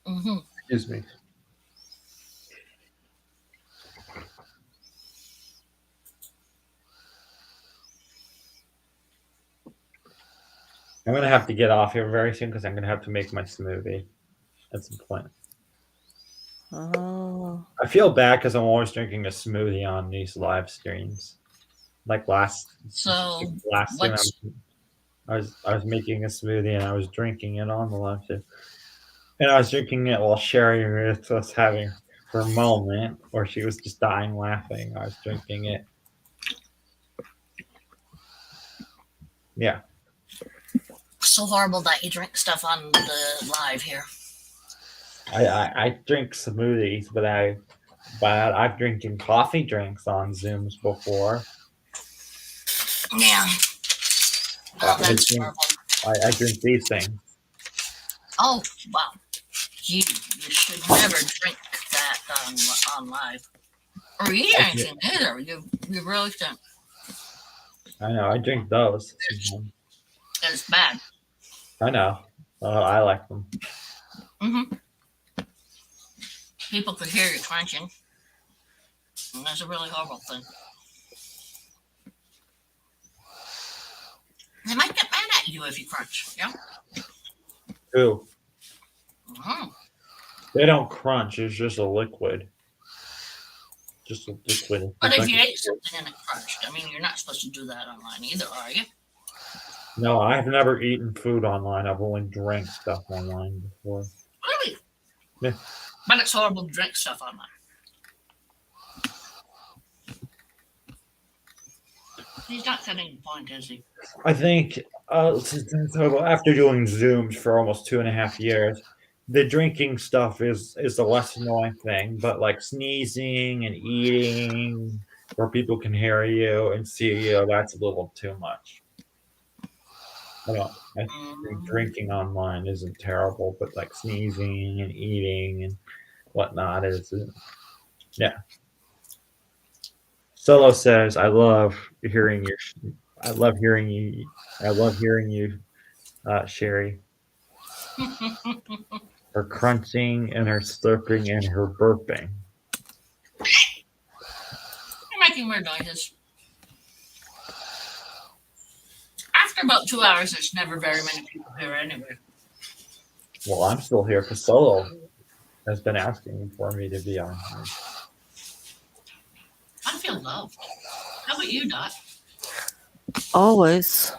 A: Mm-hmm.
F: Excuse me. I'm gonna have to get off here very soon because I'm gonna have to make my smoothie at some point.
B: Oh.
F: I feel bad because I'm always drinking a smoothie on these live streams. Like last stream, I was making a smoothie and I was drinking it on the live stream, and I was drinking it while Sherry was having her moment where she was just dying laughing. I was drinking it. Yeah.
A: So horrible that you drink stuff on the live here.
F: I drink smoothies, but I've drinking coffee drinks on Zooms before.
A: Yeah. Oh, that's horrible.
F: I drink these things.
A: Oh, wow. You should never drink that on live. Or eat anything either. You really shouldn't.
F: I know. I drink those.
A: It's bad.
F: I know. I like them.
A: Mm-hmm. People could hear you crunching. And that's a really horrible thing. They might get mad at you if you crunch. Yeah.
F: Who?
A: Mm-hmm.
F: They don't crunch. It's just a liquid. Just a liquid.
A: But if you ate something and it crunched, I mean, you're not supposed to do that online either, are you?
F: No, I've never eaten food online. I've only drank stuff online before.
A: Really?
F: Yeah.
A: But it's horrible to drink stuff online. He's not getting the point, is he?
F: I think after doing Zooms for almost 2.5 years, the drinking stuff is the less annoying thing. But like sneezing and eating, where people can hear you and see you, that's a little too much. I think drinking online isn't terrible, but like sneezing and eating and whatnot is, yeah. Solo says, I love hearing you. I love hearing you, Sherry. Her crunching and her slurping and her burping.
A: You're making weird noises. After about 2 hours, there's never very many people here anyway.
F: Well, I'm still here because Solo has been asking for me to be on here.
A: I feel loved. How about you, Dot?
B: Always.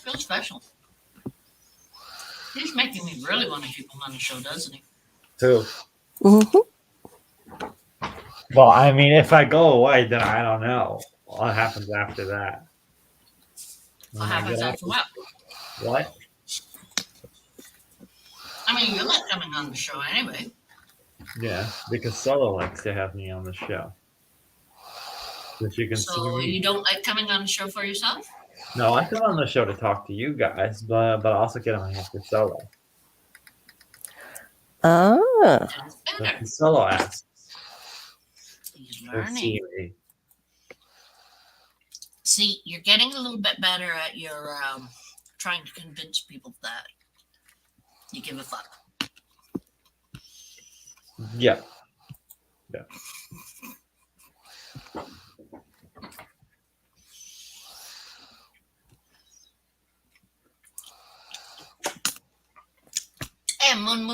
A: Feels special. He's making me really want to keep him on the show, doesn't he?
F: Who?
B: Mm-hmm.
F: Well, I mean, if I go away, then I don't know what happens after that.
A: What happens after what?
F: What?
A: I mean, you're not coming on the show anyway.
F: Yeah, because Solo likes to have me on the show. That you can see
A: So
F: me.
A: you don't like coming on the show for yourself?
F: No, I come on the show to talk to you guys, but I also get on here for Solo.
B: Ah.
A: That's better.
F: The Solo asks.
A: He's
F: to
A: learning.
F: see me.
A: See, you're getting a little bit better at your trying to convince people that you give a fuck.
F: Yeah. Yeah.
A: Hey, Moon.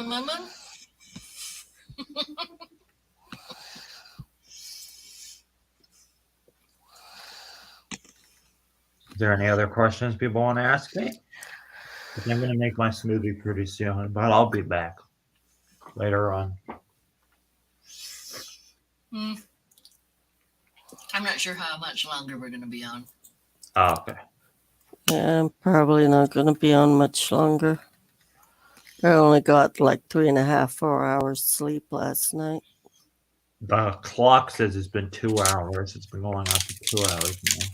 F: Is there any other questions people want to ask me? I'm going to make my smoothie pretty soon, but I'll be back later on.
A: I'm not sure how much longer we're going to be on.
F: Oh, okay.
B: Yeah, I'm probably not going to be on much longer. I only got like 3.5, 4 hours sleep last night.
F: The clock says it's been 2 hours. It's been going on for 2 hours now.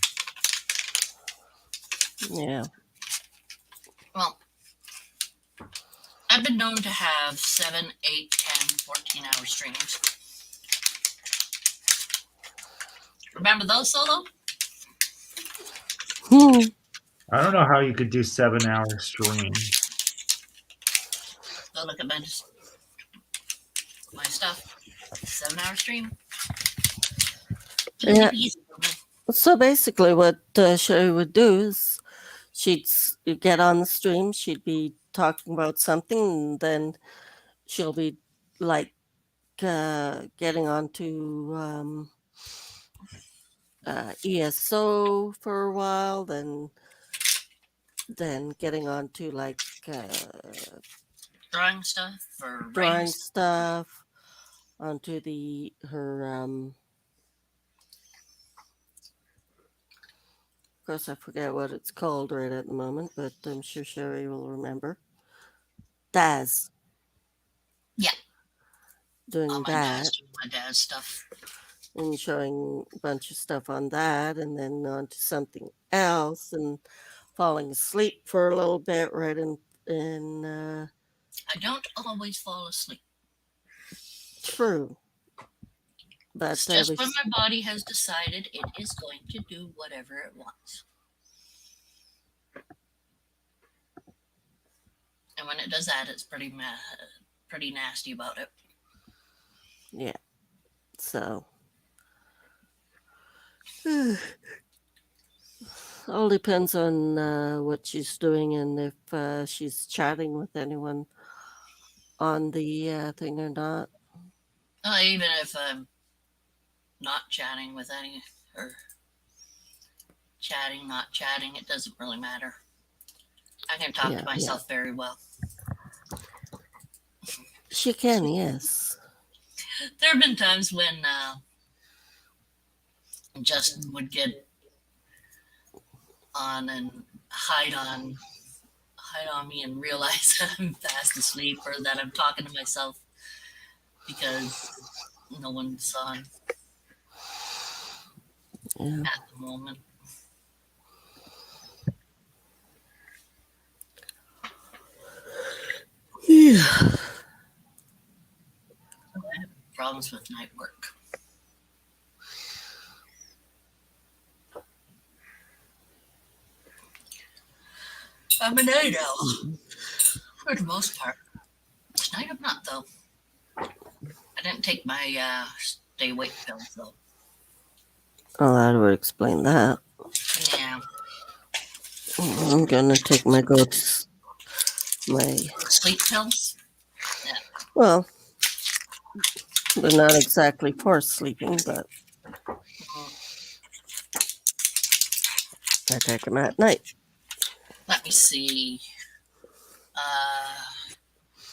B: Yeah.
A: Well, I've been known to have 7, 8, 10, 14-hour streams. Remember those, Solo?
F: I don't know how you could do 7-hour streams.
A: Go look at my stuff. 7-hour stream.
B: Yeah. So basically what Sherry would do is she'd get on the stream, she'd be talking about something, and then she'll be like getting onto ESO for a while, then getting on to like
A: drawing stuff or
B: drawing stuff onto her of course I forget what it's called right at the moment, but I'm sure Sherry will remember. Daz.
A: Yeah.
B: Doing that.
A: My dad's stuff.
B: And showing a bunch of stuff on that, and then on to something else, and falling asleep for a little bit right in
A: I don't always fall asleep.
B: True. But
A: it's just when my body has decided it is going to do whatever it wants. And when it does that, it's pretty nasty about it.
B: Yeah. So all depends on what she's doing and if she's chatting with anyone on the thing or not.
A: Even if I'm not chatting with any, or chatting, not chatting, it doesn't really matter. I can talk to myself very well.
B: She can, yes.
A: There have been times when Justin would get on and hide on me and realize that I'm fast asleep or that I'm talking to myself because no one's on at the moment.
B: Yeah.
A: Problems with night work. I'm a night owl for the most part. Tonight I'm not though. I didn't take my stay awake pills though.
B: Oh, that would explain that.
A: Yeah,
B: I'm gonna take my my
A: sleep pills.
B: well, they're not exactly for sleeping, but I take them at night.
A: Let me see.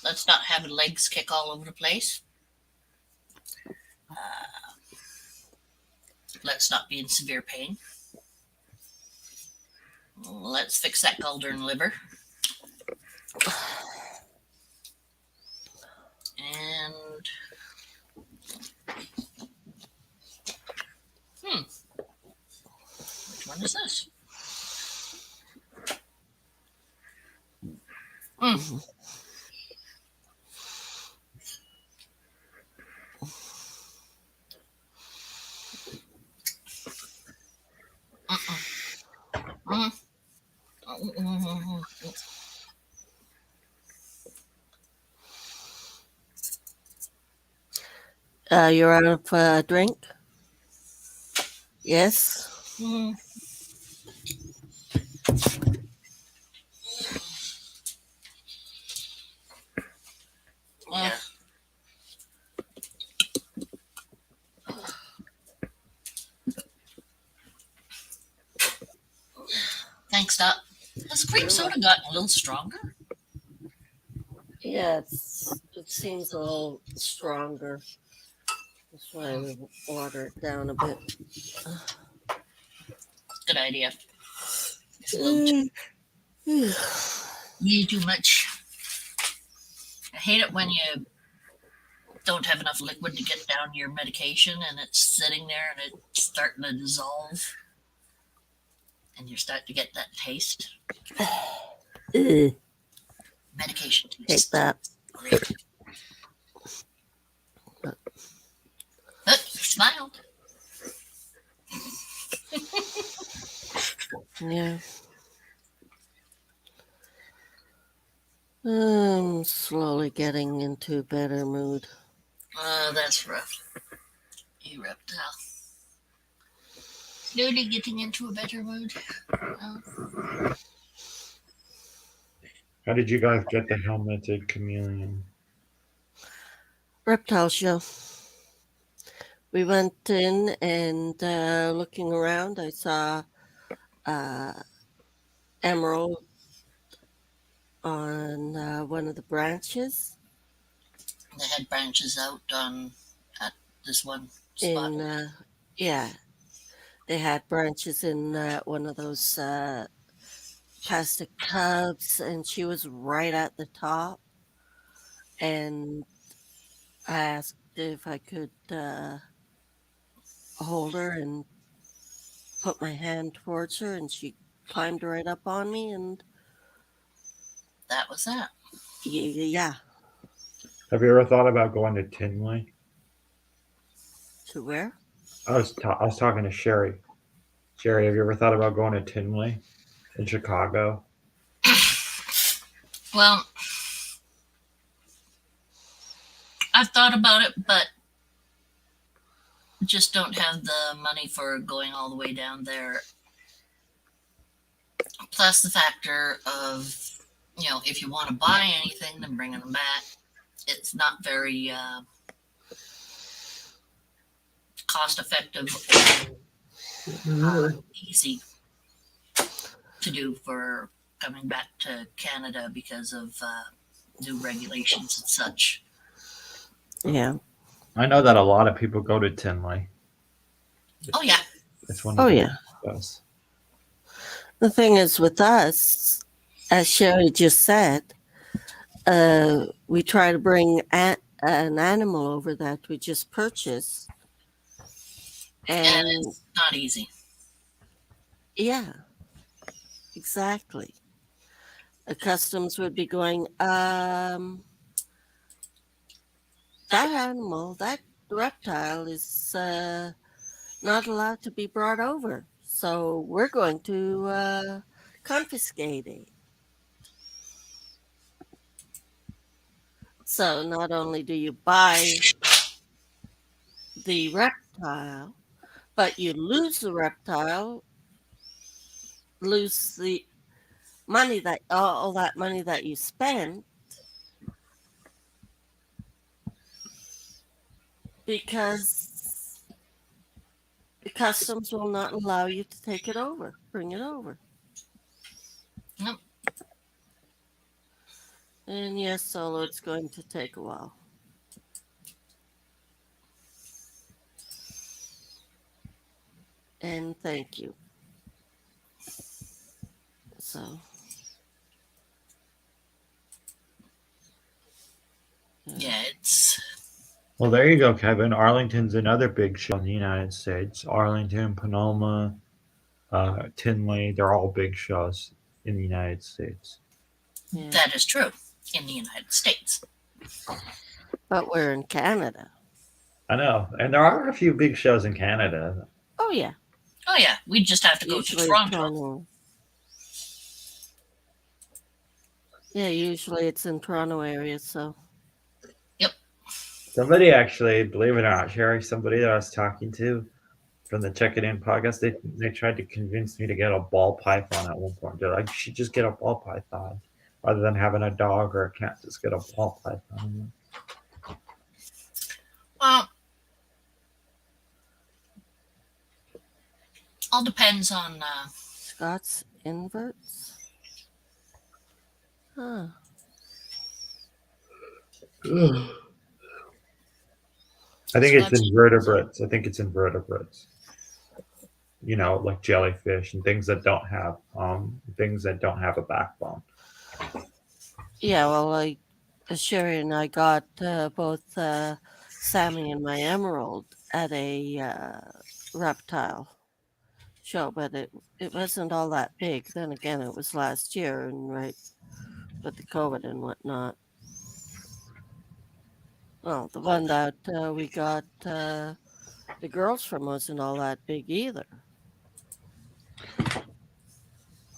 A: Let's not have legs kick all over the place. Let's not be in severe pain. Let's fix that gallbladder liver. And which one is this?
B: You're out of drink? Yes.
A: Yeah. Thanks, Doc. Has cream soda gotten a little stronger?
B: Yeah, it seems a little stronger. That's why I would water it down a bit.
A: Good idea. It's a little you too much. I hate it when you don't have enough liquid to get down your medication and it's sitting there and it's starting to dissolve and you start to get that taste. Medication taste.
B: Hate that.
A: Great. Look, you smiled.
B: Yeah. I'm slowly getting into a better mood.
A: That's rough. You reptile. Slowly getting into a better mood.
F: How did you guys get the helmeted chameleon?
B: Reptile show. We went in and looking around, I saw emerald on one of the branches.
A: They had branches out at this one spot.
B: Yeah, they had branches in one of those plastic tubs, and she was right at the top. And I asked if I could hold her and put my hand towards her, and she climbed right up on me, and
A: that was that.
B: Yeah.
F: Have you ever thought about going to Tinley?
B: To where?
F: I was talking to Sherry. Sherry, have you ever thought about going to Tinley in Chicago?
A: Well, I've thought about it, but just don't have the money for going all the way down there. Plus the factor of, if you want to buy anything, then bringing them back. It's not very cost effective or easy to do for coming back to Canada because of new regulations and such.
B: Yeah.
F: I know that a lot of people go to Tinley.
A: Oh yeah.
F: It's one of the best.
B: The thing is with us, as Sherry just said, we try to bring an animal over that we just purchased.
A: And it's not easy.
B: Yeah, exactly. The customs would be going, that animal, that reptile, is not allowed to be brought over. So we're going to confiscate it. So not only do you buy the reptile, but you lose the reptile, lose the money that all that money that you spent, because the customs will not allow you to take it over, bring it over.
A: Yep.
B: And yes, Solo, it's going to take a while. And thank you. So.
A: Yeah, it's
F: Well, there you go, Kevin. Arlington's another big show in the United States. Arlington, Sonoma, Tinley, they're all big shows in the United States.
B: Yeah.
A: that is true in the United States.
B: But we're in Canada.
F: I know. And there are a few big shows in Canada.
B: Oh, yeah.
A: Oh yeah, we just have to go
B: Usually
A: to Toronto.
B: Yeah, usually it's in Toronto area, so.
F: Somebody actually, believe it or not, Sherry, somebody that I was talking to from the Check It In podcast, they tried to convince me to get a ball python at one point. They're like, you should just get a ball python rather than having a dog or a cat. Just get a ball python.
A: Well, all depends on.
B: Scott's inverts? Huh.
F: I think it's
A: Scott's
F: invertebrates. You know, like jellyfish and things that don't have a backbone.
B: Yeah, well, Sherry and I got both Sammy and my emerald at a reptile show, but it wasn't all that big. Then again, it was last year, and right with the COVID and whatnot. Well, the one that we got the girls from wasn't all that big either.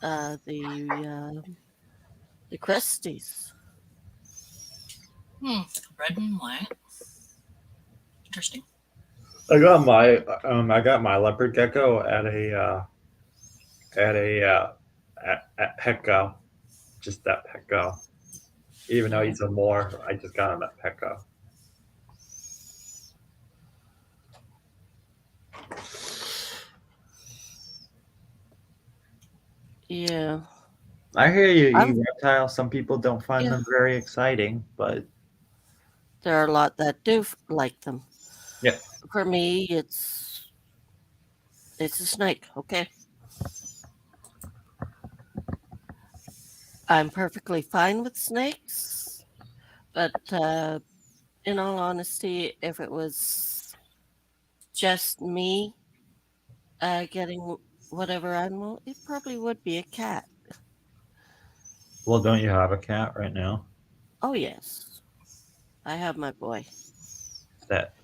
B: The Christies.
A: Red and white. Interesting.
F: I got my leopard gecko at Petco, just at Petco. Even though he's a Moor, I just got him at Petco.
B: Yeah.
F: I hear you reptiles. Some people don't find them very exciting, but
B: there are a lot that do like them.
F: Yeah.
B: For me, it's a snake. Okay. I'm perfectly fine with snakes, but in all honesty, if it was just me getting whatever animal, it probably would be a cat.
F: Well, don't you have a cat right now?
B: Oh yes, I have my boy.
F: Is that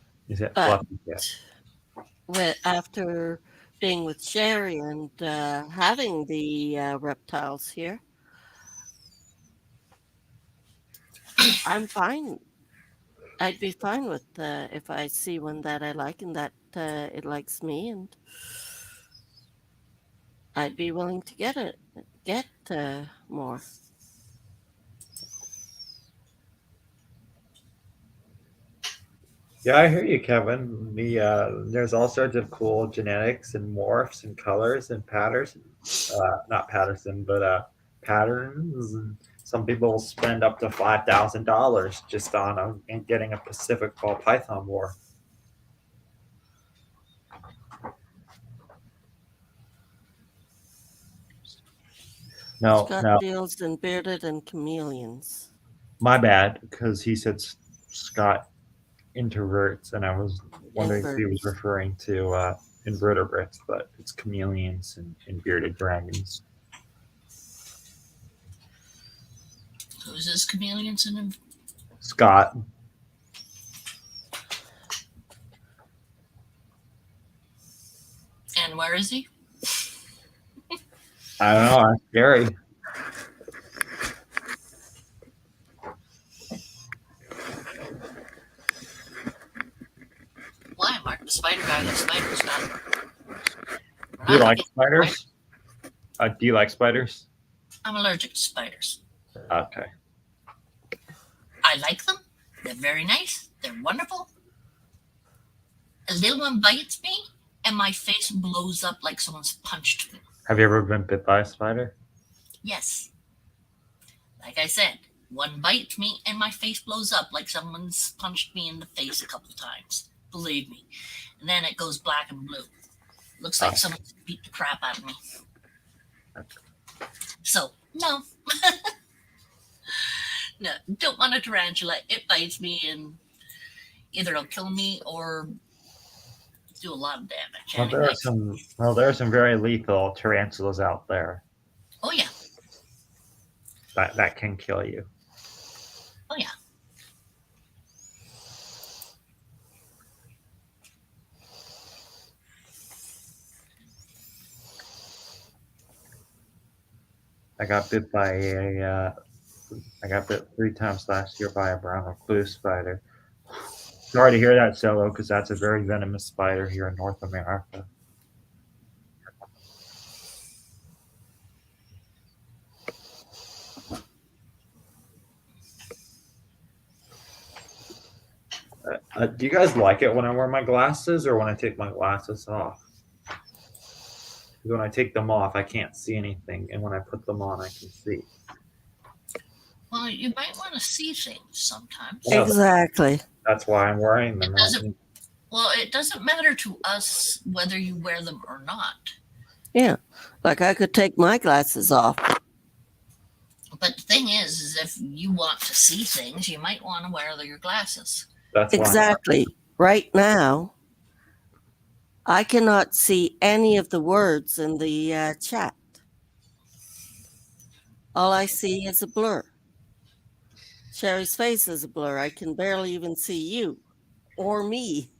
F: fluffy cat?
B: After being with Sherry and having the reptiles here, I'm fine. I'd be fine with if I see one that I like and that it likes me, and I'd be willing to get more.
F: Yeah, I hear you, Kevin. There's all sorts of cool genetics and morphs and colors and patterns. Not Patterson, but patterns. And some people will spend up to $5,000 just on getting a Pacific ball python morph.
B: Scott deals in bearded and chameleons.
F: My bad, because he said Scott introverts, and I was wondering if he was referring to invertebrates, but it's chameleons and bearded dragons.
A: Who's this chameleons and
F: Scott.
A: And where is he?
F: I don't know. That's scary.
A: Why, Mark? The spider guy, the spider's not.
F: Do you like spiders? Do you like spiders?
A: I'm allergic to spiders.
F: Okay.
A: I like them. They're very nice. They're wonderful. A little one bites me, and my face blows up like someone's punched me.
F: Have you ever been bit by a spider?
A: Yes. Like I said, one bites me, and my face blows up like someone's punched me in the face a couple times. Believe me. And then it goes black and blue. Looks like someone beat the crap out of me. So, no. No, don't want a tarantula. It bites me, and either it'll kill me or do a lot of damage.
F: There are some very lethal tarantulas out there
A: Oh, yeah.
F: that can kill you.
A: Oh, yeah.
F: I got bit 3 times last year by a brown recluse spider. Sorry to hear that, Cello, because that's a very venomous spider here in North America. Do you guys like it when I wear my glasses or when I take my glasses off? When I take them off, I can't see anything, and when I put them on, I can see.
A: Well, you might want to see things sometimes.
F: Yeah,
B: Exactly.
F: That's why I'm wearing them.
A: Well, it doesn't matter to us whether you wear them or not.
B: Yeah. Like I could take my glasses off.
A: But the thing is if you want to see things, you might want to wear your glasses.
F: That's why
B: Exactly. Right now, I cannot see any of the words in the chat. All I see is a blur. Sherry's face is a blur. I can barely even see you or me.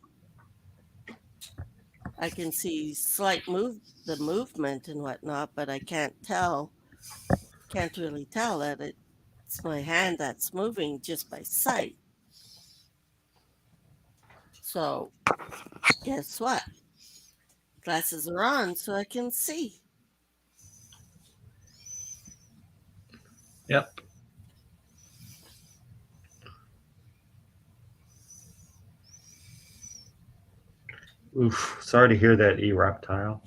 B: I can see the movement and whatnot, but I can't really tell that it's my hand that's moving just by sight. So guess what? Glasses are on so I can see.
F: Yep. Oof. Sorry to hear that, E-Reptile.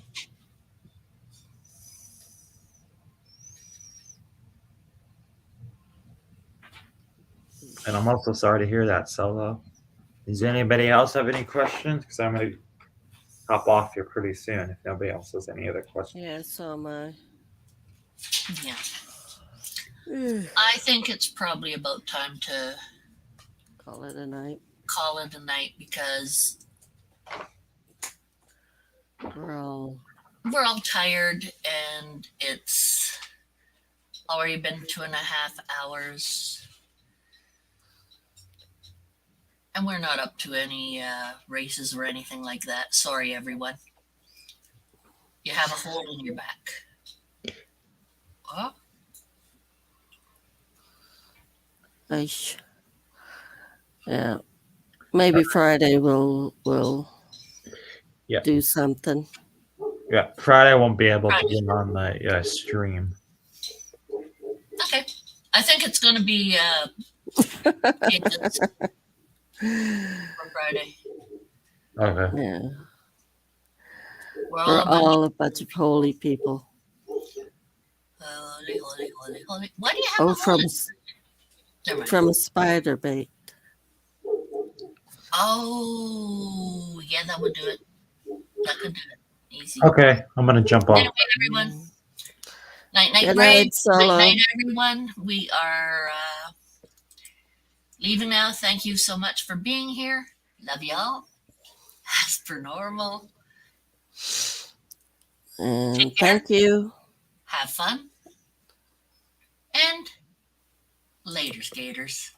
F: And I'm also sorry to hear that, Solo. Does anybody else have any questions? Because I'm going to hop off here pretty soon if nobody else has any other questions.
B: Yeah, so am I.
A: Yeah. I think it's probably about time to
B: Call it a night.
A: Because
B: We're all
A: tired and it's already been 2.5 hours. And we're not up to any races or anything like that. Sorry, everyone. You have a hole in your back. Oh.
B: Yeah. Maybe Friday we'll do something.
F: Yeah, Friday I won't be able to get on the stream.
A: Okay. I think it's going to be for Friday.
F: Okay.
B: Yeah.
A: We're
B: all a bunch of holy people.
A: Holy. Why do you have a hole?
B: From a spider bait.
A: Oh, yeah, that would do it. That could do it. Easy.
F: Okay, I'm going to jump off.
A: Anyway, everyone. Night,
B: Good
A: Ray.
B: night, Solo.
A: Night, everyone. We are leaving now. Thank you so much for being here. Love y'all. As per normal.
B: And thank you.
A: Have fun. And later, skaters.